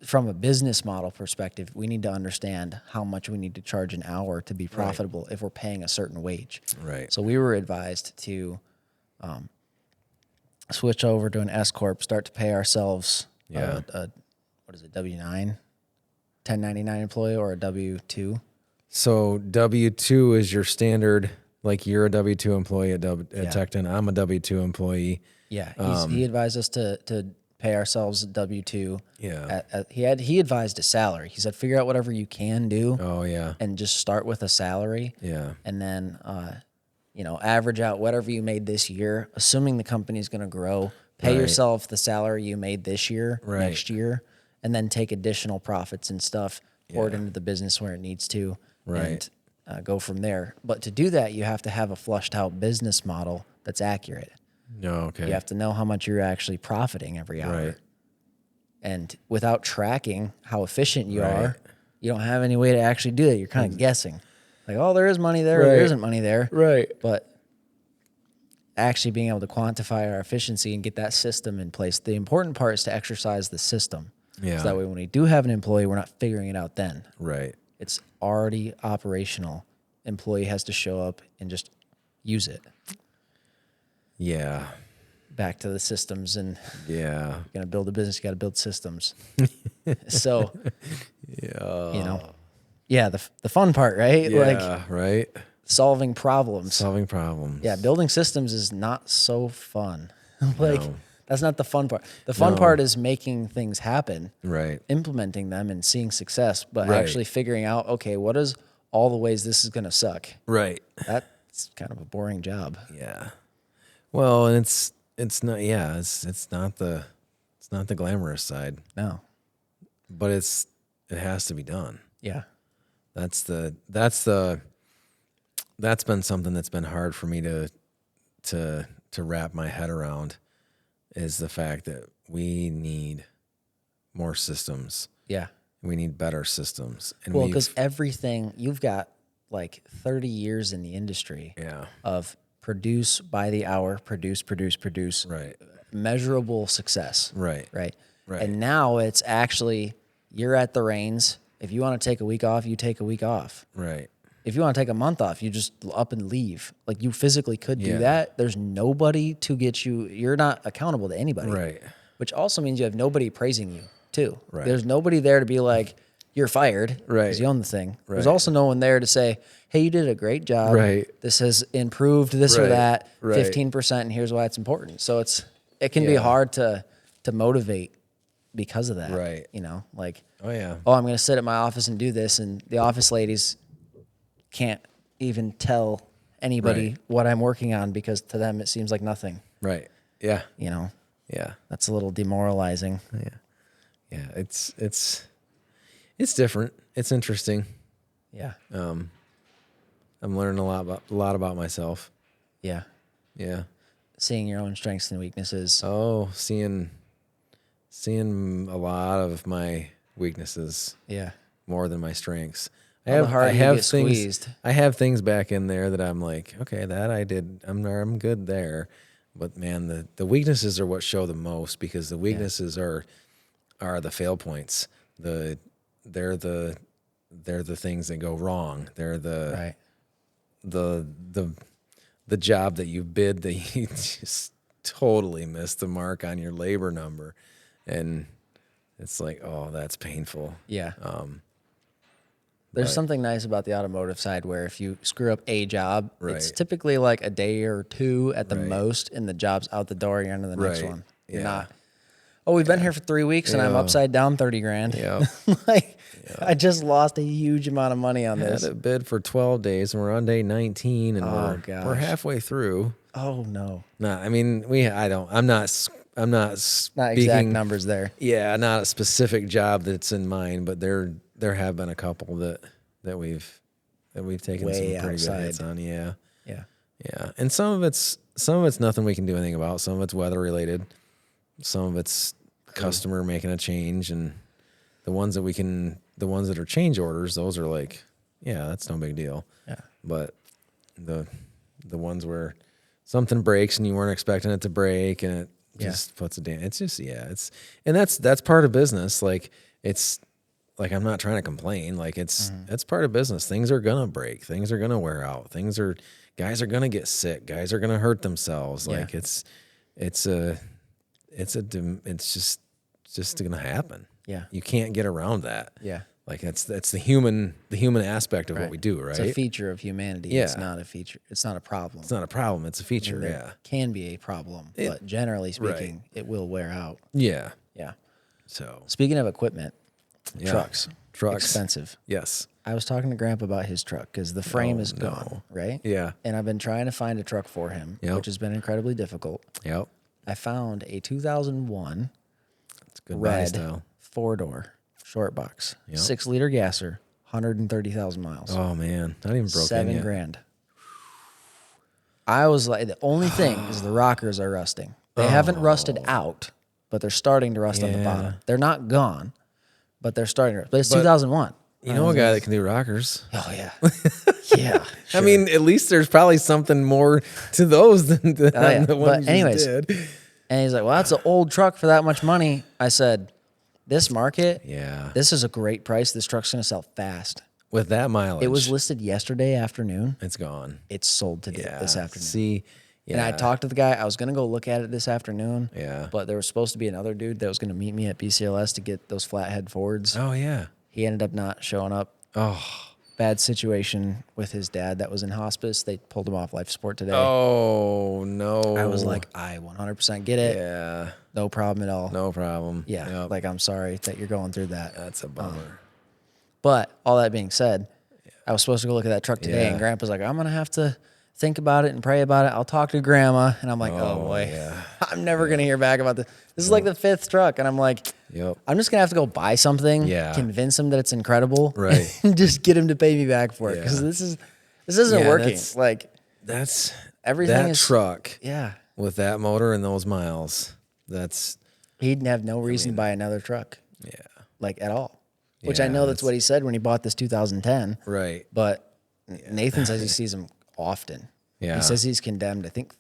from a business model perspective, we need to understand how much we need to charge an hour to be profitable if we're paying a certain wage. Right. So we were advised to switch over to an S corp, start to pay ourselves Yeah. what is it, W-9, 1099 employee, or a W-2? So W-2 is your standard, like you're a W-2 employee at Tecton. I'm a W-2 employee. Yeah, he advised us to pay ourselves W-2. Yeah. He advised a salary. He said, figure out whatever you can do Oh, yeah. and just start with a salary. Yeah. And then, average out whatever you made this year, assuming the company's going to grow. Pay Right. yourself the salary you made this year, Right. next year, and then take additional profits and stuff, pour it into the business where it needs to, Right. and go from there. But to do that, you have to have a flushed out business model that's accurate. No, okay. You have to know how much you're actually profiting every hour. Right. And without tracking how efficient you Right. are, you don't have any way to actually do that. You're kind of guessing. Like, oh, there is money there, or Right. there isn't money there. Right. But actually being able to quantify our efficiency and get that system in place, the important part is to exercise the system. Yeah. So that way when we do have an employee, we're not figuring it out then. Right. It's already operational. Employee has to show up and just use it. Yeah. Back to the systems, and Yeah. you're going to build a business, you got to build systems. So, yeah, the fun part, right? Yeah. Like Right. solving problems. Solving problems. Yeah, building systems is not so fun. Like, No. that's not the fun part. The fun No. part is making things happen, Right. implementing them and seeing success, but Right. actually figuring out, okay, what is all the ways this is going to suck? Right. That's kind of a boring job. Yeah. Well, and it's not. Yeah. It's not the glamorous side, No. but it has to be done. Yeah. That's been something that's been hard for me to wrap my head around, is the fact that we need more systems. Yeah. We need better systems. And Well, because everything, you've got like 30 years in the industry yeah. of produce by the hour, produce, Right. measurable success. Right. Right. Right. And now it's actually, you're at the reins. If you want to take a week off, you take a week off. Right. If you want to take a month off, you just up and leave. Like, you physically could do Yeah. that. There's nobody to get you. You're not accountable to anybody. Right. Which also means you have nobody praising you too. Right. There's nobody there to be like, you're fired. Right. Because you own the thing. There's Right. also no one there to say, hey, you did a great job. Right. This has improved this or Right. that, Right. 15%, and here's why it's important. So it can be Yeah. hard to motivate because of that. Right. Like, Oh yeah. oh, I'm going to sit at my office and do this, and the office ladies can't even tell anybody Right. what I'm working on because to them it seems like nothing. Right. Yeah. Yeah. That's a little demoralizing. Yeah. Yeah. It's different. It's interesting. Yeah. I'm learning a lot about myself. Yeah. Yeah. Seeing your own strengths and weaknesses. Oh, seeing a lot of my weaknesses Yeah. more than my strengths. How hard you get things. squeezed. I have things back in there that I'm like, okay, that I did. I'm good there. But man, the weaknesses are what show the most, because the weaknesses are the fail points. They're the things that go wrong. They're Right. the job that you bid that you just totally missed the mark on your labor number, and it's like, oh, that's painful. Yeah. There's But- something nice about the automotive side where if you screw up a job, it's Right. typically like a day or two at the Right. most, and the job's out the door. You're on to the next Right. one. You're Yeah. not. Oh, we've been here for 3 weeks, and I'm Yeah. upside down 30 grand. Yeah. Like, I just lost a huge amount of money on Had this. it bid for 12 days, and we're on day 19, and we're gosh. halfway through. Oh no, No, I mean I'm not not speaking. exact numbers there. Yeah, not a specific job that's in mind, but there have been a couple that we've taken Way some pretty good hits outside. on. Yeah, Yeah, yeah, and some of it's nothing we can do anything about. Some of it's weather related. Some of it's customer making a change, and the ones that are change orders, those are like, yeah, that's no big deal. yeah, But the ones where something breaks and you weren't expecting it to break, and it just puts a damn. It's just and that's part of business. Like it's like I'm not trying to complain. Like it's part of business. Things are gonna break. Things are gonna wear out. Guys are gonna get sick. Guys are gonna hurt themselves. Yeah. Like it's just gonna happen. yeah, You can't get around that. yeah. Like that's the human aspect of what we do, right? It's a feature of humanity. Yeah. It's not a feature. It's not a problem. It's not a problem. It's a feature. There Yeah. can be a problem, but generally Right. speaking, it will wear out. Yeah. Yeah. So Speaking of equipment, yeah. trucks, expensive. Yes. I was talking to Grandpa about his truck because the frame is no. gone, right? Yeah. And I've been trying to find a truck for him, Yep. which has been incredibly difficult. Yep. I found a 2001 It's good body red style. 4-door short box, Yep. 6-liter gasser, 130,000 miles, Oh man, not even broken $7 yet. grand. I was like, the only thing is the rockers are rusting. They haven't rusted out, but they're starting to rust on the Yeah. bottom. They're not gone, but they're starting to. But it's 2001. You know a guy that can do rockers. Oh yeah, yeah. I mean, at least there's probably something more to those than the, yeah. the But ones you anyways, did. And he's like, "Well, that's an old truck for that much money." I said, "This market, Yeah. this is a great price. This truck's gonna sell fast." With that mileage, It was listed yesterday afternoon. it's gone. It's sold today Yeah. this afternoon. See. Yeah. And I talked to the guy. I was gonna go look at it this afternoon. Yeah. But there was supposed to be another dude that was gonna meet me at BCLS to get those flathead Fords. Oh yeah. He ended up not showing up. Oh. Bad situation with his dad that was in hospice. They pulled him off life support today. Oh no. I was like, I 100% get it. yeah. No problem at all. No problem. Yeah. Yep. Like, I'm sorry that you're going through that. That's a bummer. But all that being said, I was supposed to go look at that truck today, Yeah. and Grandpa's like, I'm going to have to think about it and pray about it. I'll talk to Grandma. And I'm like, oh boy, yeah. I'm never going to hear back about this. This is like the 5th truck. And I'm like, Yep. I'm just going to have to go buy something, Yeah. convince him that it's incredible, Right. and just get him to pay me back for it. Yeah. Because this isn't Yeah, working. that's- Like, That's everything that is truck yeah. with that motor and those miles. That's He'd have no reason to buy another truck, yeah. like at all. Which I Yeah, know that's what he said when he bought this 2010. Right. But Nathan says he sees them often. Yeah. He says he's condemned, I think,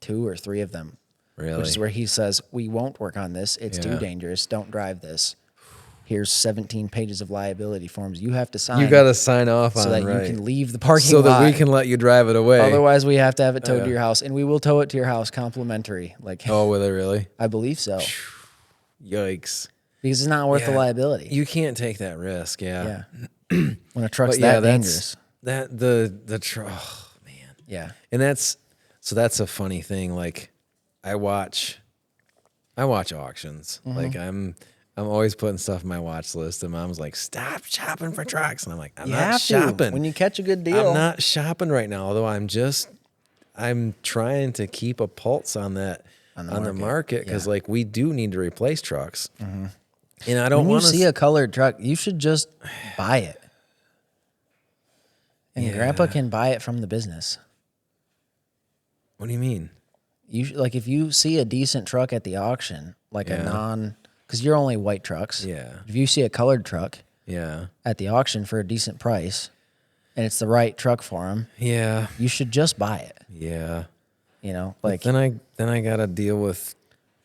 2 or 3 of them. Really. Which is where he says, we won't work on this. It's too Yeah. dangerous. Don't drive this. Here's 17 pages of liability forms you have to sign. You got to sign off so on that right. you can leave the parking so lot. that we can let you drive it away. Otherwise, we have to have it towed to your house, and we will tow it to your house complimentary. Like, Oh, will they really? I believe so, Yikes. because it's not worth the Yeah. liability. You can't take that risk. Yeah. Yeah. When a truck's But yeah, that dangerous. That the truck. Oh, man. Yeah. And that's a funny thing. Like I watch auctions. Mm-hmm. Like I'm always putting stuff in my watch list, and Mom's like, "Stop shopping for trucks," and I'm like, "I'm You not have shopping. to. When you catch a good deal. I'm not shopping right now. Although I'm trying to keep a pulse on that on the market because Yeah. like we do need to replace trucks, and I don't When you want see a colored truck, you should just buy it. And Yeah. Grandpa can buy it from the business. What do you mean? Like if you see a decent truck at the auction, like Yeah. because you're only white trucks. Yeah. If you see a colored truck Yeah. at the auction for a decent price, and it's the right truck for him, Yeah. you should just buy it. Yeah. You know, like Then I got to deal with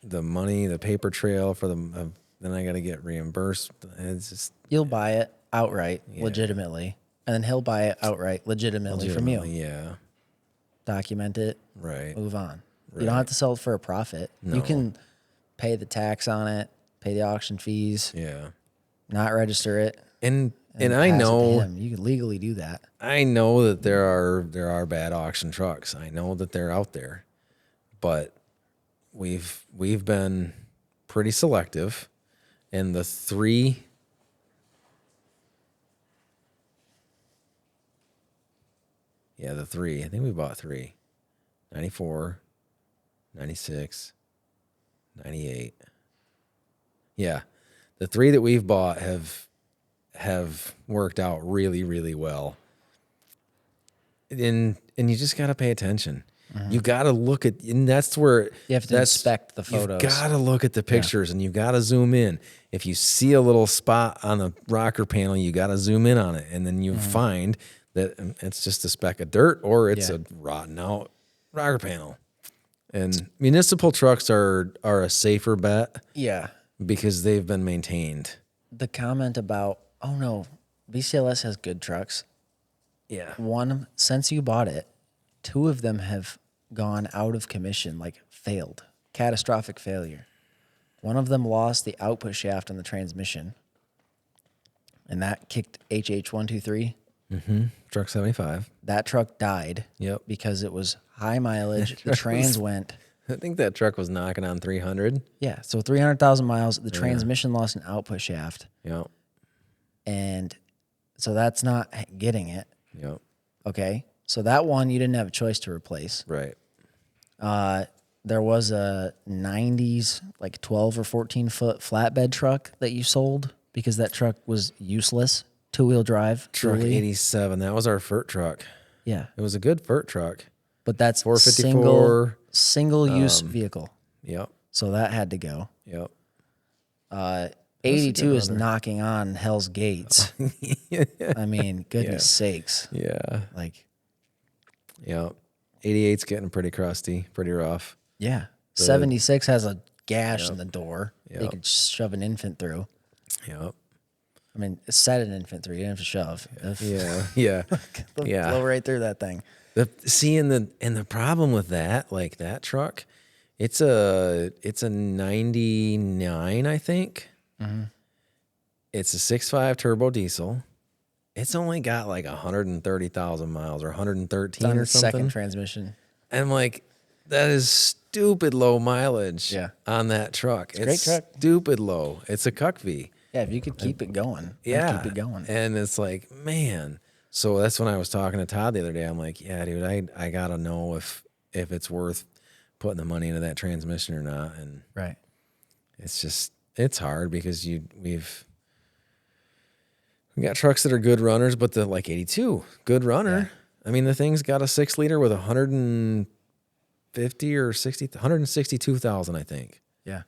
the money, the paper trail for the. Then I got to get reimbursed. It's just you'll buy it outright, legitimately, and then he'll buy it outright, legitimately from you. Yeah. Document it, Right. move on. You don't have to sell it for a profit. You can pay the tax on it, pay the auction fees, Yeah. not register it, And And I pass it to know him. You can legally do that. I know that there are bad auction trucks. I know that they're out there, but we've been pretty selective, and the three. Yeah, the three. I think we bought three. 94, 96, 98. Yeah. The three that we've bought have worked out really, really well. And you just got to pay attention. You got to look at, and that's where You have to inspect the photos. You've got to look at the pictures, and you've got to zoom in. If you see a little spot on the rocker panel, you got to zoom in on it, and then you find that it's just a speck of dirt or it's a rotten out rocker panel. And municipal trucks are a safer bet. Yeah. Because they've been maintained. The comment about, oh no, BCLS has good trucks. Yeah. One, since you bought it, 2 of them have gone out of commission, like failed, catastrophic failure. One of them lost the output shaft on the transmission, and that kicked HH123. Truck 75. That truck died. Yep. Because it was high mileage. The trans went. I think that truck was knocking on 300. Yeah, so 300,000 miles. The transmission lost an output shaft. Yep. And so that's not getting it. Yep. Okay. So that one you didn't have a choice to replace. Right. There was a 90s, like 12 or 14 foot flatbed truck that you sold because that truck was useless. 2-wheel drive. Truck truly. 87. That was our FERT truck. Yeah. It was a good FERT truck. But that's 454. single use vehicle. Yep. So that had to go. Yep. 82 is knocking on hell's gates. I mean, goodness sakes. Yeah. Like, Yep. 88's getting pretty crusty, pretty rough. yeah. 76 has a gash in the door. They Yep. could shove an infant through. Yep. I mean, set an infant through. You didn't have to shove. Yeah. Yeah. Yeah. Blow right through that thing. The problem with that, like that truck, it's a 99, I think. It's a 6.5 turbo diesel. It's only got like 130,000 miles or 113 or something. Second transmission. And I'm like, that is stupid low mileage on that truck. It's a great truck. Stupid low. It's a Cuck V. Yeah, if you could keep it going. Yeah. Keep it going. And it's like, man. So that's when I was talking to Todd the other day. I'm like, yeah, dude, I got to know if it's worth putting the money into that transmission or not. And right. It's hard because we've got trucks that are good runners, but the like 82, good runner. Yeah. I mean, the thing's got a 6-liter with 150 or 60, 162,000, I think. Yeah.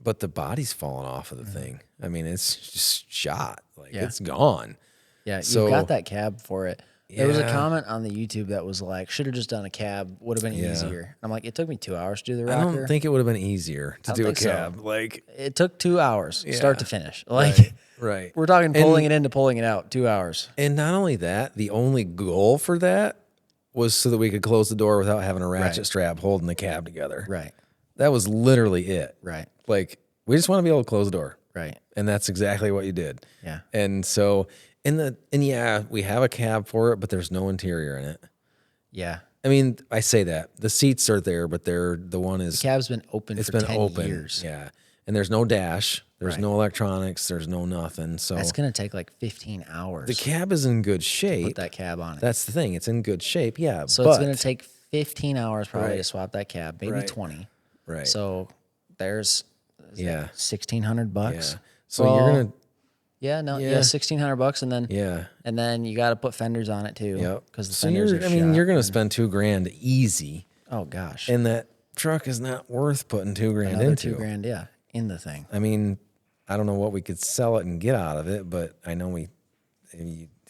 But the body's falling off of the thing. I mean, it's just shot. Like it's gone. Yeah, so, you got that cab for it. There was a comment on the YouTube that was like, should have just done a cab, would have been easier. I'm like, it took me 2 hours to do the rocker. I don't think it would have been easier to do a cab. So. Like it took 2 hours, start to finish. Like right. We're talking pulling it in to pulling it out, 2 hours. And not only that, the only goal for that was so that we could close the door without having a ratchet strap holding the cab together. Right. That was literally it. Right. Like we just want to be able to close the door. Right. And that's exactly what you did. Yeah. And so we have a cab for it, but there's no interior in it. Yeah. I mean, I say that. The seats are there, but the cab's been open for 10 years. Yeah. And there's no dash. There's no electronics. There's no nothing. So that's going to take like 15 hours. The cab is in good shape. Put that cab on it. That's the thing. It's in good shape. Yeah. So it's going to take 15 hours probably to swap that cab, maybe 20. Right. So there's $1,600. Yeah. So you're going to. Yeah, no, $1,600, and then and then you got to put fenders on it too. Yep. Because the fenders are you're going to spend $2,000 easy. Oh gosh. And that truck is not worth putting $2,000 Another into. $2,000, in the thing. I mean, I don't know what we could sell it and get out of it, but I know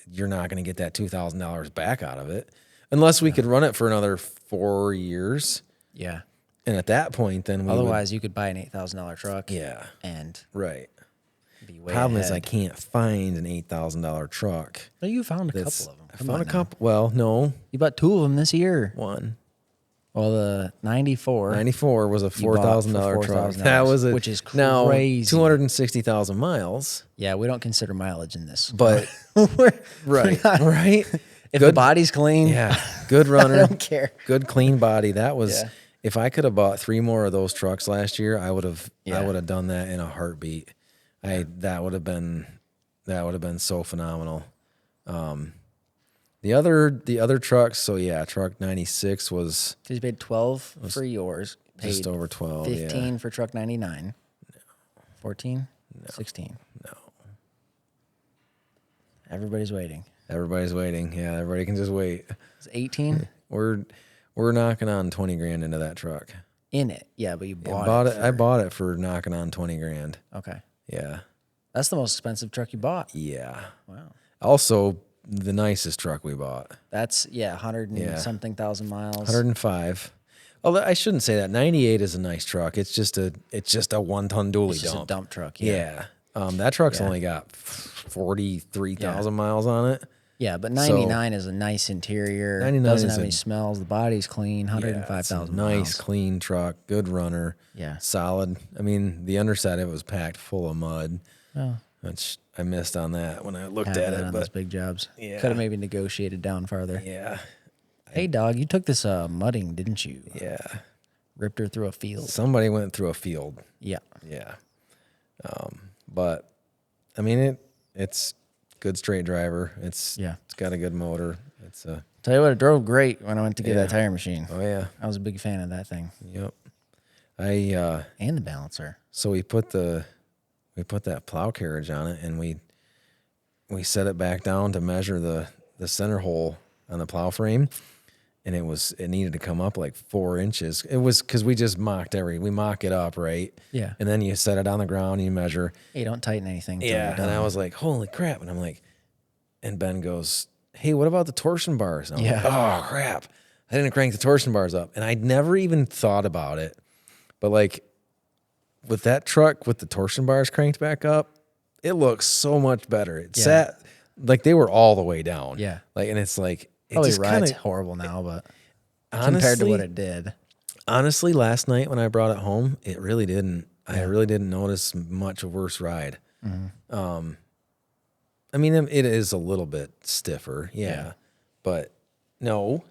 you're not going to get that $2,000 back out of it unless we could run it for another 4 years. Yeah. And at that point, then otherwise you could buy an $8,000 truck. Yeah. And be way Problem ahead. Is I can't find an $8,000 truck. Well, you found a couple of them. I found a couple. Well, no. You bought 2 of them this year. One. Well, the 94. 94 was a you bought for $4,000 truck. $4,000, That was which is now crazy. 260,000 miles. Yeah, we don't consider mileage in this. But right. If the body's clean, Yeah, good runner. I don't care. Good clean body. That was Yeah. if I could have bought 3 more of those trucks last year, I would have Yeah. done that in a heartbeat. That would have been so phenomenal. The other trucks, so yeah, truck 96 was because you paid 12 for yours, paid just over 12. 15 for truck 99. No. 14? No. 16. No. Everybody's waiting. Everybody's waiting. Yeah, everybody can just wait. It's 18 We're knocking on 20 grand into that truck. in it. Yeah, but you bought it. I bought it for knocking on 20 grand. Okay. Yeah. That's the most expensive truck you bought. Yeah. Wow. Also, the nicest truck we bought. That's 100 and something thousand miles. 105. Although I shouldn't say that. 98 is a nice truck. It's just a 1-ton dually It's just dump. a dump truck. Yeah. That truck's only got 43,000 miles on it. Yeah, but 99 is a nice interior. 99 doesn't is have any smells. The body's clean. 105,000 miles. Nice, clean truck. Good runner. Yeah. Solid. I mean, the underside of it was packed full of mud. Oh. Which I missed on that when I looked Have at that it. on But those big jobs. Yeah. Could have maybe negotiated down farther. yeah. Hey, dog, you took this mudding, didn't you? Yeah. Ripped her through a field. Somebody went through a field. Yeah. Yeah. But I mean it's good straight driver. It's got a good motor. It's a Tell you what, it drove great when I went to get that tire machine. oh yeah. I was a big fan of that thing. Yep. And the balancer. So we put that plow carriage on it and we set it back down to measure the center hole on the plow frame. And it needed to come up like 4 inches. It was because we just mock it up, right? Yeah. And then you set it on the ground and you measure. Hey, don't tighten anything. till Yeah. you're done. And I was like, holy crap. And I'm like, and Ben goes, hey, what about the torsion bars? And I'm like, oh crap. I didn't crank the torsion bars up. And I'd never even thought about it. But like with that truck with the torsion bars cranked back up, it looks so much better. It sat like they were all the way down. Yeah. Like, and it's like, it Probably just rides kinda, horrible now, but honestly, compared to what it did. Honestly, last night when I brought it home, it really didn't. I really didn't notice much worse ride. Mm-hmm. I mean, it is a little bit stiffer, but no,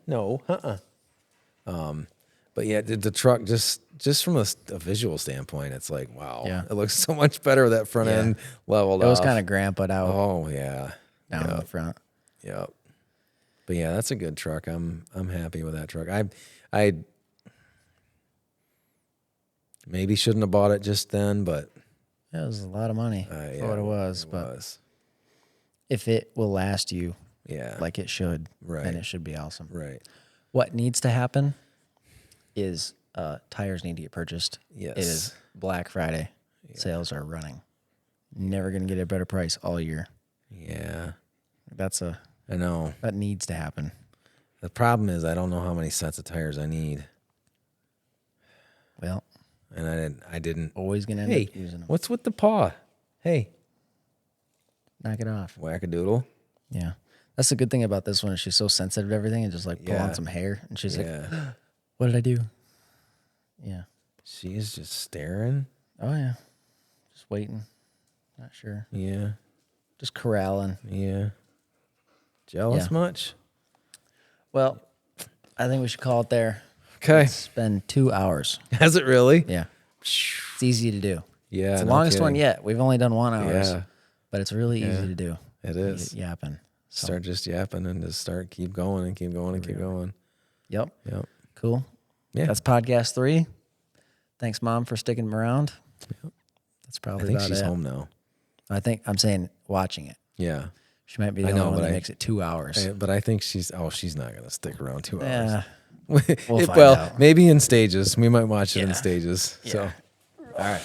but yeah, the truck just from a visual standpoint, it's like wow, it looks so much better with that front end leveled. It was kind of grandpaed out. Oh yeah, down in the front. Yep. But yeah, that's a good truck. I'm happy with that truck. I maybe shouldn't have bought it just then, but It was a lot of money for what it was. But if it will last you like it should, then it should be awesome. Right. What needs to happen is tires need to get purchased. Yes. It is Black Friday. Sales are running. Never going to get a better price all year. Yeah. I know. That needs to happen. The problem is I don't know how many sets of tires I need. Well, and I didn't always going to end up using them. What's with the paw? Hey. Knock it off. Wackadoodle. Yeah. That's the good thing about this one is she's so sensitive to everything and just like pull on some hair and she's like, what did I do? Yeah. She's just staring. Oh yeah. Just waiting. Not sure. Yeah. Just corralling. Yeah. Jealous much? Well, I think we should call it there. Okay. It's been 2 hours. Has it really? Yeah. It's easy to do. Yeah. It's the longest one yet. We've only done 1 hour. Yeah. But it's really easy to do. It is. Yapping. So. Start just yapping and just keep going and keep going and keep going. Yep. Yep. Cool. Yeah. That's podcast 3. Thanks, Mom, for sticking around. Yep. That's probably I think about she's it. home now. I'm saying watching it. Yeah. She might be the only one that makes it 2 hours. But I think she's not going to stick around 2 hours. Yeah. We'll find well, out. maybe in stages. We might watch it in stages. Yeah. So, all right.